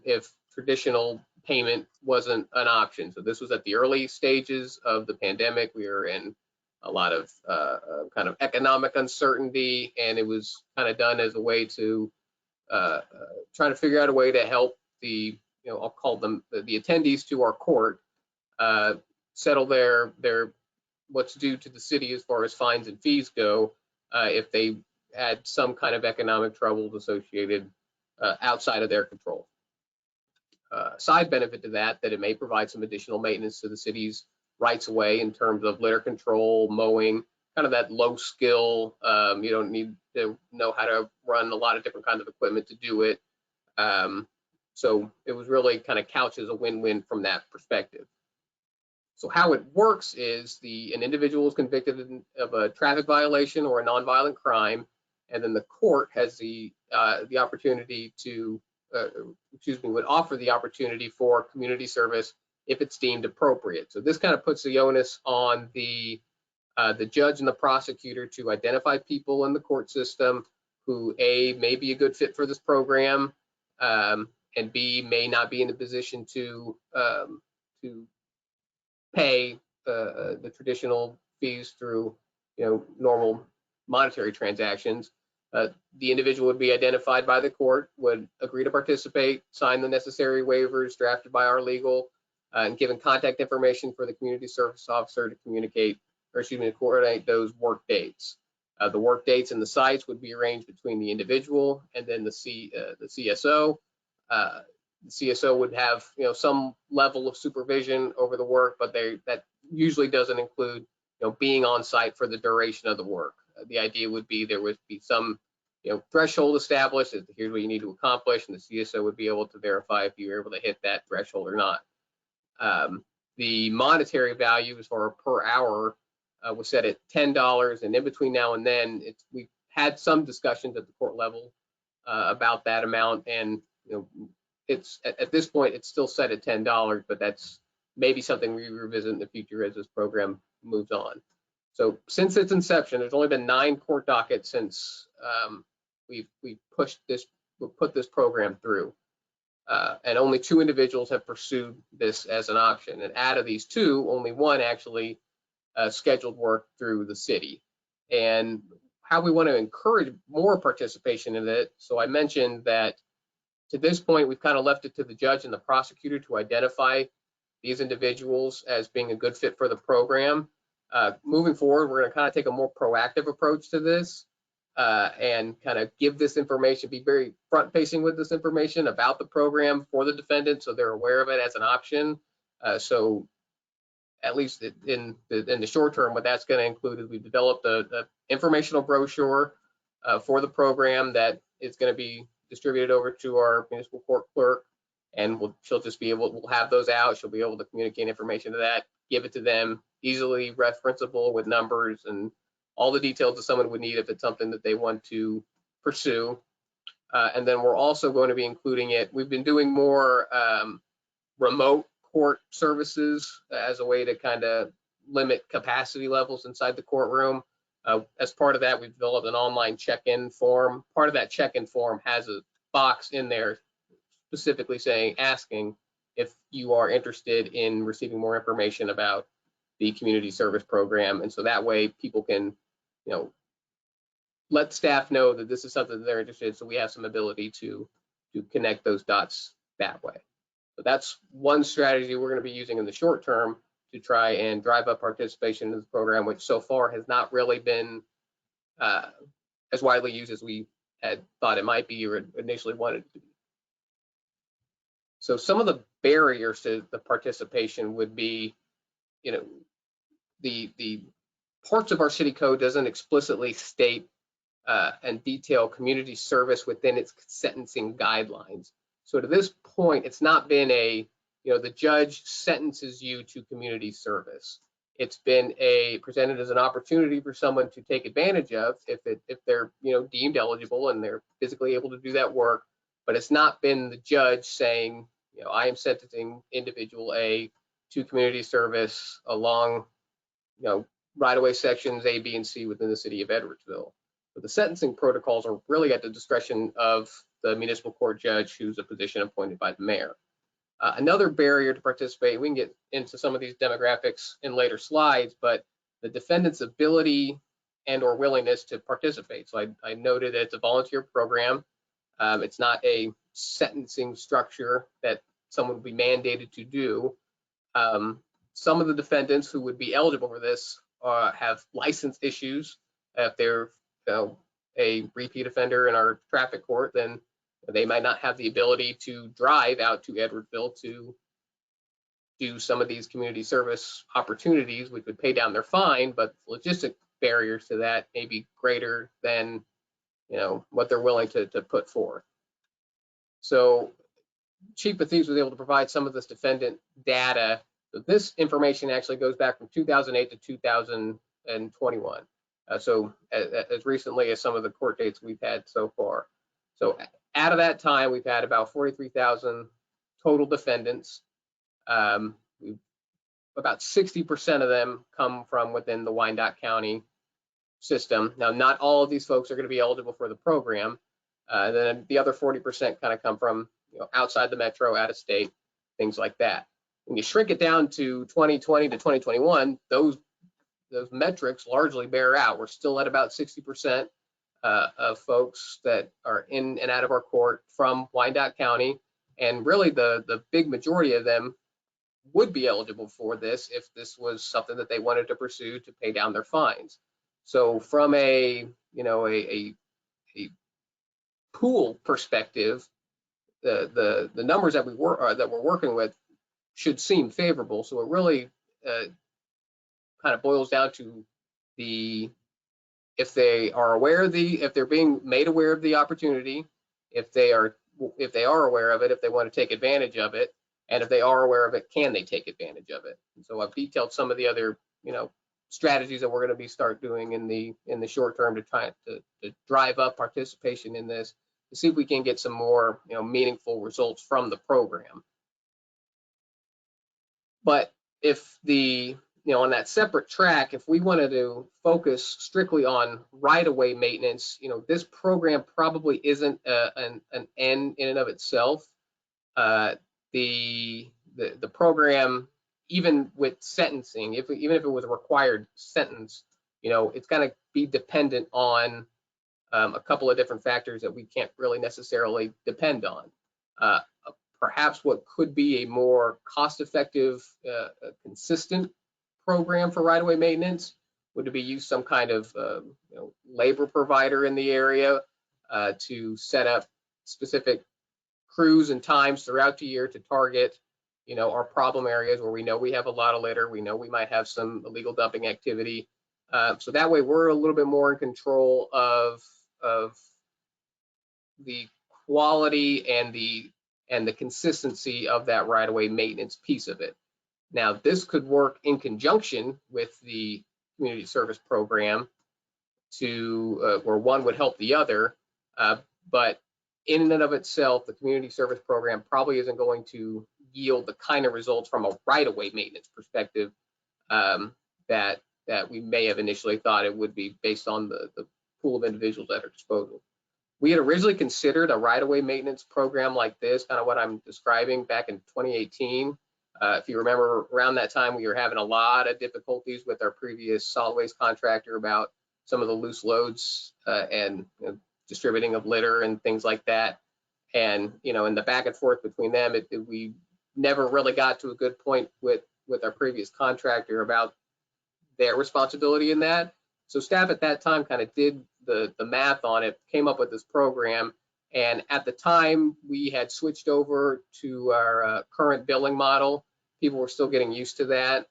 if traditional payment wasn't an option. So this was at the early stages of the pandemic. We were in a lot of kind of economic uncertainty, and it was kind of done as a way to try to figure out a way to help the, I'll call them the attendees to our court, settle their what's due to the city as far as fines and fees go, if they had some kind of economic troubles associated outside of their control. Side benefit to that it may provide some additional maintenance to the city's rights of way in terms of litter control, mowing, kind of that low skill. You don't need to know how to run a lot of different kinds of equipment to do it. So it was really kind of couched as a win-win from that perspective. So how it works is an individual is convicted of a traffic violation or a nonviolent crime, and then the court has the opportunity to, would offer the opportunity for community service if it's deemed appropriate. So this kind of puts the onus on the judge and the prosecutor to identify people in the court system who A, may be a good fit for this program, and B, may not be in a position to pay the traditional fees through normal monetary transactions. The individual would be identified by the court, would agree to participate, sign the necessary waivers drafted by our legal, and given contact information for the community service officer to coordinate those work dates. The work dates and the sites would be arranged between the individual and then the CSO. The CSO would have some level of supervision over the work, but that usually doesn't include being on site for the duration of the work. The idea would be there would be some threshold established as to here's what you need to accomplish, and the CSO would be able to verify if you're able to hit that threshold or not. The monetary value as far as per hour was set at $10, and in between now and then we've had some discussions at the court level about that amount, and it's at this point it's still set at $10, but that's maybe something we revisit in the future as this program moves on. So since its inception, there's only been 9 court dockets since we've put this program through, and only 2 individuals have pursued this as an option. And out of these 2, only 1 actually scheduled work through the city. And how we want to encourage more participation in it. So I mentioned that to this point, we've kind of left it to the judge and the prosecutor to identify these individuals as being a good fit for the program. Moving forward, we're going to kind of take a more proactive approach to this and kind of give this information, be very front-facing with this information about the program for the defendant so they're aware of it as an option. So at least in the short term, what that's going to include is we've developed a informational brochure for the program that is going to be distributed over to our municipal court clerk, and we'll have those out. She'll be able to communicate information to that, give it to them, easily referenceable with numbers and all the details that someone would need if it's something that they want to pursue. And then we're also going to be including it. We've been doing more remote court services as a way to kind of limit capacity levels inside the courtroom. As part of that, we've developed an online check-in form. Part of that check-in form has a box in there specifically asking if you are interested in receiving more information about the community service program. And so that way people can, let staff know that this is something that they're interested in, so we have some ability to connect those dots that way. So that's one strategy we're going to be using in the short term to try and drive up participation in the program, which so far has not really been as widely used as we had thought it might be or initially wanted it to be. So some of the barriers to the participation would be, the parts of our city code doesn't explicitly state and detail community service within its sentencing guidelines. So to this point, it's not been the judge sentences you to community service. It's been presented as an opportunity for someone to take advantage of if they're deemed eligible and they're physically able to do that work. But it's not been the judge saying, I am sentencing individual A to community service along, right-of-way sections A, B, and C within the city of Edwardsville. But the sentencing protocols are really at the discretion of the municipal court judge, who's a position appointed by the mayor. Another barrier to participate, we can get into some of these demographics in later slides, but the defendant's ability and or willingness to participate. So I noted that it's a volunteer program. It's not a sentencing structure that someone would be mandated to do. Some of the defendants who would be eligible for this have license issues. If they're a repeat offender in our traffic court, then they might not have the ability to drive out to Edwardsville to do some of these community service opportunities, which would pay down their fine, but logistic barriers to that may be greater than what they're willing to put forth. So Chief of Thieves was able to provide some of this defendant data. So this information actually goes back from 2008 to 2021. So as recently as some of the court dates we've had so far. So out of that time, we've had about 43,000 total defendants. About 60% of them come from within the Wyandotte County system. Now, not all of these folks are going to be eligible for the program. And then the other 40% kind of come from outside the metro, out of state, things like that. When you shrink it down to 2020 to 2021, those metrics largely bear out. We're still at about 60% of folks that are in and out of our court from Wyandotte County. And really the big majority of them would be eligible for this if this was something that they wanted to pursue to pay down their fines. So from a pool perspective, the numbers that we're working with should seem favorable. So it really kind of boils down to if they are aware if they're being made aware of the opportunity, if they are aware of it, if they want to take advantage of it, and if they are aware of it, can they take advantage of it? And so I've detailed some of the other strategies that we're going to start doing in the short term to try to drive up participation in this, to see if we can get some more meaningful results from the program. But if on that separate track, if we wanted to focus strictly on right-of-way maintenance, this program probably isn't an end in and of itself. The program, even with sentencing, even if it was a required sentence, it's going to be dependent on a couple of different factors that we can't really necessarily depend on. Perhaps what could be a more cost-effective, consistent program for right-of-way maintenance would be use some kind of labor provider in the area to set up specific crews and times throughout the year to target our problem areas where we know we have a lot of litter, we know we might have some illegal dumping activity. So that way we're a little bit more in control of the quality and the consistency of that right-of-way maintenance piece of it. Now, this could work in conjunction with the community service program to where one would help the other, but in and of itself, the community service program probably isn't going to yield the kind of results from a right-of-way maintenance perspective that we may have initially thought it would be based on the pool of individuals at our disposal. We had originally considered a right-of-way maintenance program like this, kind of what I'm describing, back in 2018. If you remember, around that time, we were having a lot of difficulties with our previous solid waste contractor about some of the loose loads and distributing of litter and things like that. And, in the back and forth between them, we never really got to a good point with our previous contractor about their responsibility in that. So staff at that time kind of did the math on it, came up with this program. And at the time we had switched over to our current billing model. People were still getting used to that.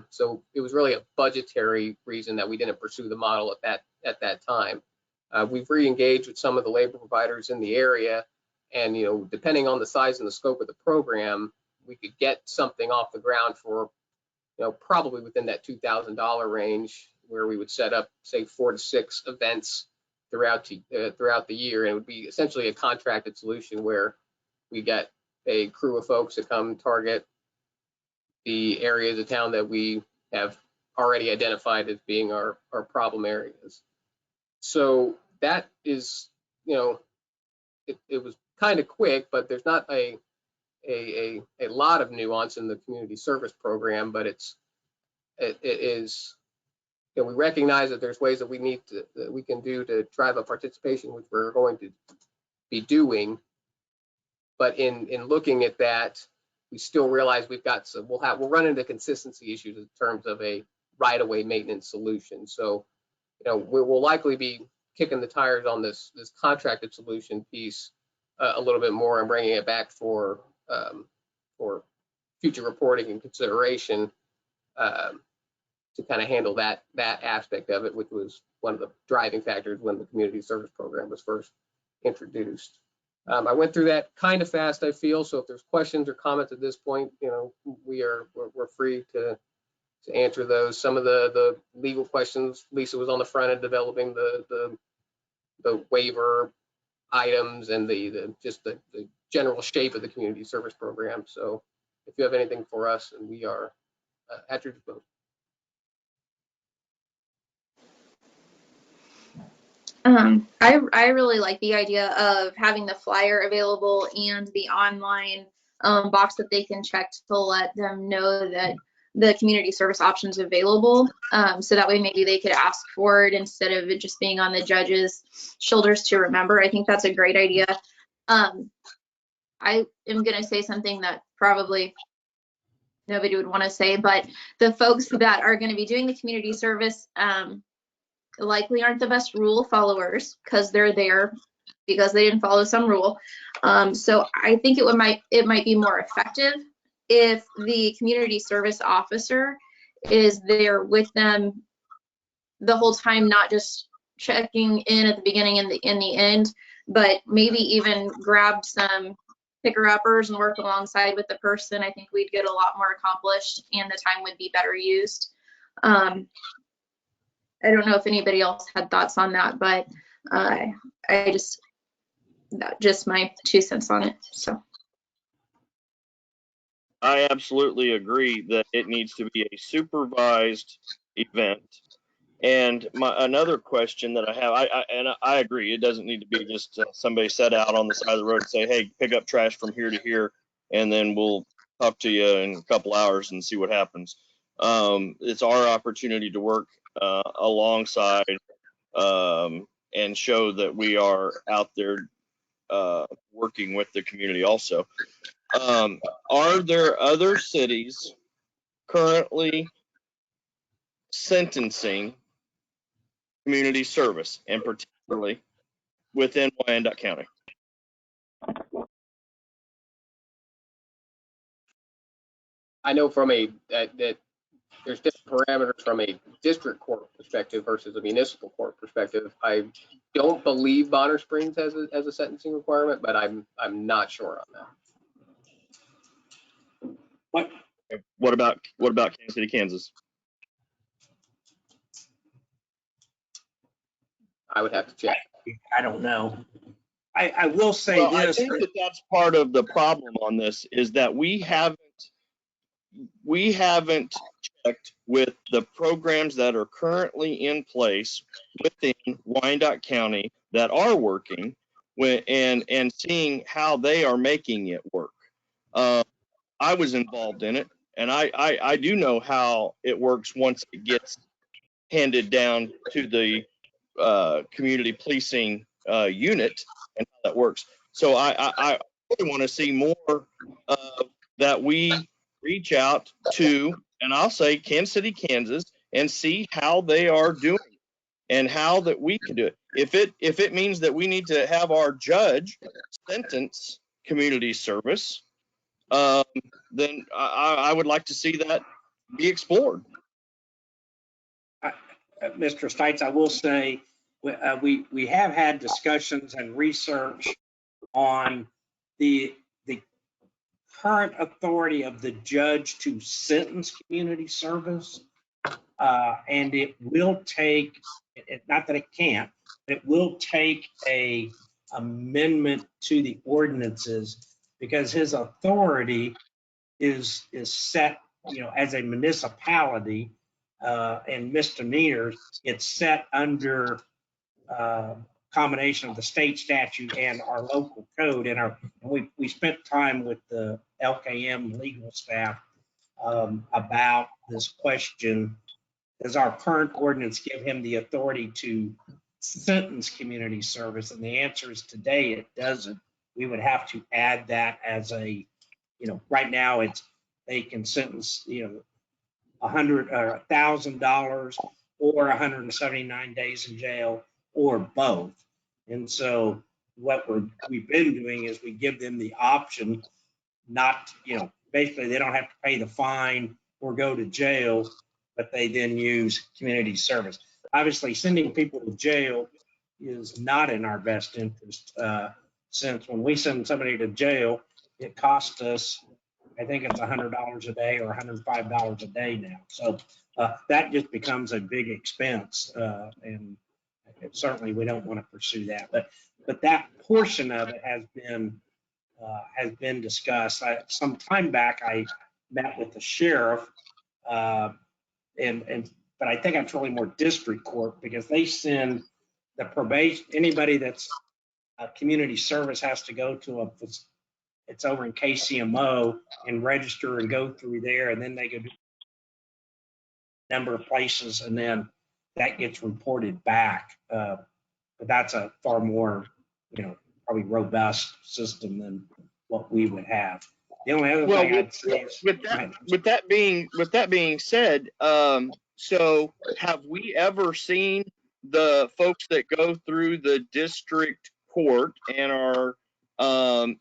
So it was really a budgetary reason that we didn't pursue the model at that time. We've re-engaged with some of the labor providers in the area, and depending on the size and the scope of the program, we could get something off the ground for probably within that $2,000 range, where we would set up, say, 4 to 6 events throughout the year, and it would be essentially a contracted solution where we get a crew of folks to come target the areas of town that we have already identified as being our problem areas. So that is, it was kind of quick, but there's not a lot of nuance in the community service program, but it is, we recognize that there's ways that we can do to drive up participation, which we're going to be doing. But in looking at that, we still realize we'll run into consistency issues in terms of a right-of-way maintenance solution. So, we will likely be kicking the tires on this contracted solution piece a little bit more and bringing it back for future reporting and consideration to kind of handle that aspect of it, which was one of the driving factors when the community service program was first introduced. I went through that kind of fast, I feel. So if there's questions or comments at this point, we're free to answer those. Some of the legal questions, Lisa was on the front end developing the waiver items and just the general shape of the community service program. So if you have anything for us, and we are at your disposal. I really like the idea of having the flyer available and the online box that they can check to let them know that the community service options available. So that way maybe they could ask for it instead of it just being on the judge's shoulders to remember. I think that's a great idea. I am going to say something that probably nobody would want to say, but the folks that are going to be doing the community service likely aren't the best rule followers because they're there because they didn't follow some rule. So I think it might be more effective if the community service officer is there with them the whole time, not just checking in at the beginning and in the end, but maybe even grab some picker-uppers and work alongside with the person. I think we'd get a lot more accomplished and the time would be better used. I don't know if anybody else had thoughts on that, but just my 2 cents on it. So I absolutely agree that it needs to be a supervised event. And another question that I have, I agree, it doesn't need to be just somebody set out on the side of the road and say, hey, pick up trash from here to here, and then we'll talk to you in a couple hours and see what happens. It's our opportunity to work alongside and show that we are out there working with the community also. Are there other cities currently sentencing community service, and particularly within Wyandotte County? I know from that there's different parameters from a district court perspective versus a municipal court perspective. I don't believe Bonner Springs has a sentencing requirement, but I'm not sure on that. What about Kansas City, Kansas? I would have to check. I don't know. I will say Well, this. I think that's part of the problem on this, is that we haven't checked with the programs that are currently in place within Wyandotte County that are working and seeing how they are making it work. I was involved in it, and I do know how it works once it gets handed down to the community policing unit and how that works. So I really want to see more that we reach out to, and I'll say Kansas City, Kansas, and see how they are doing and how that we can do it. If it means that we need to have our judge sentence community service, then I would like to see that be explored. Mr. Stites, I will say we have had discussions and research on the current authority of the judge to sentence community service, and it will take, not that it can't, it will take a amendment to the ordinances, because his authority is set, as a municipality, and misdemeanors, it's set under combination of the state statute and our local code. And we spent time with the LKM legal staff about this question. Does our current ordinance give him the authority to sentence community service? And the answer is today it doesn't. We would have to add that as a, right now they can sentence, $100 or $1,000 or 179 days in jail, or both. And so what we've been doing is we give them the option not, basically they don't have to pay the fine or go to jail, but they then use community service. Obviously, sending people to jail is not in our best interest, since when we send somebody to jail, it costs us, I think it's $100 a day or $105 a day now. So that just becomes a big expense, and certainly we don't want to pursue that. But that portion of it has been discussed. Some time back, I met with the sheriff, but I think it's really more district court, because they send the probation. Anybody that's community service has to go to it's over in KCMO and register and go through there, and then they go to a number of places, and then that gets reported back. But that's a far more, probably robust system than what we would have. The only other thing I'd say is, with that being said, so have we ever seen the folks that go through the district court and are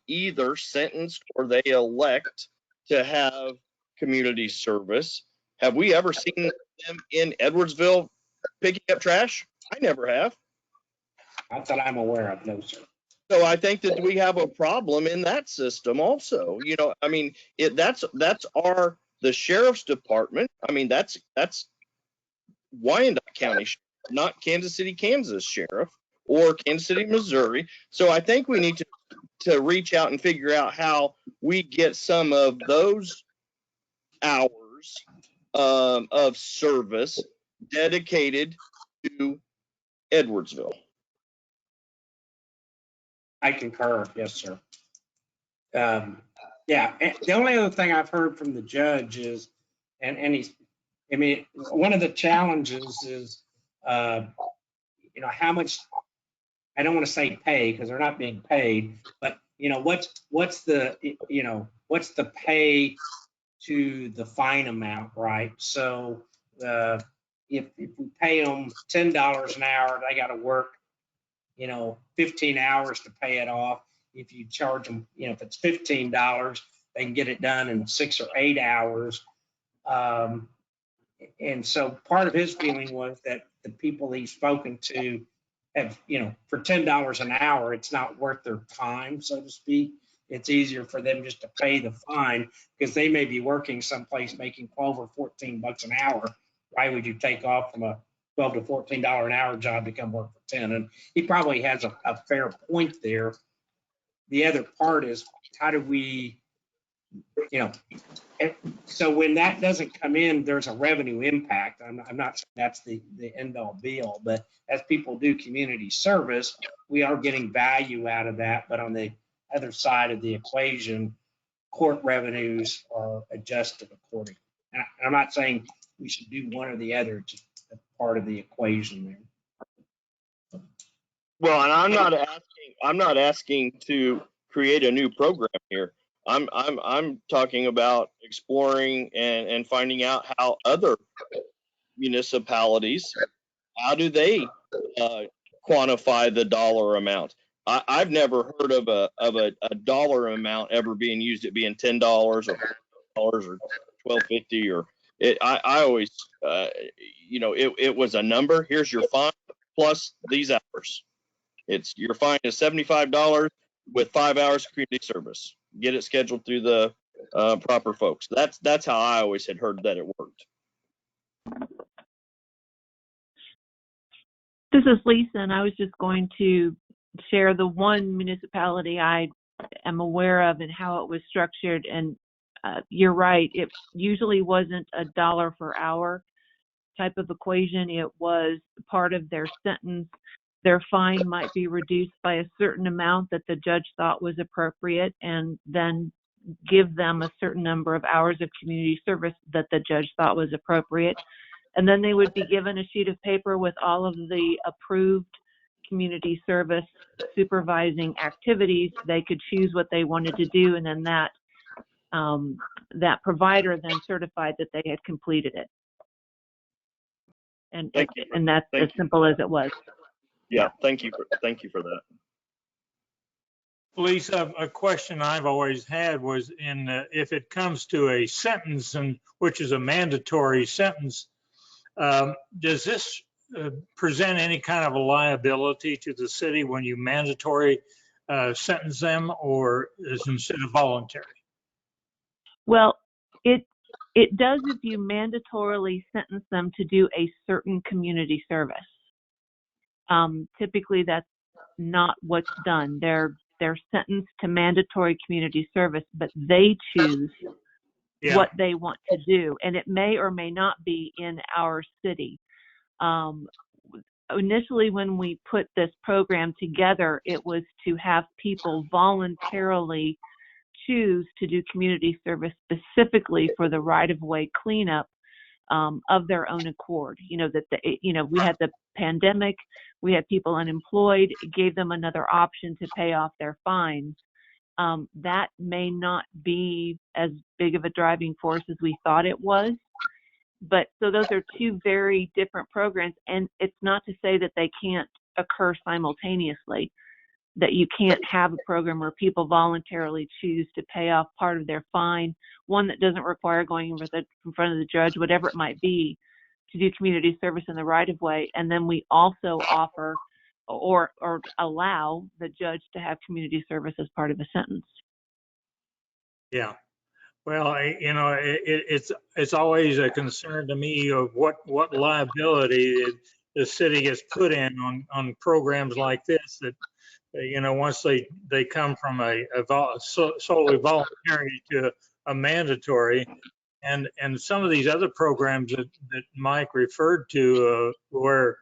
either sentenced or they elect to have community service? Have we ever seen them in Edwardsville picking up trash? I never have. Not that I'm aware of, no, sir. So I think that we have a problem in that system also. I mean, that's the sheriff's department. I mean, that's Wyandotte County, not Kansas City, Kansas sheriff, or Kansas City, Missouri. So I think we need to reach out and figure out how we get some of those hours of service dedicated to Edwardsville. I concur, yes, sir. Yeah, the only other thing I've heard from the judge is, and I mean, one of the challenges is, you know, how much, I don't want to say pay because they're not being paid, but you know, what's the, you know, what's the pay to the fine amount, right? So if we pay them $10 an hour, they got to work, you know, 15 hours to pay it off. If you charge them, you know, if it's $15, they can get it done in 6 or 8 hours. And so part of his feeling was that the people he's spoken to have, you know, for $10 an hour, it's not worth their time, so to speak. It's easier for them just to pay the fine because they may be working someplace making 12 or 14 bucks an hour. Why would you take off from a $12 to $14 an hour job to come work for 10? And he probably has a fair point there. The other part is, how do we, you know, so when that doesn't come in, there's a revenue impact. I'm not saying that's the end all be all, but as people do community service, we are getting value out of that. But on the other side of the equation, court revenues are adjusted accordingly. And I'm not saying we should do one or the other, it's just a part of the equation there. Well, and I'm not asking to create a new program here. I'm talking about exploring and finding out how other municipalities, how do they quantify the dollar amount? I've never heard of a dollar amount ever being used, it being $10 or $4 or $12.50 or it. I always, you know, it was a number. Here's your fine plus these hours. It's your fine is $75 with 5 hours of community service. Get it scheduled through the proper folks. That's how I always had heard that it worked. This is Lisa, and I was just going to share the one municipality I am aware of and how it was structured. And you're right, it usually wasn't a dollar per hour type of equation. It was part of their sentence. Their fine might be reduced by a certain amount that the judge thought was appropriate, and then give them a certain number of hours of community service that the judge thought was appropriate. And then they would be given a sheet of paper with all of the approved community service supervising activities. They could choose what they wanted to do, and then that provider then certified that they had completed it. And that's as simple as it was. Yeah, thank you for that. Lisa, a question I've always had was if it comes to a sentence, and which is a mandatory sentence, does this present any kind of a liability to the city when you mandatory sentence them, or is it instead of voluntary? Well, it does if you mandatorily sentence them to do a certain community service. Typically, that's not what's done. They're sentenced to mandatory community service, but they choose what they want to do, and it may or may not be in our city. Initially, when we put this program together, it was to have people voluntarily choose to do community service specifically for the right-of-way cleanup of their own accord. You know, we had the pandemic, we had people unemployed, it gave them another option to pay off their fines. That may not be as big of a driving force as we thought it was. But so those are two very different programs, and it's not to say that they can't occur simultaneously, that you can't have a program where people voluntarily choose to pay off part of their fine, one that doesn't require going in front of the judge, whatever it might be, to do community service in the right of way. And then we also offer or allow the judge to have community service as part of a sentence. Yeah. Well, you know, it's always a concern to me of what liability the city gets put in on programs like this, that, you know, once they come from a solely voluntary to a mandatory, and some of these other programs that Mike referred to, where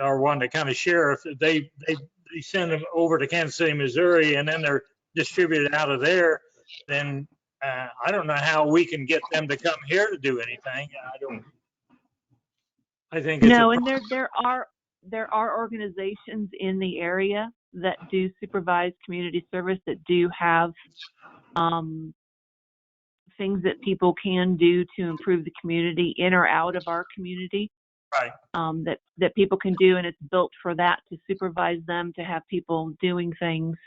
our Wanda County Sheriff, they send them over to Kansas City, Missouri, and then they're distributed out of there. Then I don't know how we can get them to come here to do anything. I think it's No, and there are organizations in the area that do supervise community service that do have things that people can do to improve the community in or out of our community. right. That people can do, and it's built for that, to supervise them, to have people doing things,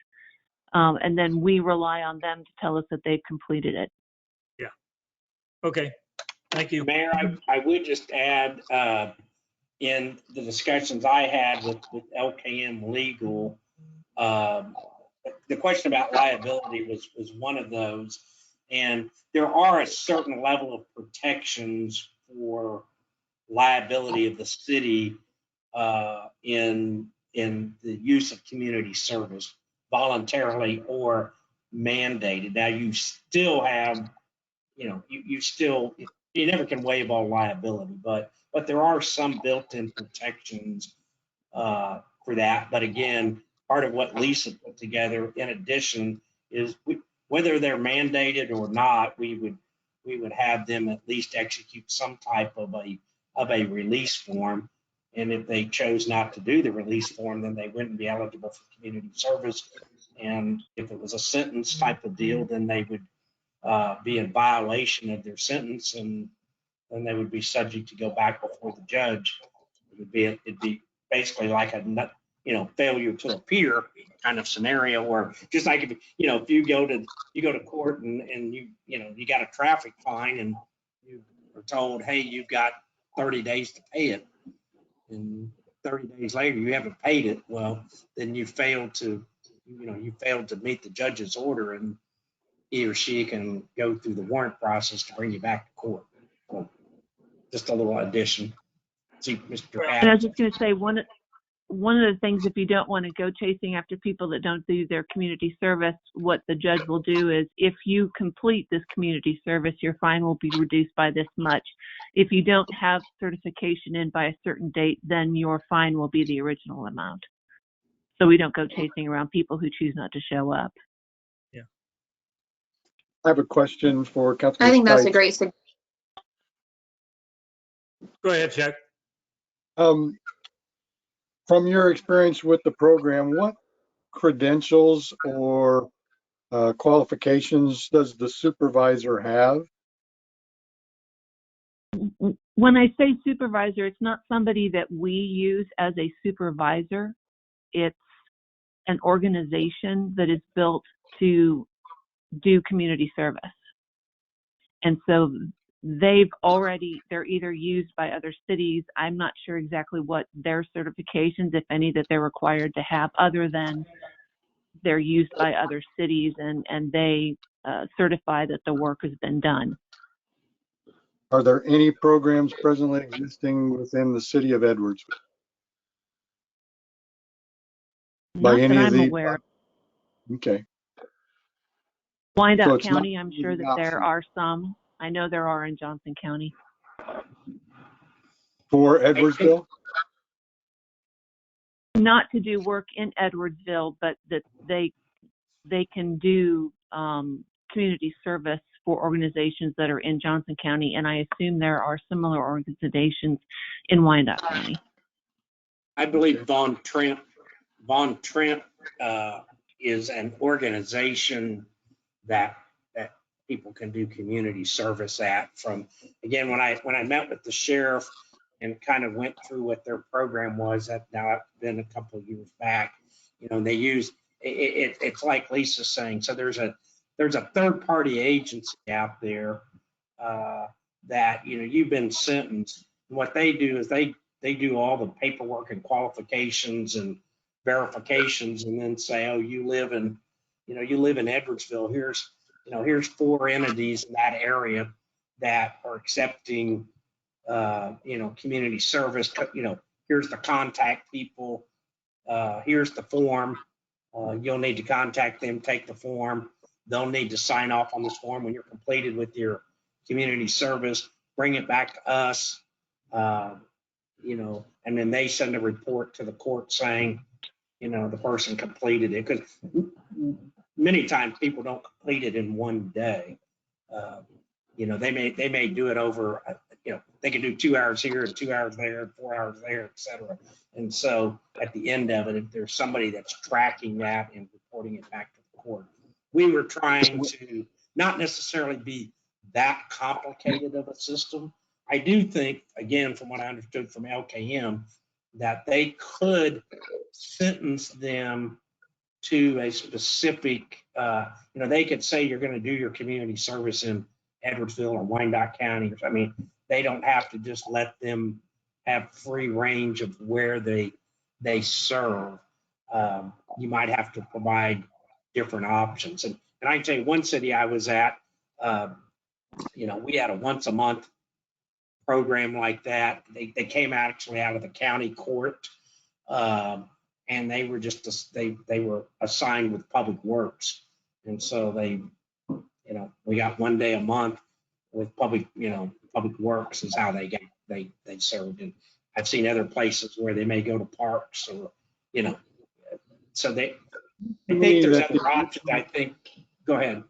and then we rely on them to tell us that they've completed it. Yeah. Okay. Thank you. Mayor, I would just add, in the discussions I had with LKM Legal, the question about liability was one of those. And there are a certain level of protections for liability of the city in the use of community service, voluntarily or mandated. Now, you still have, you never can waive all liability, but there are some built-in protections for that. But again, part of what Lisa put together in addition is whether they're mandated or not, we would have them at least execute some type of a release form. And if they chose not to do the release form, then they wouldn't be eligible for community service. And if it was a sentence type of deal, then they would be in violation of their sentence, and then they would be subject to go back before the judge. It'd be basically like a failure to appear kind of scenario, or just like if you go to court and you got a traffic fine and you are told, hey, you've got 30 days to pay it, and 30 days later you haven't paid it, well, then you failed to meet the judge's order, and he or she can go through the warrant process to bring you back to court. So just a little addition. See, Mr. And I was just going to say, one of the things, if you don't want to go chasing after people that don't do their community service, what the judge will do is, if you complete this community service, your fine will be reduced by this much. If you don't have certification in by a certain date, then your fine will be the original amount. So we don't go chasing around people who choose not to show up. Yeah. I have a question for Councilman. I think that's a Stites. great suggestion. Go ahead, Chuck. From your experience with the program, what credentials or qualifications does the supervisor have? When I say supervisor, it's not somebody that we use as a supervisor. It's an organization that is built to do community service. And so they're either used by other cities. I'm not sure exactly what their certifications, if any, that they're required to have, other than they're used by other cities and they certify that the work has been done. Are there any programs presently existing within the city of Edwardsville? Not that I'm aware. Okay. Wyandotte County, I'm sure that there are some. I know there are in Johnson County. For Edwardsville? Not to do work in Edwardsville, but that they can do community service for organizations that are in Johnson County, and I assume there are similar organizations in Wyandotte County. I believe Von Trent is an organization that people can do community service at. From, again, when I met with the sheriff and kind of went through what their program was, that now it's been a couple of years back, they use it's like Lisa's saying. So there's a third party agency out there that you've been sentenced. And what they do is they do all the paperwork and qualifications and verifications, and then say, oh, you live in Edwardsville. Here's 4 entities in that area that are accepting, community service. Here's the contact people. Here's the form. You'll need to contact them, take the form. They'll need to sign off on this form when you're completed with your community service. Bring it back to us, and then they send a report to the court saying, the person completed it. Because many times people don't complete it in one day. You know, they may do it over, you know, they can do 2 hours here and 2 hours there, and 4 hours there, et cetera. And so at the end of it, if there's somebody that's tracking that and reporting it back to the court, we were trying to not necessarily be that complicated of a system. I do think, again, from what I understood from LKM, that they could sentence them to a specific, you know, they could say you're going to do your community service in Edwardsville or Wyandotte County. I mean, they don't have to just let them have free range of where they serve. You might have to provide different options. And I can tell you one city I was at, you know, we had a once a month program like that. They came actually out of the county court, and they were just they were assigned with public works, and so they, you know, we got 1 day a month with public, you know, public works is how they served. And I've seen other places where they may go to parks or, you know, so I think there's other options. I think. Go ahead.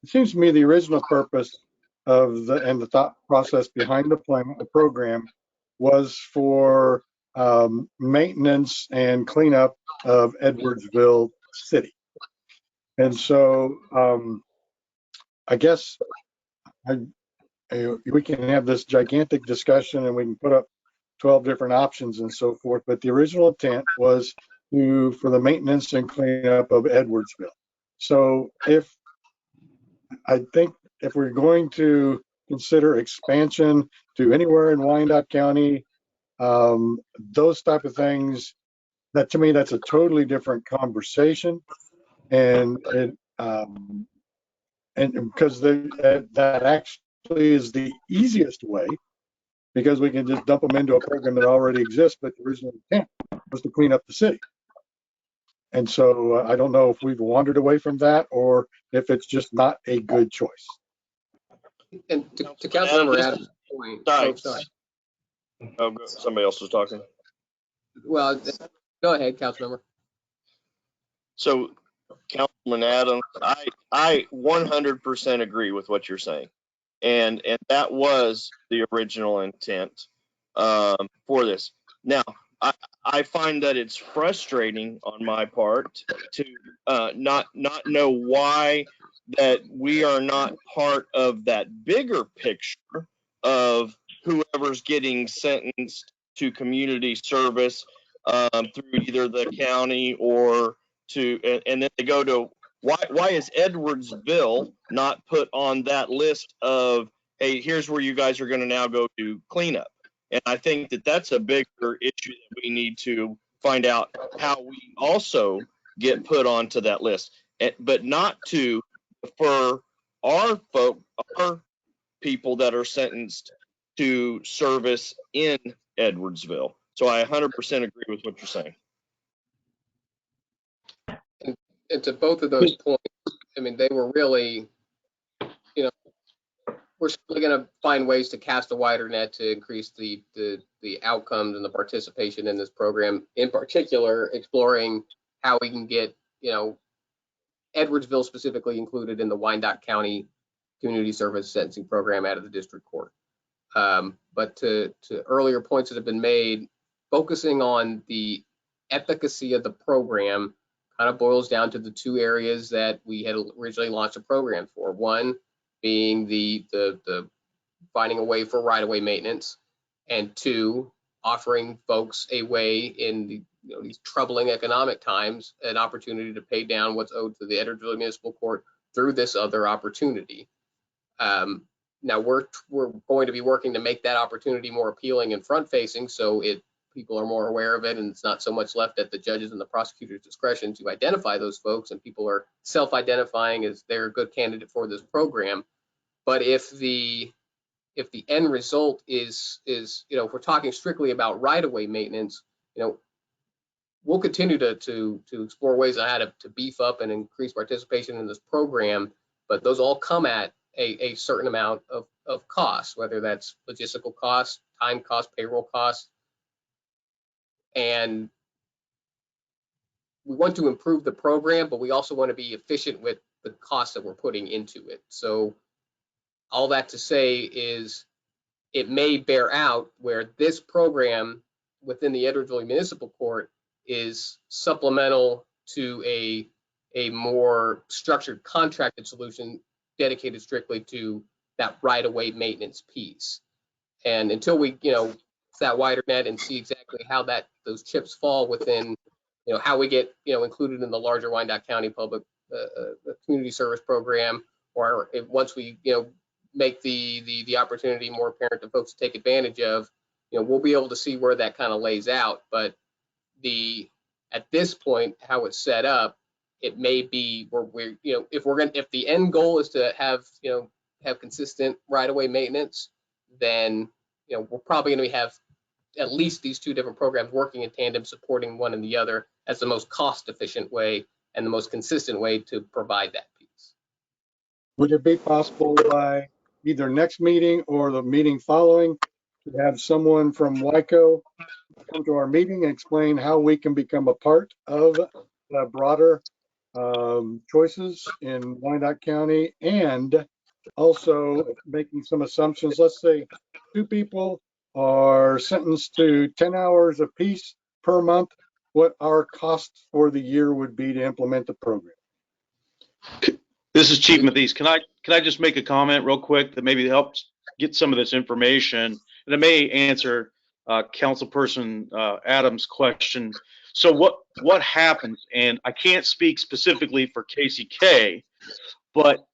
It seems to me the original purpose of the thought process behind the program was for maintenance and cleanup of Edwardsville City. And so I guess we can have this gigantic discussion and we can put up 12 different options and so forth, but the original intent was for the maintenance and cleanup of Edwardsville. So I think if we're going to consider expansion to anywhere in Wyandotte County, those type of things, that to me, that's a totally different conversation. And because that actually is the easiest way, because we can just dump them into a program that already exists, but the original intent was to clean up the city. And so I don't know if we've wandered away from that or if it's just not a good choice. And to Councilmember Adams' point. Sorry. Oh, somebody else was talking. Well, go ahead, Councilmember. So, Councilman Adams, I 100% agree with what you're saying, and that was the original intent for this. Now, I find that it's frustrating on my part to not know why that we are not part of that bigger picture of whoever's getting sentenced to community service through either the county or and then they go to why is Edwardsville not put on that list of, hey, here's where you guys are going to now go to cleanup? And I think that that's a bigger issue that we need to find out how we also get put onto that list, but not to for our people that are sentenced to service in Edwardsville. So I 100% agree with what you're saying. And to both of those points, I mean, they were really, you know, we're certainly going to find ways to cast a wider net to increase the outcomes and the participation in this program. In particular, exploring how we can get, you know, Edwardsville specifically included in the Wyandotte County Community Service Sentencing Program out of the district court. But to earlier points that have been made, focusing on the efficacy of the program kind of boils down to the two areas that we had originally launched a program for. One being the finding a way for right-of-way maintenance, and two, offering folks a way in these troubling economic times, an opportunity to pay down what's owed to the Edwardsville Municipal Court through this other opportunity. Now we're going to be working to make that opportunity more appealing and front-facing, so people are more aware of it, and it's not so much left at the judges and the prosecutor's discretion to identify those folks, and people are self-identifying as they're a good candidate for this program. But if the end result is if we're talking strictly about right-of-way maintenance, we'll continue to explore ways on how to beef up and increase participation in this program, but those all come at a certain amount of cost, whether that's logistical costs, time costs, payroll costs. And we want to improve the program, but we also want to be efficient with the costs that we're putting into it. So all that to say is it may bear out where this program within the Edwardsville Municipal Court is supplemental to a more structured contracted solution dedicated strictly to that right-of-way maintenance piece. And until we, that wider net and see exactly how those chips fall within, how we get, included in the larger Wyandotte County Public Community Service Program, or if once we, make the opportunity more apparent to folks to take advantage of, we'll be able to see where that kind of lays out. But at this point, how it's set up, it may be where we're, if the end goal is to have, have consistent right-of-way maintenance, then, we're probably going to have at least these two different programs working in tandem, supporting one and the other as the most cost-efficient way and the most consistent way to provide that piece. Would it be possible by either next meeting or the meeting following to have someone from WICO come to our meeting and explain how we can become a part of the broader choices in Wyandotte County, and also making some assumptions? Let's say two people are sentenced to 10 hours apiece per month, what our costs for the year would be to implement the program. This is Chief Mathies. Can I just make a comment real quick that maybe helps get some of this information, and it may answer Councilperson Adams' question. So what happens, and I can't speak specifically for KCK, but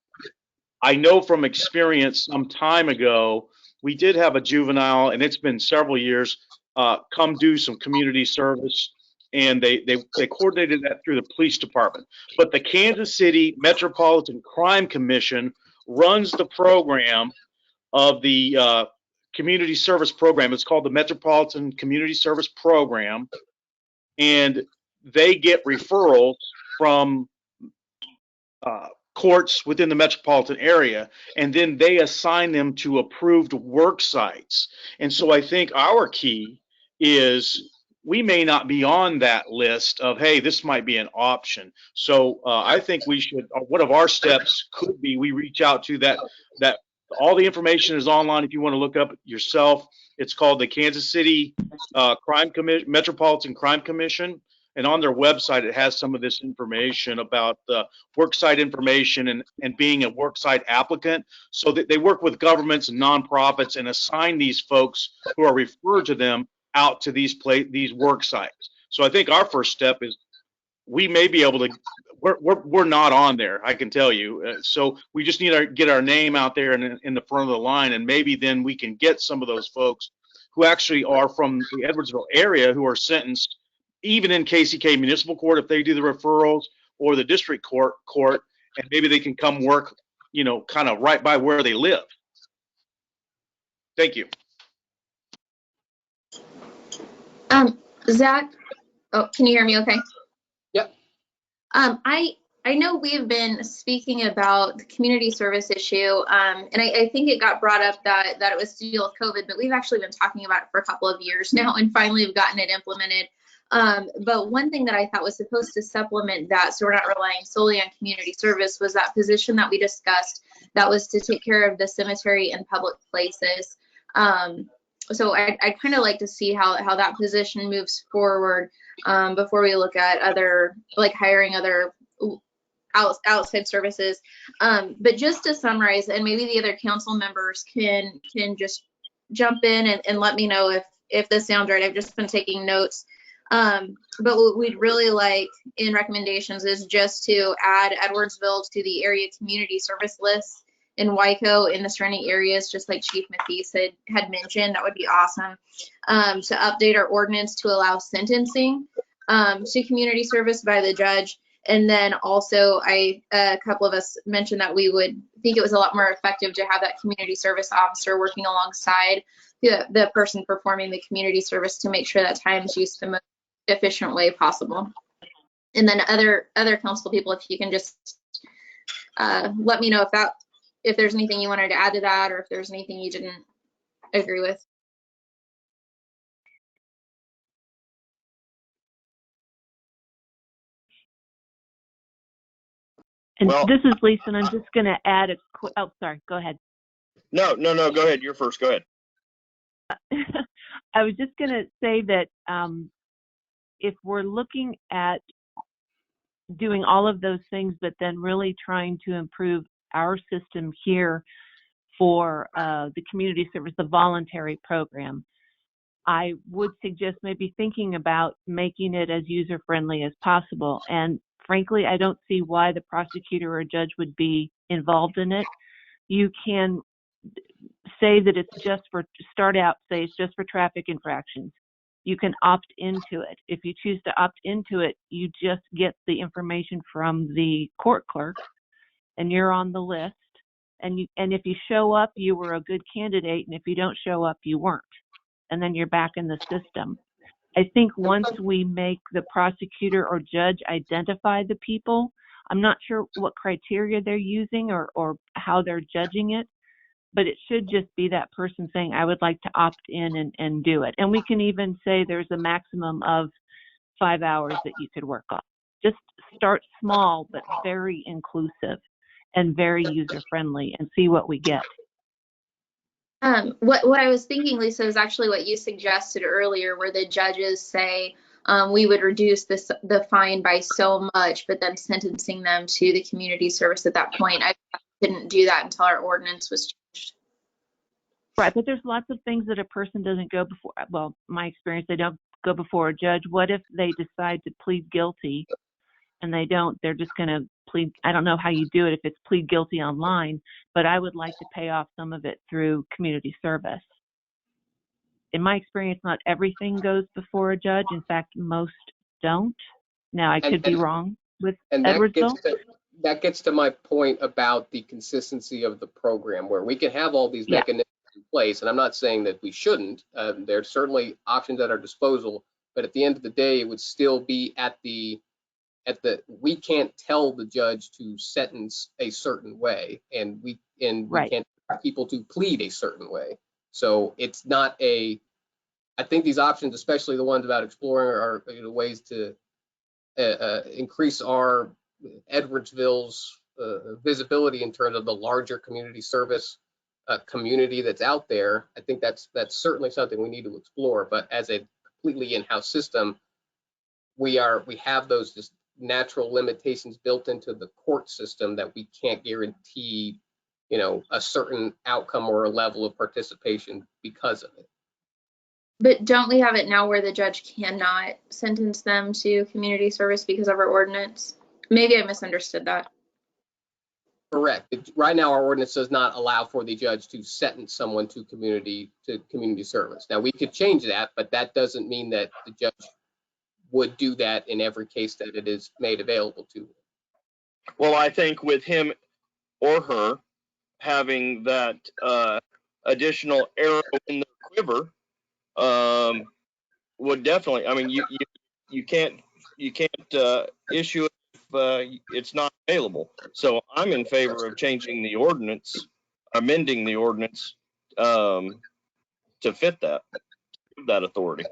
I know from experience some time ago, we did have a juvenile, and it's been several years, come do some community service, and they coordinated that through the police department. But the Kansas City Metropolitan Crime Commission runs the program of the community service program. It's called the Metropolitan Community Service Program, and they get referrals from courts within the metropolitan area, and then they assign them to approved work sites. And so I think our key is we may not be on that list of, hey, this might be an option. So I think we should, one of our steps could be, we reach out to that all the information is online if you want to look up yourself. It's called the Kansas City Metropolitan Crime Commission. And on their website, it has some of this information about the worksite information and being a worksite applicant. So that they work with governments and nonprofits and assign these folks who are referred to them out to these work sites. So I think our first step is we may be able to, we're not on there, I can tell you. So we just need to get our name out there in the front of the line, and maybe then we can get some of those folks who actually are from the Edwardsville area who are sentenced even in KCK Municipal Court if they do the referrals, or the district court, and maybe they can come work, kind of right by where they live. Thank you. Zach, oh, can you hear me okay? Yep. I know we've been speaking about the community service issue, and I think it got brought up that it was to deal with COVID, but we've actually been talking about it for a couple of years now, and finally we've gotten it implemented. But one thing that I thought was supposed to supplement that, so we're not relying solely on community service, was that position that we discussed that was to take care of the cemetery and public places. So I'd kind of like to see how that position moves forward before we look at hiring other outside services. But just to summarize, and maybe the other council members can just jump in and let me know if this sounds right. I've just been taking notes. But what we'd really like in recommendations is just to add Edwardsville to the area community service list in WICO in the surrounding areas, just like Chief Mathies had mentioned. That would be awesome. To update our ordinance to allow sentencing to community service by the judge. And then also a couple of us mentioned that we would think it was a lot more effective to have that community service officer working alongside the person performing the community service to make sure that time is used the most efficient way possible. And then other council people, if you can just let me know if there's anything you wanted to add to that, or if there's anything you didn't agree with. And this is Lisa, and I'm just going to add oh, sorry, go ahead. No, go ahead. You're first. Go ahead. I was just going to say that if we're looking at doing all of those things, but then really trying to improve our system here for the community service, the voluntary program, I would suggest maybe thinking about making it as user-friendly as possible. And frankly, I don't see why the prosecutor or judge would be involved in it. You can say that it's just for, start out, say it's just for traffic infractions. You can opt into it. If you choose to opt into it, you just get the information from the court clerk and you're on the list. And if you show up, you were a good candidate. And if you don't show up, you weren't. And then you're back in the system. I think once we make the prosecutor or judge identify the people, I'm not sure what criteria they're using or how they're judging it, but it should just be that person saying, I would like to opt in and do it. And we can even say there's a maximum of 5 hours that you could work on. Just start small, but very inclusive and very user-friendly and see what we get. What I was thinking, Lisa, is actually what you suggested earlier, where the judges say we would reduce the fine by so much, but then sentencing them to the community service at that point. I didn't do that until our ordinance was changed. Right, but there's lots of things that a person doesn't go before. Well, my experience, they don't go before a judge. What if they decide to plead guilty and they don't? They're just going to plead. I don't know how you do it if it's plead guilty online, but I would like to pay off some of it through community service. In my experience, not everything goes before a judge. In fact, most don't. Now, I could be wrong with Edwardsville. That gets to my point about the consistency of the program, where we can have all these mechanisms in place. And I'm not saying that we shouldn't. There's certainly options at our disposal, but at the end of the day, it would still be we can't tell the judge to sentence a certain way, and we can't tell people to plead a certain way. So it's not I think these options, especially the ones about exploring, are ways to increase our Edwardsville's visibility in terms of the larger community service community that's out there. I think that's certainly something we need to explore. But as a completely in-house system, we have those just natural limitations built into the court system that we can't guarantee, a certain outcome or a level of participation because of it. But don't we have it now where the judge cannot sentence them to community service because of our ordinance? Maybe I misunderstood that. Correct. Right now, our ordinance does not allow for the judge to sentence someone to community service. Now, we could change that, but that doesn't mean that the judge would do that in every case that it is made available to. Well, I think with him or her having that additional arrow in the quiver, would definitely. I mean, you can't issue it if it's not available. So I'm in favor of changing the ordinance, amending the ordinance to fit that authority.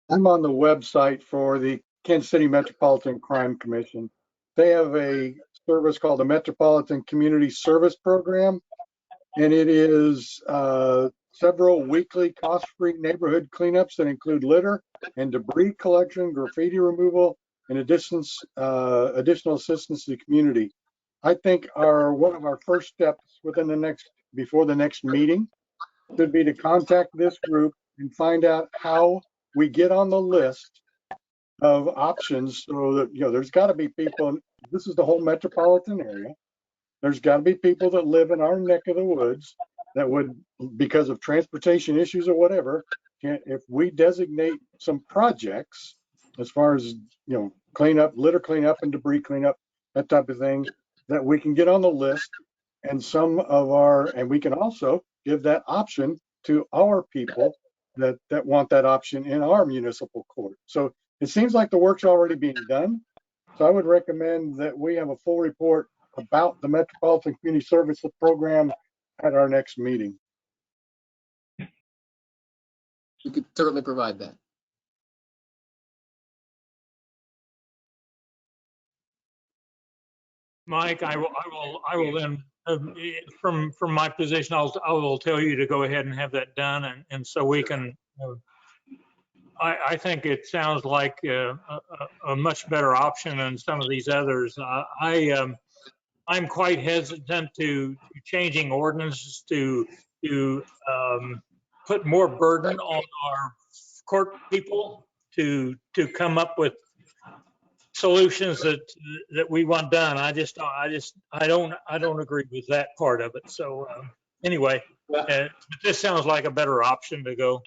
I'm on the website for the Kansas City Metropolitan Crime Commission. They have a service called the Metropolitan Community Service Program, and it is several weekly cost-free neighborhood cleanups that include litter and debris collection, graffiti removal, and additional assistance to the community. I think one of our first steps before the next meeting should be to contact this group and find out how we get on the list of options, so that there's got to be people. This is the whole metropolitan area. There's got to be people that live in our neck of the woods that would, because of transportation issues or whatever, if we designate some projects as far as cleanup, litter cleanup, and debris cleanup, that type of thing, that we can get on the list, and and we can also give that option to our people that want that option in our municipal court. So it seems like the work's already being done. So I would recommend that we have a full report about the Metropolitan Community Service Program at our next meeting. You could certainly provide that. Mike, I will then, from my position, I will tell you to go ahead and have that done, and so we can. I think it sounds like a much better option than some of these others. I'm quite hesitant to changing ordinances to put more burden on our court people to come up with solutions that we want done. I don't agree with that part of it. So anyway, but this sounds like a better option to go.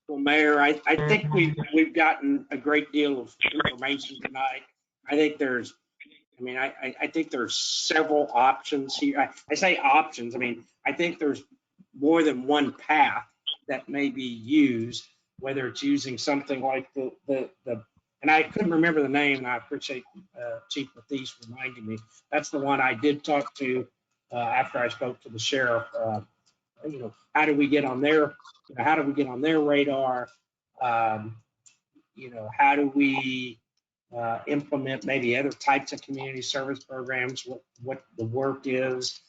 Well, Mayor, I think we've gotten a great deal of information tonight. I think I think there's several options here. I say options. I mean, I think there's more than one path that may be used, whether it's using something like the and I couldn't remember the name, and I appreciate Chief Mathies reminding me. That's the one I did talk to after I spoke to the sheriff. You know, how do we get on their radar? You know, how do we implement maybe other types of community service programs, what the work is.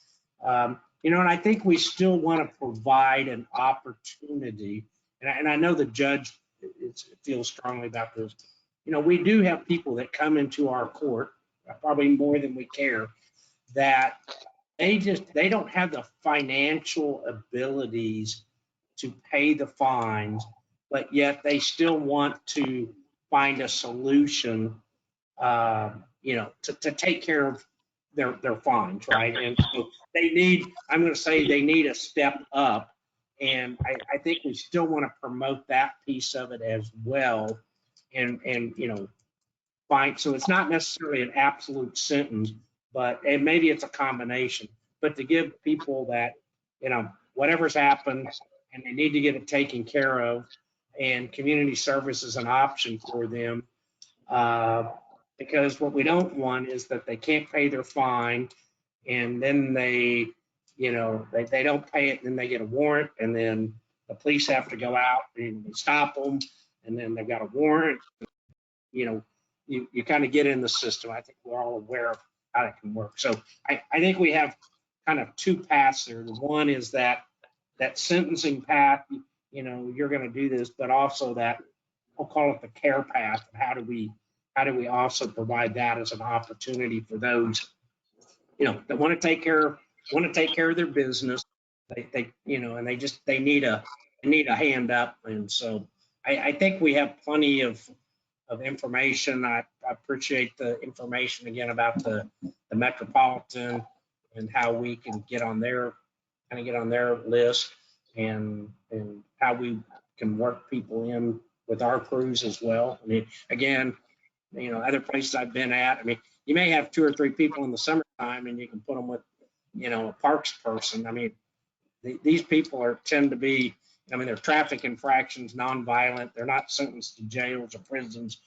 You know, and I think we still want to provide an opportunity, and I know the judge feels strongly about this. You know, we do have people that come into our court, probably more than we care, that they don't have the financial abilities to pay the fines, but yet they still want to find a solution, you know, to take care of their fines, right? And so they need, I'm going to say they need a step up. And I think we still want to promote that piece of it as well. And you know, so it's not necessarily an absolute sentence, but maybe it's a combination. But to give people that, you know, whatever's happened and they need to get it taken care of, and community service is an option for them. Because what we don't want is that they can't pay their fine, and then they, you know, they don't pay it, and then they get a warrant, and then the police have to go out and stop them, and then they've got a warrant. You know, you kind of get in the system. I think we're all aware of how it can work. So I think we have kind of two paths there. The one is that sentencing path, you know, you're going to do this, but also that, I'll call it the care path. How do we also provide that as an opportunity for those, you know, that want to take care of their business. They you know, and they need a hand up. And so I think we have plenty of information. I appreciate the information again about the Metropolitan and how we can get on their list, and how we can work people in with our crews as well. I mean, again, you know, other places I've been at, I mean, you may have 2 or 3 people in the summertime and you can put them with, you know, a parks person. I mean, these people tend to be, I mean, they're traffic infractions, nonviolent. They're not sentenced to jails or prisons,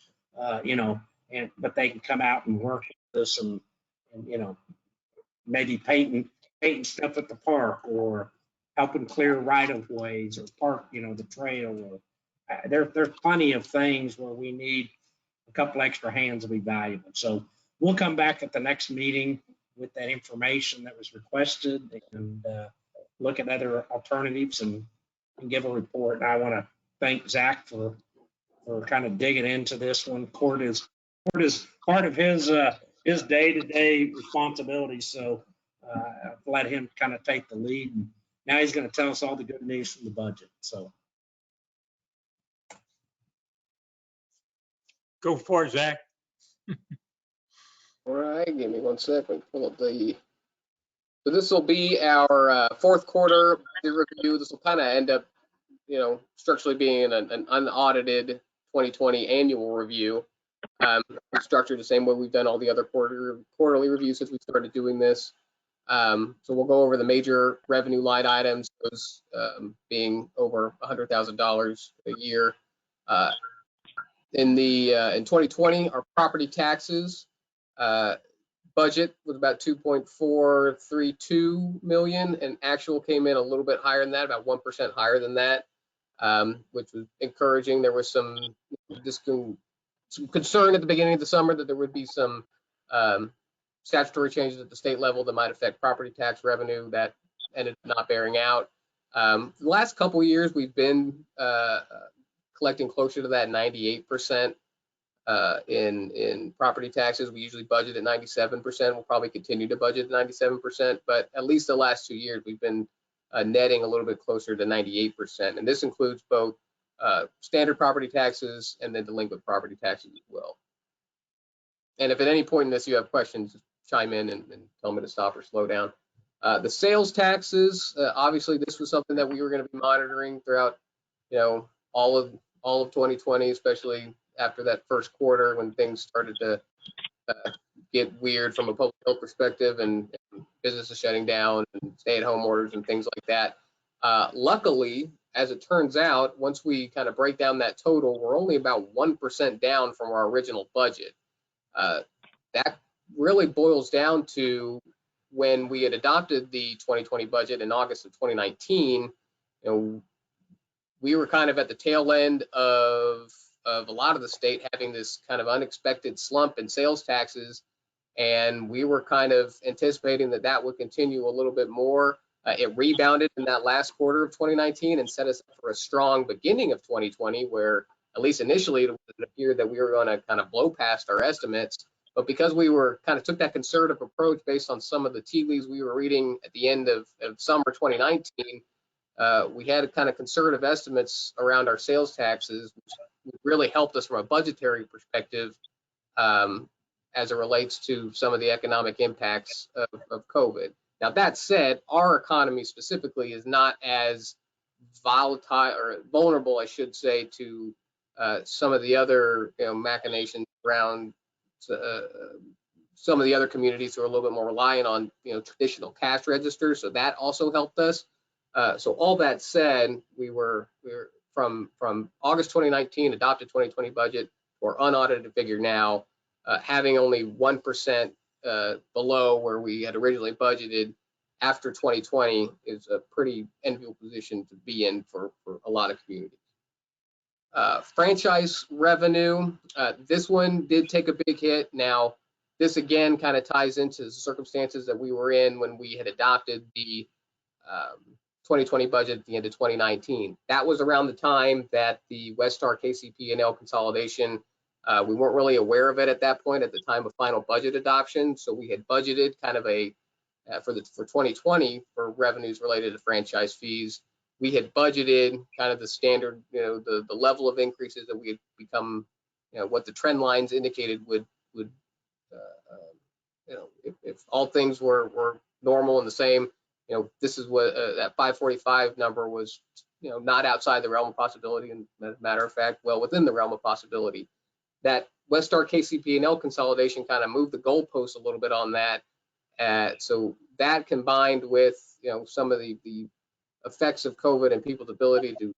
you know, but they can come out and work with us and you know, maybe painting stuff at the park, or helping clear right-of-ways, or park, you know, the trail. Or there's plenty of things where we need a couple extra hands to be valuable. So we'll come back at the next meeting with that information that was requested, and look at other alternatives and give a report. And I want to thank Zach for kind of digging into this one. Court is part of his day-to-day responsibilities. So I've let him kind of take the lead, and now he's going to tell us all the good news from the budget. So Go for it, Zach. All right, give me 1 second. Pull up the. So this will be our fourth quarter review. This will kind of end up, you know, structurally being an unaudited 2020 annual review. Structured the same way we've done all the other quarterly reviews since we started doing this. So we'll go over the major revenue line items, those being over $100,000 a year. In 2020, our property taxes budget was about 2.432 million, and actual came in a little bit higher than that, about 1% higher than that, which was encouraging. There was some concern at the beginning of the summer that there would be some statutory changes at the state level that might affect property tax revenue that ended up not bearing out. The last couple of years, we've been collecting closer to that 98% in property taxes. We usually budget at 97%. We'll probably continue to budget at 97%, but at least the last 2 years, we've been netting a little bit closer to 98%. And this includes both standard property taxes and then delinquent property taxes as well. And if at any point in this you have questions, just chime in and tell me to stop or slow down. The sales taxes, obviously this was something that we were going to be monitoring throughout, all of 2020, especially after that first quarter when things started to get weird from a public health perspective and businesses shutting down and stay-at-home orders and things like that. Luckily, as it turns out, once we kind of break down that total, we're only about 1% down from our original budget. That really boils down to when we had adopted the 2020 budget in August of 2019, we were kind of at the tail end of a lot of the state having this kind of unexpected slump in sales taxes, and we were kind of anticipating that that would continue a little bit more. It rebounded in that last quarter of 2019 and set us up for a strong beginning of 2020, where at least initially it appeared that we were going to kind of blow past our estimates. But because we were kind of took that conservative approach based on some of the tea leaves we were reading at the end of summer 2019, we had kind of conservative estimates around our sales taxes, which really helped us from a budgetary perspective as it relates to some of the economic impacts of COVID. Now, that said, our economy specifically is not as volatile or vulnerable, I should say, to some of the other machinations around some of the other communities who are a little bit more reliant on traditional cash registers. So that also helped us. So all that said, we were from August 2019 adopted 2020 budget or unaudited figure now, having only 1% below where we had originally budgeted after 2020 is a pretty enviable position to be in for a lot of communities. Franchise revenue, this one did take a big hit. Now, this again kind of ties into the circumstances that we were in when we had adopted the 2020 budget at the end of 2019. That was around the time that the Westar KCP&L consolidation, we weren't really aware of it at that point at the time of final budget adoption. So we had budgeted kind of for 2020 for revenues related to franchise fees. We had budgeted kind of the standard, the level of increases that we had become, what the trend lines indicated would if all things were normal and the same, this is what that 545 number was, not outside the realm of possibility, and as a matter of fact, well within the realm of possibility. That Westar KCP&L consolidation kind of moved the goalposts a little bit on that. So that combined with some of the effects of COVID and people's ability to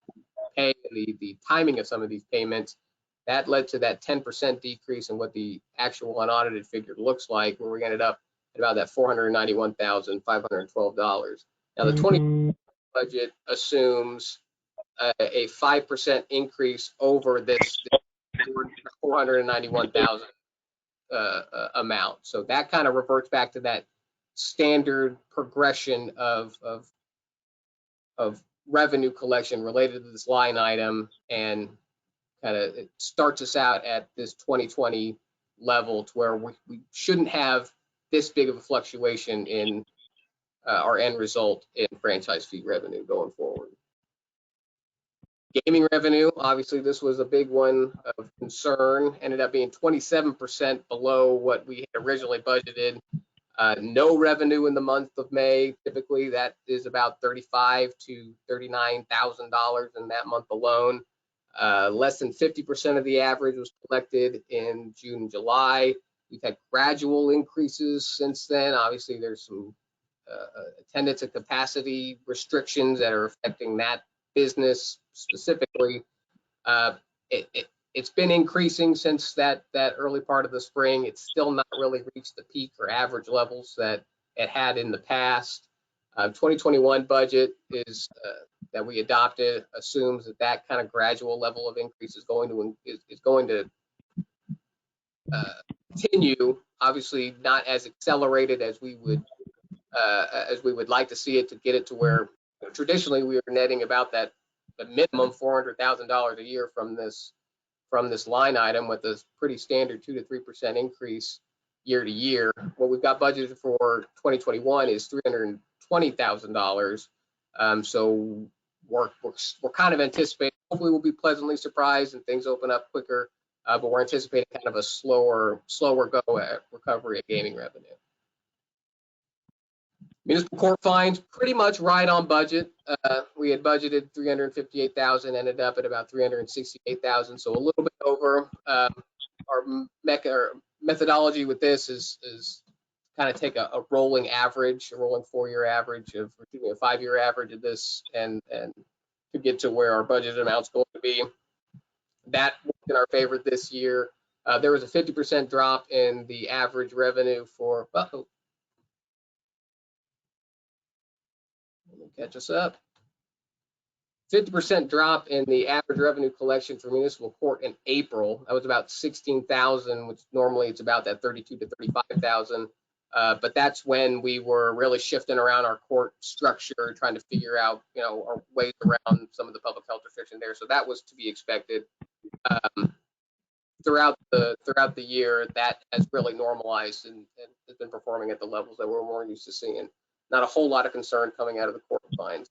pay and the timing of some of these payments, that led to that 10% decrease in what the actual unaudited figure looks like, where we ended up at about that $491,512. Now the 20 budget assumes a 5% increase over this 491,000 amount. So that kind of reverts back to that standard progression of revenue collection related to this line item, and kind of it starts us out at this 2020 level to where we shouldn't have this big of a fluctuation in our end result in franchise fee revenue going forward. Gaming revenue, obviously this was a big one of concern, ended up being 27% below what we had originally budgeted. No revenue in the month of May. Typically that is about $35,000 to $39,000 in that month alone. Less than 50% of the average was collected in June and July. We've had gradual increases since then. Obviously there's some attendance and capacity restrictions that are affecting that business specifically. It's been increasing since that early part of the spring. It's still not really reached the peak or average levels that it had in the past. 2021 budget is that we adopted assumes that kind of gradual level of increase is going to continue Obviously not as accelerated as we would like to see it, to get it to where, you know, traditionally we were netting about that, the minimum $400,000 a year from this line item, with a pretty standard 2 to 3% increase year to year. What we've got budgeted for 2021 is $320,000. So we're kind of anticipating, hopefully we'll be pleasantly surprised and things open up quicker, but we're anticipating kind of a slower go at recovery of gaming revenue. Municipal court fines, pretty much right on budget. We had budgeted $358,000, ended up at about $368,000, so a little bit over. Our methodology with this is kind of take a rolling average, a rolling 4-year average of, excuse me, a 5-year average of this, and to get to where our budget amount's going to be. That worked in our favor this year. There was a 50% drop in the average revenue for, let me catch us up. 50% drop in the average revenue collection for municipal court in April. That was about 16,000, which normally it's about that 32 to 35,000. But that's when we were really shifting around our court structure, trying to figure out, you know, our ways around some of the public health restriction there. So that was to be expected. Throughout the year, that has really normalized and has been performing at the levels that we're more used to seeing. Not a whole lot of concern coming out of the court fines.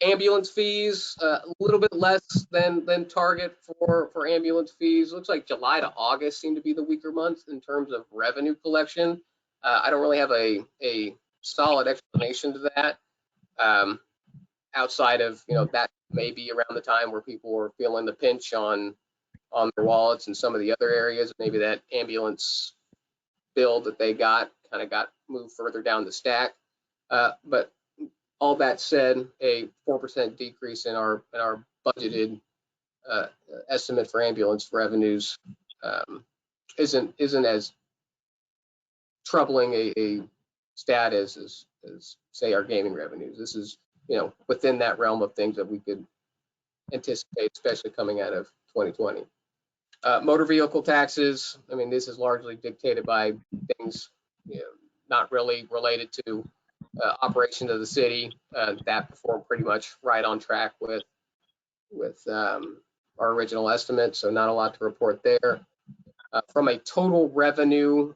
Ambulance fees, a little bit less than target for ambulance fees. Looks like July to August seem to be the weaker months in terms of revenue collection. I don't really have a solid explanation to that, outside of, you know, that may be around the time where people were feeling the pinch on their wallets, and some of the other areas, maybe that ambulance bill that they got kind of got moved further down the stack. But all that said, a 4% decrease in our budgeted estimate for ambulance revenues isn't as troubling a stat as say our gaming revenues. This is, you know, within that realm of things that we could anticipate, especially coming out of 2020. Motor vehicle taxes, I mean, this is largely dictated by things, you know, not really related to operation of the city. That performed pretty much right on track with our original estimate, so not a lot to report there. From a total revenue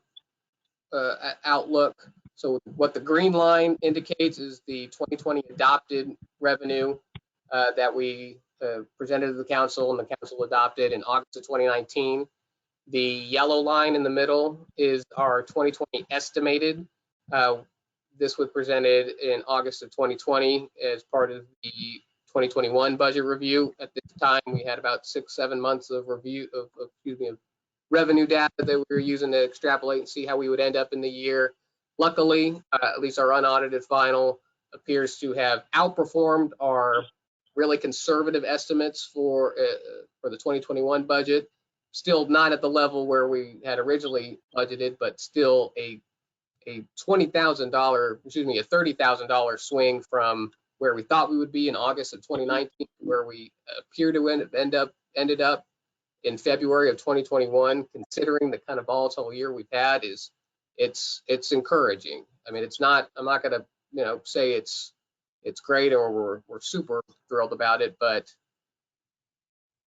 outlook, so what the green line indicates is the 2020 adopted revenue that we presented to the council, and the council adopted in August of 2019. The yellow line in the middle is our 2020 estimated. This was presented in August of 2020 as part of the 2021 budget review. At this time, we had about 6-7 months of review of revenue data that we were using to extrapolate and see how we would end up in the year. Luckily, at least our unaudited final appears to have outperformed our really conservative estimates for the 2021 budget. Still not at the level where we had originally budgeted, but still a $30,000 swing from where we thought we would be in August of 2019, where we appear to ended up in February of 2021. Considering the kind of volatile year we've had, it's encouraging. I mean, it's not, I'm not going to, you know, say it's great or we're super thrilled about it, but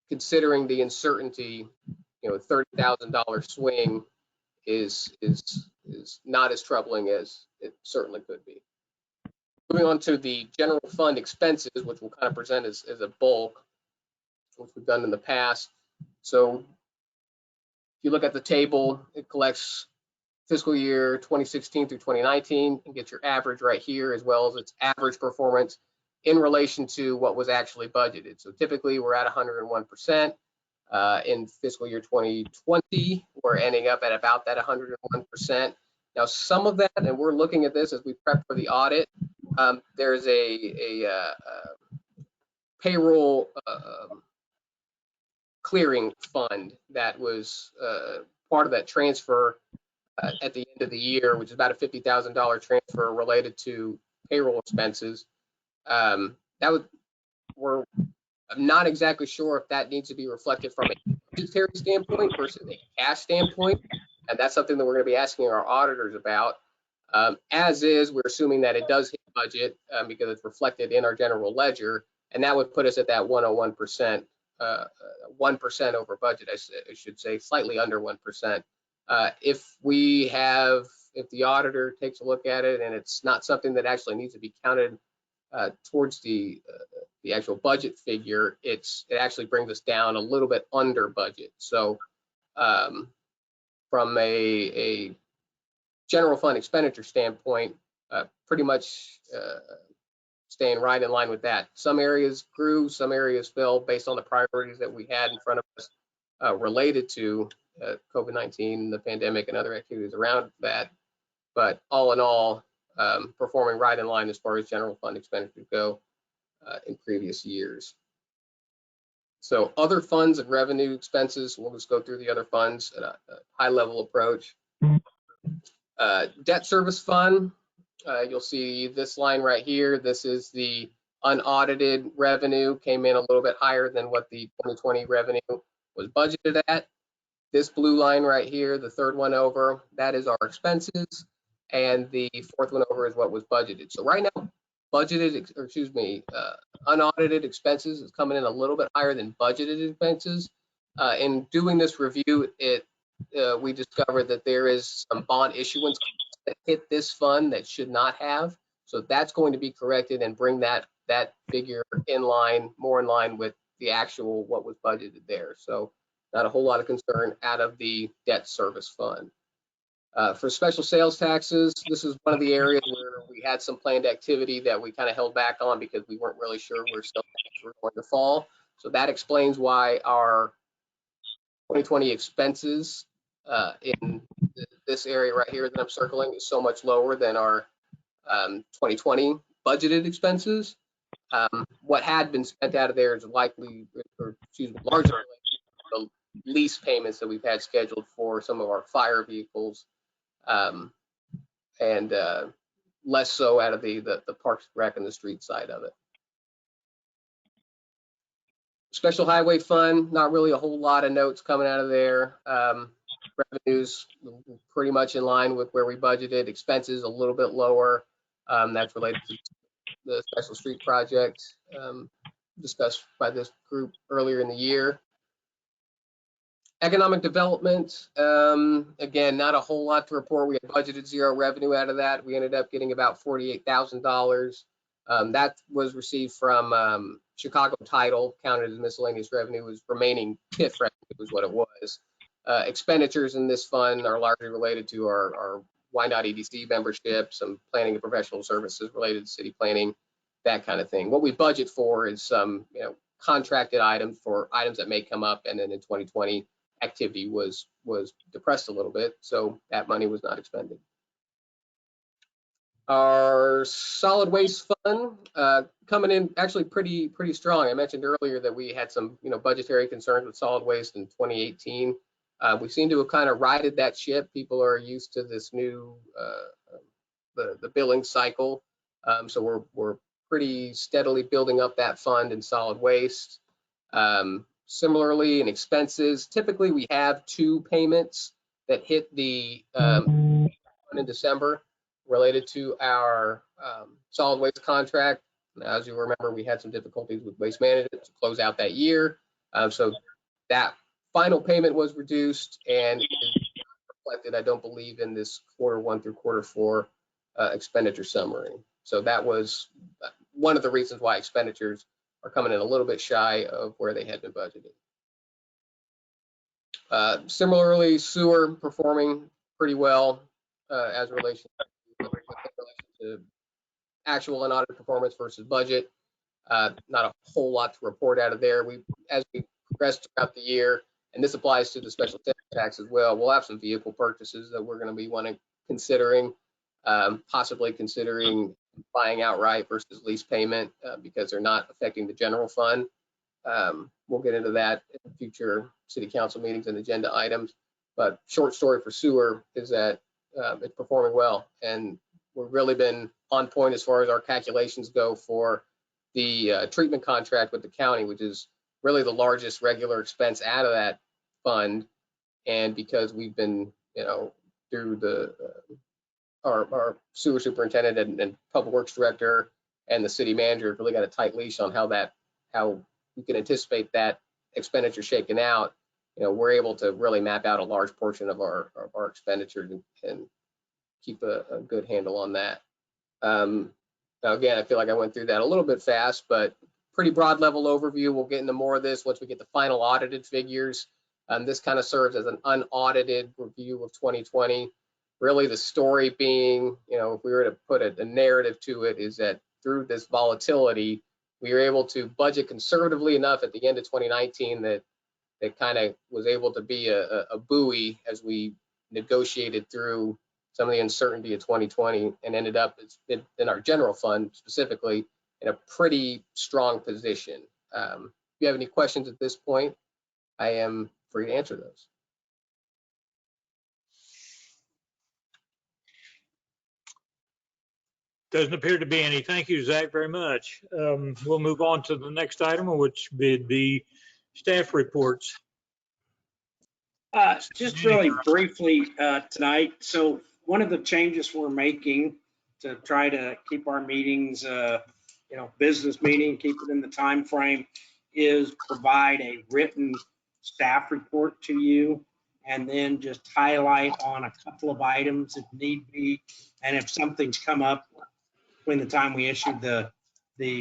considering the uncertainty, you know, $30,000 swing is not as troubling as it certainly could be. Moving on to the general fund expenses, which we'll kind of present as a bulk, which we've done in the past. So if you look at the table, it collects fiscal year 2016 through 2019 and get your average right here, as well as its average performance in relation to what was actually budgeted. So typically we're at 101%. In fiscal year 2020, we're ending up at about that 101%. Now, some of that, and we're looking at this as we prep for the audit, there's a payroll clearing fund that was part of that transfer at the end of the year, which is about a $50,000 transfer related to payroll expenses. I'm not exactly sure if that needs to be reflected from a budgetary standpoint versus a cash standpoint. And that's something that we're going to be asking our auditors about. As is, we're assuming that it does hit budget because it's reflected in our general ledger, and that would put us at that 101%, 1% over budget, I should say, slightly under 1%. If the auditor takes a look at it and it's not something that actually needs to be counted towards the actual budget figure, it actually brings us down a little bit under budget. So from a general fund expenditure standpoint, pretty much staying right in line with that. Some areas grew, some areas fell based on the priorities that we had in front of us related to COVID-19, the pandemic, and other activities around that. But all in all, performing right in line as far as general fund expenditures go in previous years. So other funds and revenue expenses, we'll just go through the other funds at a high level approach. Debt service fund, you'll see this line right here. This is the unaudited revenue, came in a little bit higher than what the 2020 revenue was budgeted at. This blue line right here, the third one over, that is our expenses, and the fourth one over is what was budgeted. So right now, unaudited expenses is coming in a little bit higher than budgeted expenses. In doing this review, we discovered that there is some bond issuance that hit this fund that should not have. So that's going to be corrected and bring that figure more in line with the actual what was budgeted there. So not a whole lot of concern out of the debt service fund. For special sales taxes, this is one of the areas where we had some planned activity that we kind of held back on because we weren't really sure where sales taxes were going to fall. So that explains why our 2020 expenses in this area right here that I'm circling is so much lower than our 2020 budgeted expenses. What had been spent out of there is largely related to the lease payments that we've had scheduled for some of our fire vehicles, and less so out of the Parks Rec and the street side of it. Special Highway Fund, not really a whole lot of notes coming out of there. Revenues pretty much in line with where we budgeted. Expenses a little bit lower. That's related to the special street project discussed by this group earlier in the year. Economic development, again, not a whole lot to report. We had budgeted zero revenue out of that. We ended up getting about $48,000. That was received from Chicago Title, counted as miscellaneous revenue, was remaining TIF revenue was what it was. Expenditures in this fund are largely related to our Why Not EDC membership, some planning and professional services related to city planning, that kind of thing. What we budget for is some contracted items for items that may come up, and then in 2020 activity was depressed a little bit, so that money was not expended. Our solid waste fund coming in actually pretty strong. I mentioned earlier that we had some budgetary concerns with solid waste in 2018. We seem to have kind of righted that ship. People are used to this new the billing cycle, so we're pretty steadily building up that fund in solid waste. Similarly, in expenses, typically we have two payments that hit the in December related to our solid waste contract. As you remember, we had some difficulties with waste management to close out that year. So that final payment was reduced and is reflected, I don't believe, in this Q1 through Q4 expenditure summary. So that was one of the reasons why expenditures are coming in a little bit shy of where they had been budgeted. Similarly, sewer performing pretty well as relation to actual and audited performance versus budget. Not a whole lot to report out of there. As we progress throughout the year, and this applies to the special tax as well, we'll have some vehicle purchases that we're going to be considering, possibly considering buying outright versus lease payment because they're not affecting the general fund. We'll get into that in future city council meetings and agenda items. But short story for sewer is that it's performing well, and we've really been on point as far as our calculations go for the treatment contract with the county, which is really the largest regular expense out of that fund. And because we've been through our sewer superintendent and public works director and the city manager really got a tight leash on how we can anticipate that expenditure shaking out. We're able to really map out a large portion of our expenditures and keep a good handle on that. Now again, I feel like I went through that a little bit fast, but pretty broad level overview. We'll get into more of this once we get the final audited figures. This kind of serves as an unaudited review of 2020. Really the story being, if we were to put a narrative to it, is that through this volatility, we were able to budget conservatively enough at the end of 2019 that kind of was able to be a buoy as we negotiated through some of the uncertainty of 2020 and ended up in our general fund specifically in a pretty strong position. If you have any questions at this point, I am free to answer those. Doesn't appear to be any. Thank you, Zach, very much. We'll move on to the next item, which would be staff reports. Just really briefly tonight. So one of the changes we're making to try to keep our meetings, business meeting, keep it in the time frame, is provide a written staff report to you, and then just highlight on a couple of items if need be, and if something's come up between the time we issued the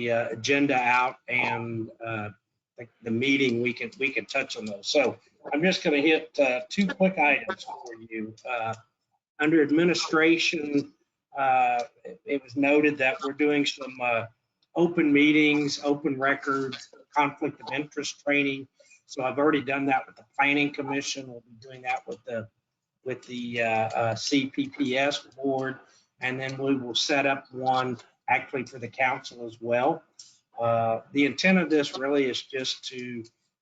agenda out and the meeting, we can touch on those. So I'm just going to hit two quick items for you. Under administration, it was noted that we're doing some open meetings, open records, conflict of interest training. So I've already done that with the Planning Commission. We'll be doing that with the CPPS board, and then we will set up one actually for the council as well. The intent of this really is just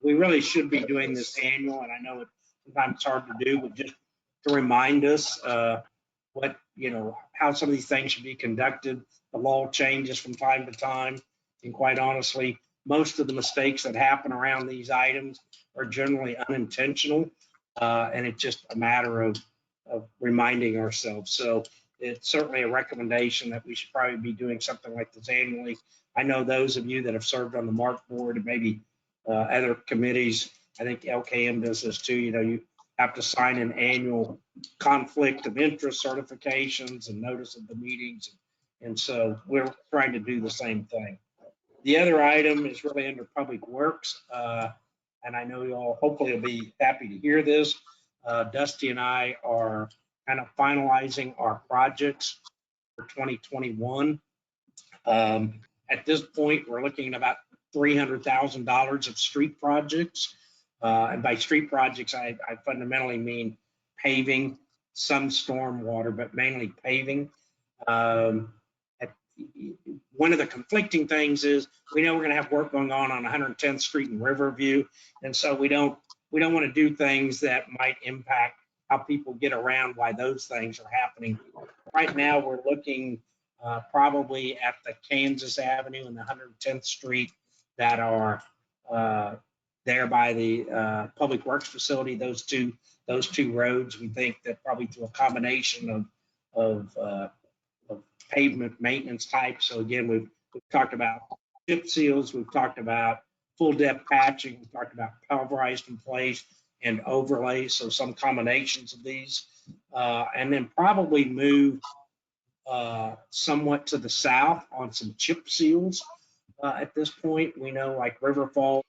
we really should be doing this annual, and I know sometimes it's hard to do, but just to remind us how some of these things should be conducted. The law changes from time to time, and quite honestly, most of the mistakes that happen around these items are generally unintentional, and it's just a matter of reminding ourselves. So it's certainly a recommendation that we should probably be doing something like this annually. I know those of you that have served on the MARC board and maybe other committees, I think LKM does this too. You have to sign an annual conflict of interest certifications and notice of the meetings. And so we're trying to do the same thing. The other item is really under Public Works. And I know you all hopefully will be happy to hear this. Dusty and I are kind of finalizing our projects for 2021. At this point, we're looking at about $300,000 of street projects. And by street projects, I fundamentally mean paving, some stormwater, but mainly paving. One of the conflicting things is we know we're going to have work going on 110th Street in Riverview, and so we don't want to do things that might impact how people get around while those things are happening. Right now, we're looking probably at the Kansas Avenue and the 110th Street that are there by the Public Works facility. Those two roads, we think that probably through a combination of pavement maintenance type. So again, we've talked about chip seals, we've talked about full depth patching, we've talked about pulverized in place and overlay. So some combinations of these, and then probably move somewhat to the south on some chip seals. At this point, we know like River Falls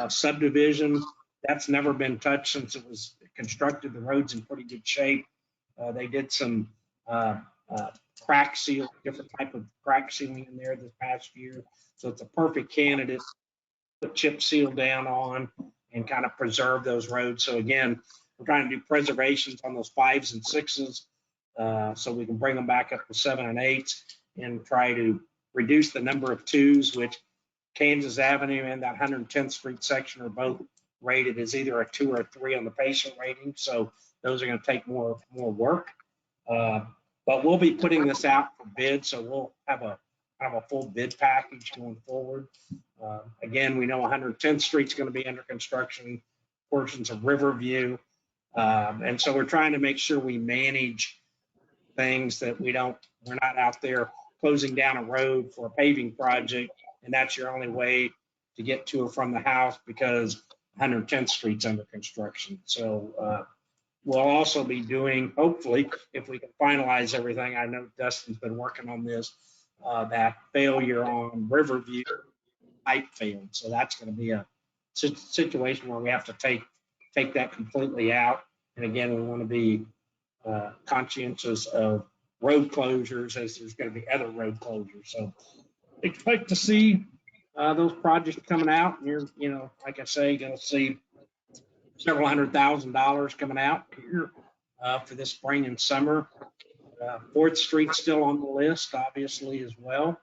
subdivision, that's never been touched since it was constructed. The road's in pretty good shape. They did some crack seal, different type of crack sealing in there this past year. So it's a perfect candidate to put chip seal down on and kind of preserve those roads. So again, we're trying to do preservations on those 5s and 6s so we can bring them back up to 7 and 8s and try to reduce the number of 2s, which Kansas Avenue and that 110th Street section are both rated as either a 2 or a 3 on the patient rating. So those are going to take more work. But we'll be putting this out for bid, so we'll have a full bid package going forward. Again, we know 110th Street's going to be under construction, portions of Riverview, And so we're trying to make sure we manage things that we're not out there closing down a road for a paving project, and that's your only way to get to or from the house because 110th Street's under construction. So we'll also be doing, hopefully, if we can finalize everything, I know Dustin's been working on this, that failure on Riverview pipe failed. So that's going to be a situation where we have to take that completely out. And again, we want to be conscientious of road closures as there's going to be other road closures. So expect to see those projects coming out. You're, like I say, going to see several $100,000 coming out here for this spring and summer. 4th Street's still on the list, obviously, as well.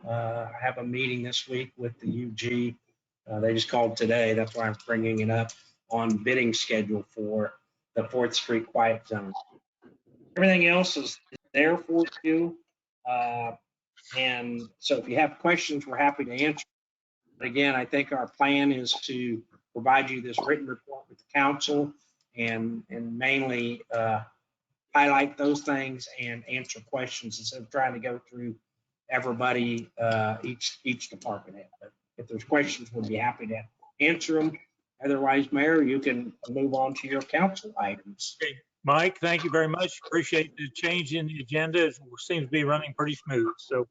I have a meeting this week with the UG. They just called today. That's why I'm bringing it up on bidding schedule for the 4th Street quiet zone. Everything else is there for you. And so if you have questions, we're happy to answer. But again, I think our plan is to provide you this written report with the council and mainly highlight those things and answer questions instead of trying to go through everybody, each department head. But if there's questions, we'll be happy to answer them. Otherwise, Mayor, you can move on to your council items. Okay. Mike, thank you very much. Appreciate the change in the agenda. It seems to be running pretty smooth. So,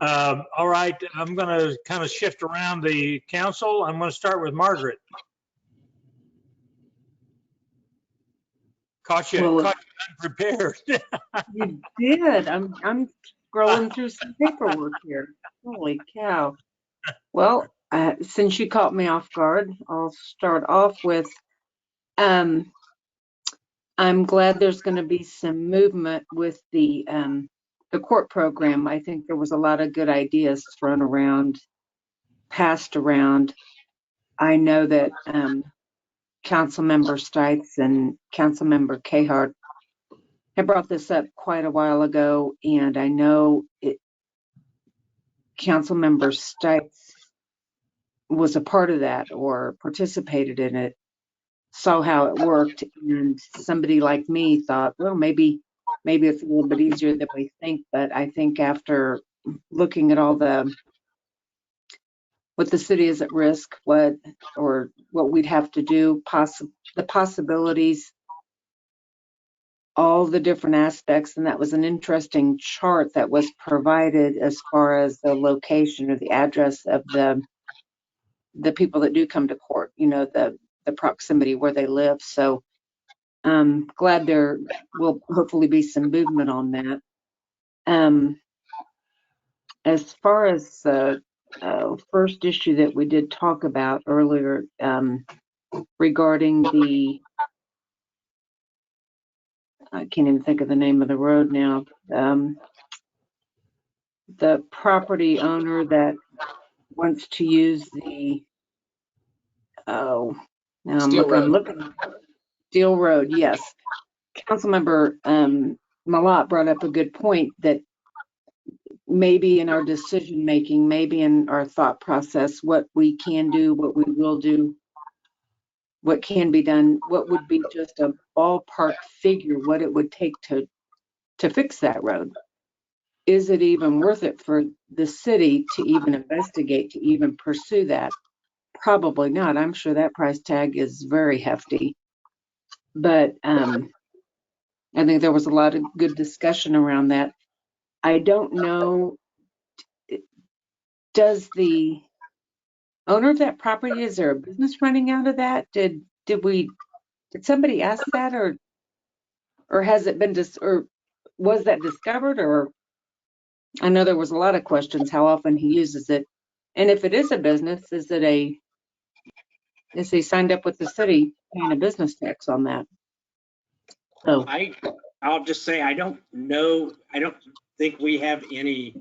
all right, I'm going to kind of shift around the council. I'm going to start with Margaret. Caught you unprepared. You did. I'm scrolling through some paperwork here. Holy cow. Well, since you caught me off guard, I'll start off with I'm glad there's going to be some movement with the court program. I think there was a lot of good ideas thrown around, passed around. I know that Councilmember Stites and Councilmember Cahart had brought this up quite a while ago, and I know Councilmember Stites was a part of that or participated in it, saw how it worked, and somebody like me thought, well, maybe it's a little bit easier than we think. But I think after looking at all what the city is at risk, what we'd have to do, the possibilities, all the different aspects, and that was an interesting chart that was provided as far as the location or the address of the people that do come to court, the proximity where they live. So I'm glad there will hopefully be some movement on that. As far as the first issue that we did talk about earlier regarding I can't even think of the name of the road now, the property owner that wants to use the Steel Road, yes. Councilmember Malat brought up a good point that maybe in our decision making, maybe in our thought process, what we can do, what we will do, what can be done, what would be just a ballpark figure, what it would take to fix that road. Is it even worth it for the city to even investigate, to even pursue that? Probably not. I'm sure that price tag is very hefty. But I think there was a lot of good discussion around that. I don't know, does the owner of that property, is there a business running out of that? Did somebody ask that, or has it been or was that discovered? Or I know there was a lot of questions how often he uses it, and if it is a business, is he signed up with the city paying a business tax on that? So I'll just say I don't know. I don't think we have any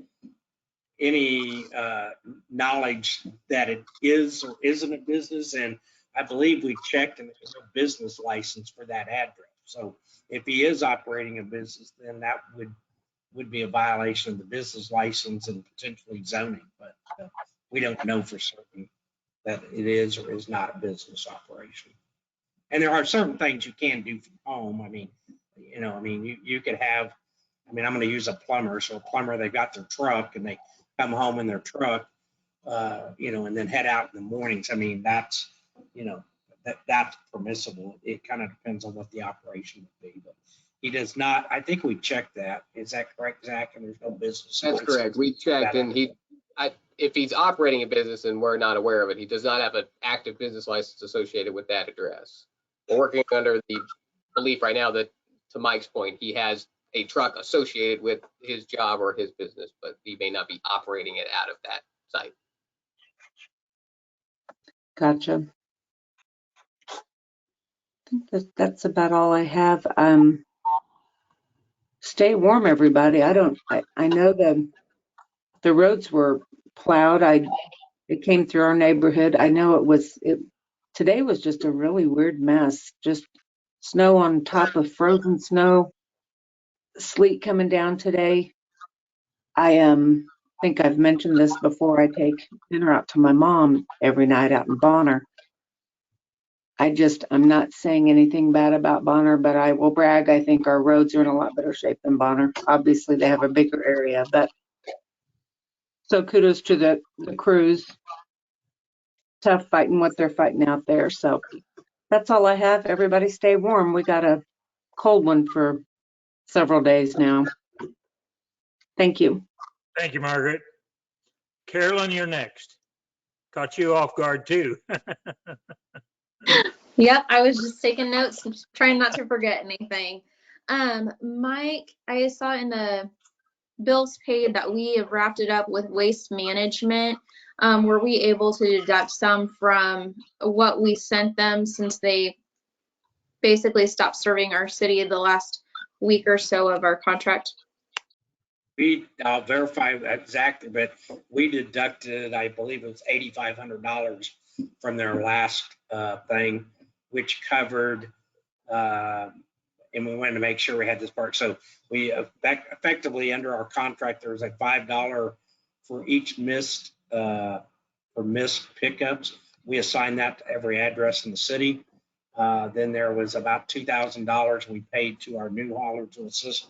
knowledge that it is or isn't a business, and I believe we checked and there's no business license for that address. So if he is operating a business, then that would be a violation of the business license and potentially zoning. But we don't know for certain that it is or is not a business operation. And there are certain things you can do from home. I mean, you could have, I'm going to use a plumber. So a plumber, they've got their truck and they come home in their truck, and then head out in the mornings. I mean, that's, that's permissible. It kind of depends on what the operation would be, but he does not, I think we checked that. Is that correct, Zach? And there's no business. That's correct. We checked, and if he's operating a business and we're not aware of it, he does not have an active business license associated with that address. We're working under the belief right now that, to Mike's point, he has a truck associated with his job or his business, but he may not be operating it out of that site. Gotcha. I think that's about all I have. Stay warm, everybody. I know the roads were plowed. It came through our neighborhood. I know today was just a really weird mess. Just snow on top of frozen snow, sleet coming down today. I think I've mentioned this before. I take dinner out to my mom every night out in Bonner. I'm not saying anything bad about Bonner, but I will brag. I think our roads are in a lot better shape than Bonner. Obviously, they have a bigger area, but so kudos to the crews. Tough fighting what they're fighting out there. So that's all I have. Everybody stay warm. We got a cold one for several days now. Thank you. Thank you, Margaret. Carolyn, you're next. Caught you off guard too. Yep, I was just taking notes, trying not to forget anything. Mike, I saw in the bills paid that we have wrapped it up with waste management. Were we able to deduct some from what we sent them since they basically stopped serving our city the last week or so of our contract? I'll verify that exactly, but we deducted, I believe it was $8,500 from their last thing, which covered, and we wanted to make sure we had this part. So we effectively, under our contract, there was a $5 for each missed pickups. We assigned that to every address in the city. Then there was about $2,000 we paid to our new hauler to assist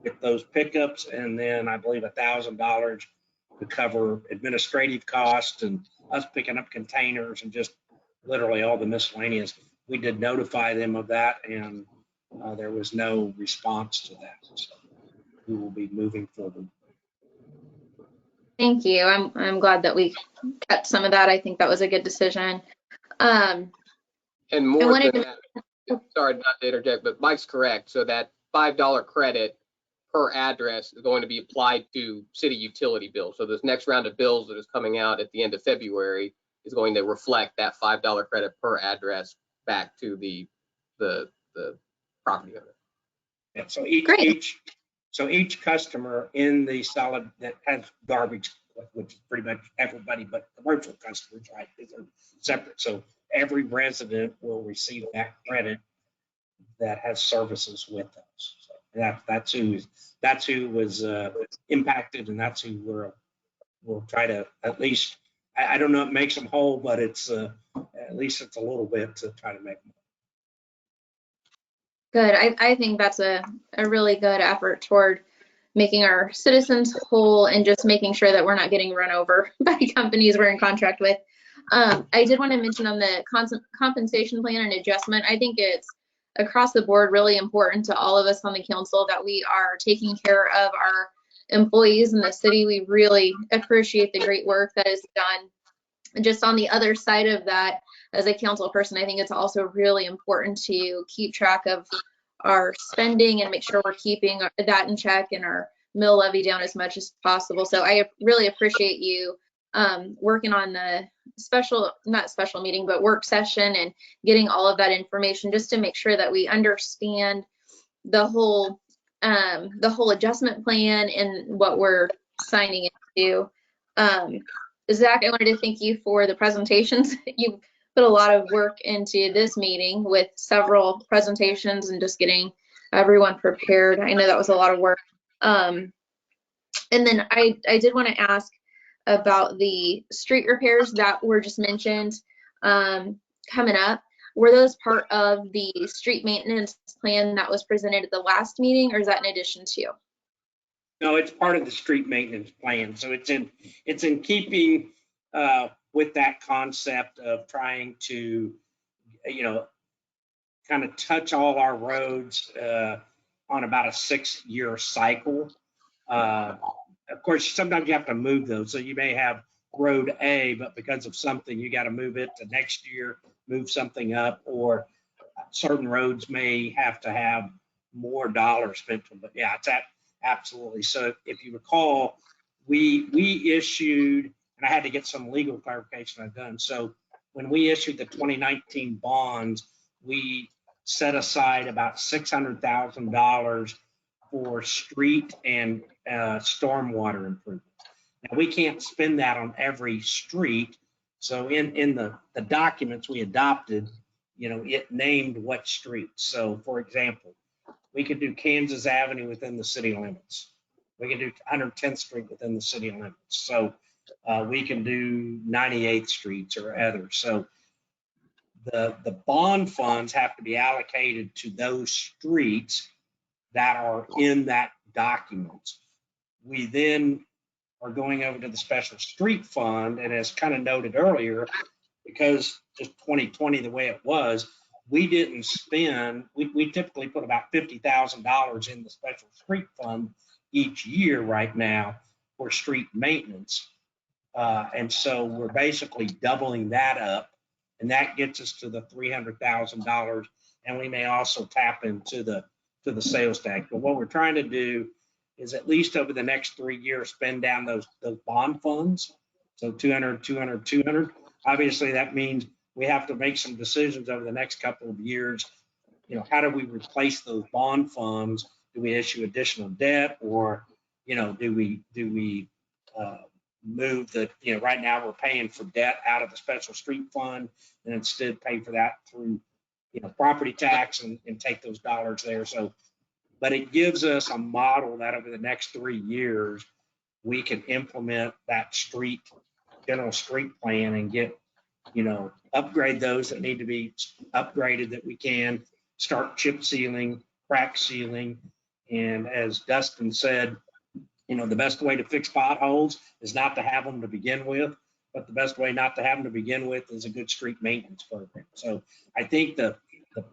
with those pickups, and then I believe $1,000 to cover administrative costs and us picking up containers and just literally all the miscellaneous. We did notify them of that, and there was no response to that. So we will be moving forward. Thank you. I'm glad that we kept some of that. I think that was a good decision. And more than that, sorry not to interject, but Mike's correct. So that $5 credit per address is going to be applied to city utility bills. So this next round of bills that is coming out at the end of February is going to reflect that $5 credit per address back to the property owner. Yeah, so each customer in the solid that has garbage, which is pretty much everybody but commercial customers, right? They're separate. So every resident will receive that credit that has services with us. So that's who was impacted, and that's who we'll try to at least. I don't know if it makes them whole, but it's at least it's a little bit to try to make them. Good. I think that's a really good effort toward making our citizens whole and just making sure that we're not getting run over by companies we're in contract with. I did want to mention on the compensation plan and adjustment, I think it's across the board really important to all of us on the council that we are taking care of our employees in the city. We really appreciate the great work that is done. And just on the other side of that, as a council person, I think it's also really important to keep track of our spending and make sure we're keeping that in check and our mill levy down as much as possible. So I really appreciate you working on the not special meeting, but work session and getting all of that information just to make sure that we understand the whole adjustment plan and what we're signing into. Zach, I wanted to thank you for the presentations. You put a lot of work into this meeting with several presentations and just getting everyone prepared. I know that was a lot of work. And then I did want to ask about the street repairs that were just mentioned coming up. were those part of the street maintenance plan that was presented at the last meeting, or is that in addition to? No, it's part of the street maintenance plan. So it's in keeping with that concept of trying to, kind of touch all our roads on about a 6-year cycle. Of course, sometimes you have to move those. So you may have road A, but because of something, you got to move it to next year, move something up, or certain roads may have to have more dollars spent. But yeah, it's absolutely. So if you recall, we issued, and I had to get some legal clarification I've done. So when we issued the 2019 bonds, we set aside about $600,000 for street and stormwater improvement. Now, we can't spend that on every street. So in the documents we adopted, it named what streets. So for example, we could do Kansas Avenue within the city limits. We can do 110th Street within the city limits. So we can do 98th Streets or others. So the bond funds have to be allocated to those streets that are in that document. We then are going over to the special street fund, and as kind of noted earlier, because just 2020 the way it was, we didn't spend, we typically put about $50,000 in the special street fund each year right now for street maintenance. And so we're basically doubling that up, and that gets us to the $300,000. And we may also tap into the sales tax. But what we're trying to do is at least over the next 3 years, spend down those bond funds. So 200, 200, 200. Obviously, that means we have to make some decisions over the next couple of years. How do we replace those bond funds? Do we issue additional debt, or, do we move the, right now we're paying for debt out of the special street fund and instead pay for that through, property tax and take those dollars there. So, but it gives us a model that over the next 3 years, we can implement that general street plan and get, upgrade those that need to be upgraded, that we can start chip sealing, crack sealing. And as Dustin said, the best way to fix potholes is not to have them to begin with, but the best way not to have them to begin with is a good street maintenance program. So I think the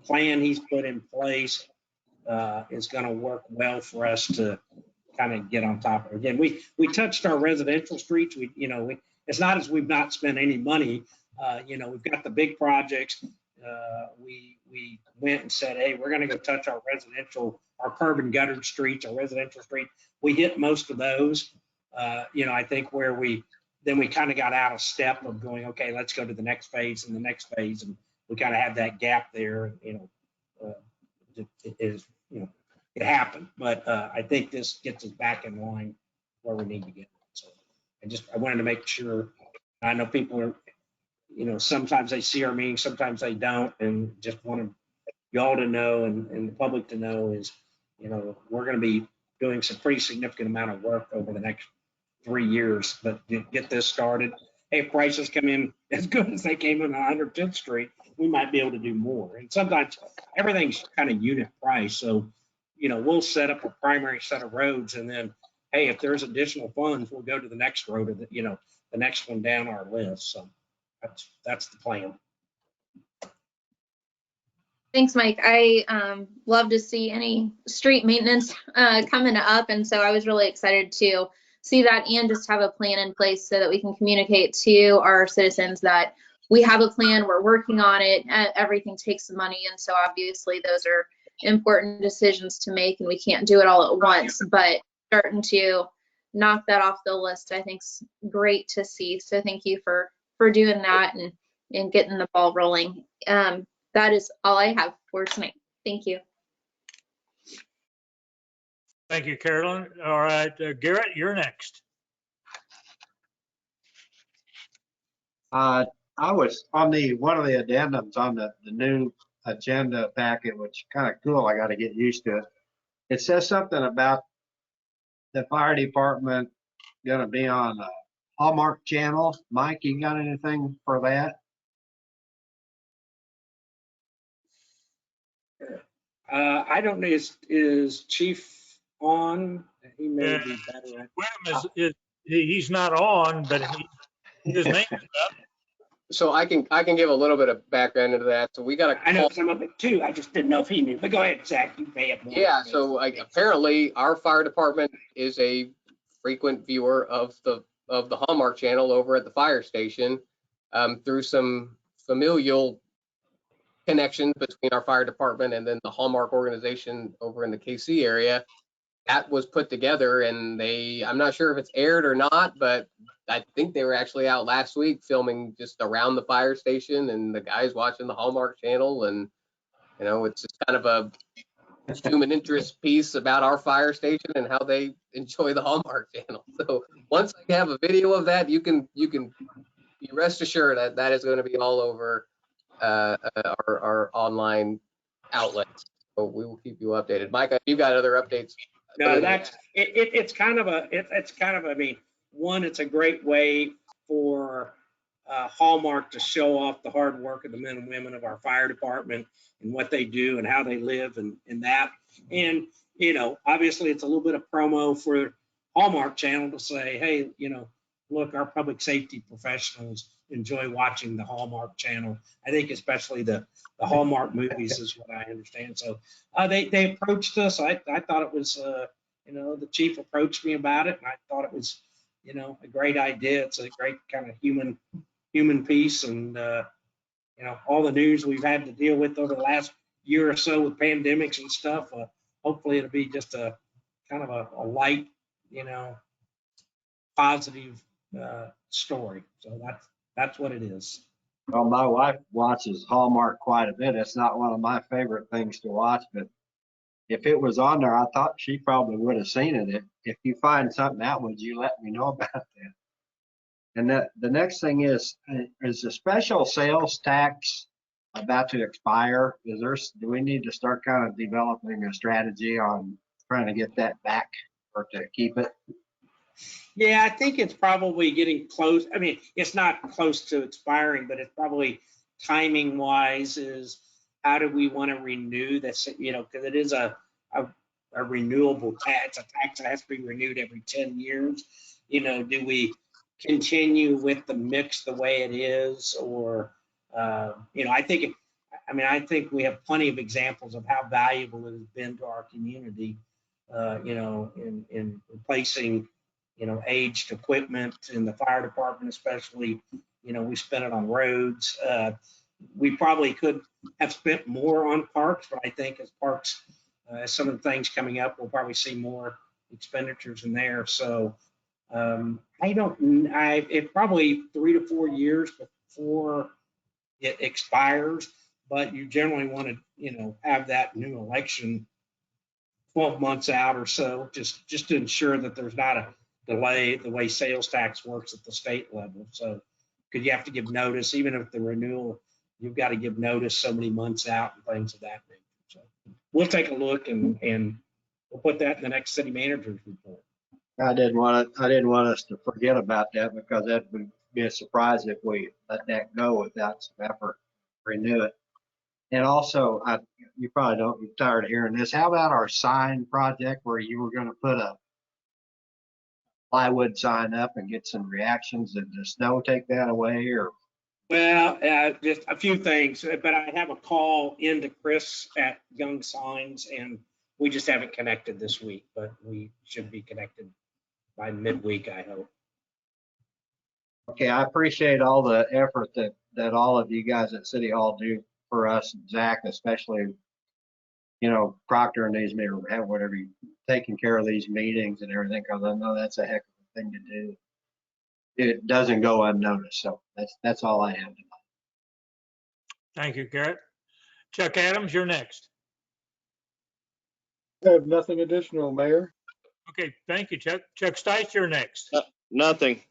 plan he's put in place is going to work well for us to kind of get on top of it. Again, we touched our residential streets. It's not as we've not spent any money. We've got the big projects. We went and said, hey, we're going to go touch our curb and gutter streets, our residential street. We hit most of those. I think where we kind of got out of step of going, okay, let's go to the next phase and the next phase. And we kind of had that gap there. It happened, but I think this gets us back in line where we need to get. So I wanted to make sure. I know people are, sometimes they see our meetings, sometimes they don't, and just wanted y'all to know and the public to know is, we're going to be doing some pretty significant amount of work over the next 3 years, but to get this started. Hey, if prices come in as good as they came in on 110th Street, we might be able to do more. And sometimes everything's kind of unit price. So, we'll set up a primary set of roads, and then, hey, if there's additional funds, we'll go to the next road or the next one down our list. So that's the plan. Thanks, Mike. I love to see any street maintenance coming up, and so I was really excited to see that and just have a plan in place so that we can communicate to our citizens that we have a plan, we're working on it, everything takes money, and so obviously those are important decisions to make, and we can't do it all at once, but starting to knock that off the list I think's great to see. So thank you for doing that and getting the ball rolling. That is all I have for tonight. Thank you. Thank you, Carolyn. All right, Garrett, you're next. I was on one of the addendums on the new agenda packet, which is kind of cool. I got to get used to it. It says something about the fire department going to be on a Hallmark channel. Mike, you got anything for that? I don't know, is Chief on? He may be better at. Whittam he's not on, but his name is up. So I can give a little bit of background into that. So we got a I know call. some of it too. I just didn't know if he knew. But go ahead, Zach. You may have more. Yeah. So like apparently our fire department is a frequent viewer of the Hallmark channel over at the fire station, through some familial connection between our fire department and then the Hallmark organization over in the KC area. That was put together, and I'm not sure if it's aired or not, but I think they were actually out last week filming just around the fire station, and the guys watching the Hallmark channel, and it's just kind of a human interest piece about our fire station and how they enjoy the Hallmark channel. So once I have a video of that, you can be rest assured that that is going to be all over our online outlets. So we will keep you updated. Mike, you got other updates? No, it's kind of I mean, one, it's a great way for Hallmark to show off the hard work of the men and women of our fire department and what they do and how they live and that. And, obviously it's a little bit of promo for Hallmark channel to say, hey, look, our public safety professionals enjoy watching the Hallmark channel. I think especially the Hallmark movies is what I understand. So they approached us. I thought it was, the chief approached me about it, and I thought it was, a great idea. It's a great kind of human piece. And, all the news we've had to deal with over the last year or so with pandemics and stuff, hopefully it'll be just a kind of a light, positive story. So that's what it is. Well, my wife watches Hallmark quite a bit. It's not one of my favorite things to watch, but if it was on there, I thought she probably would have seen it. If you find something out, would you let me know about that? And the next thing is the special sales tax about to expire? Do we need to start kind of developing a strategy on trying to get that back or to keep it? Yeah, I think it's probably getting close. I mean, it's not close to expiring, but it's probably timing wise is how do we want to renew this, because it is a renewable tax, a tax that has to be renewed every 10 years. Do we continue with the mix the way it is, or, I think we have plenty of examples of how valuable it has been to our community, in replacing aged equipment in the fire department, especially. We spent it on roads. We probably could have spent more on parks, but I think as parks, some of the things coming up, we'll probably see more expenditures in there. So it probably 3 to 4 years before it expires, but you generally want to, have that new election 12 months out or so, just to ensure that there's not a delay the way sales tax works at the state level. So, because you have to give notice, even if the renewal, you've got to give notice so many months out and things of that nature. So we'll take a look and we'll put that in the next city manager's report. I didn't want us to forget about that, because that would be a surprise if we let that go without some effort to renew it. And also, you probably don't, you're tired of hearing this. How about our sign project where you were going to put a plywood sign up and get some reactions? Did the snow take that away, or? Well, just a few things, but I have a call into Chris at Young Signs, and we just haven't connected this week, but we should be connected by midweek, I hope. Okay, I appreciate all the effort that all of you guys at City Hall do for us, Zach, especially, Proctor and these, or whatever, you taking care of these meetings and everything, because I know that's a heck of a thing to do. It doesn't go unnoticed. So that's all I have tonight. Thank you, Garrett. Chuck Adams, you're next. I have nothing additional, Mayor. Okay, thank you, Chuck. Chuck Stice, you're next. Nothing.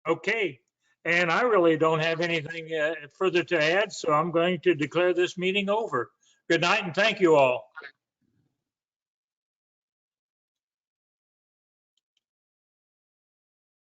Okay, and I really don't have anything further to add, so I'm going to declare this meeting over. Good night and thank you all.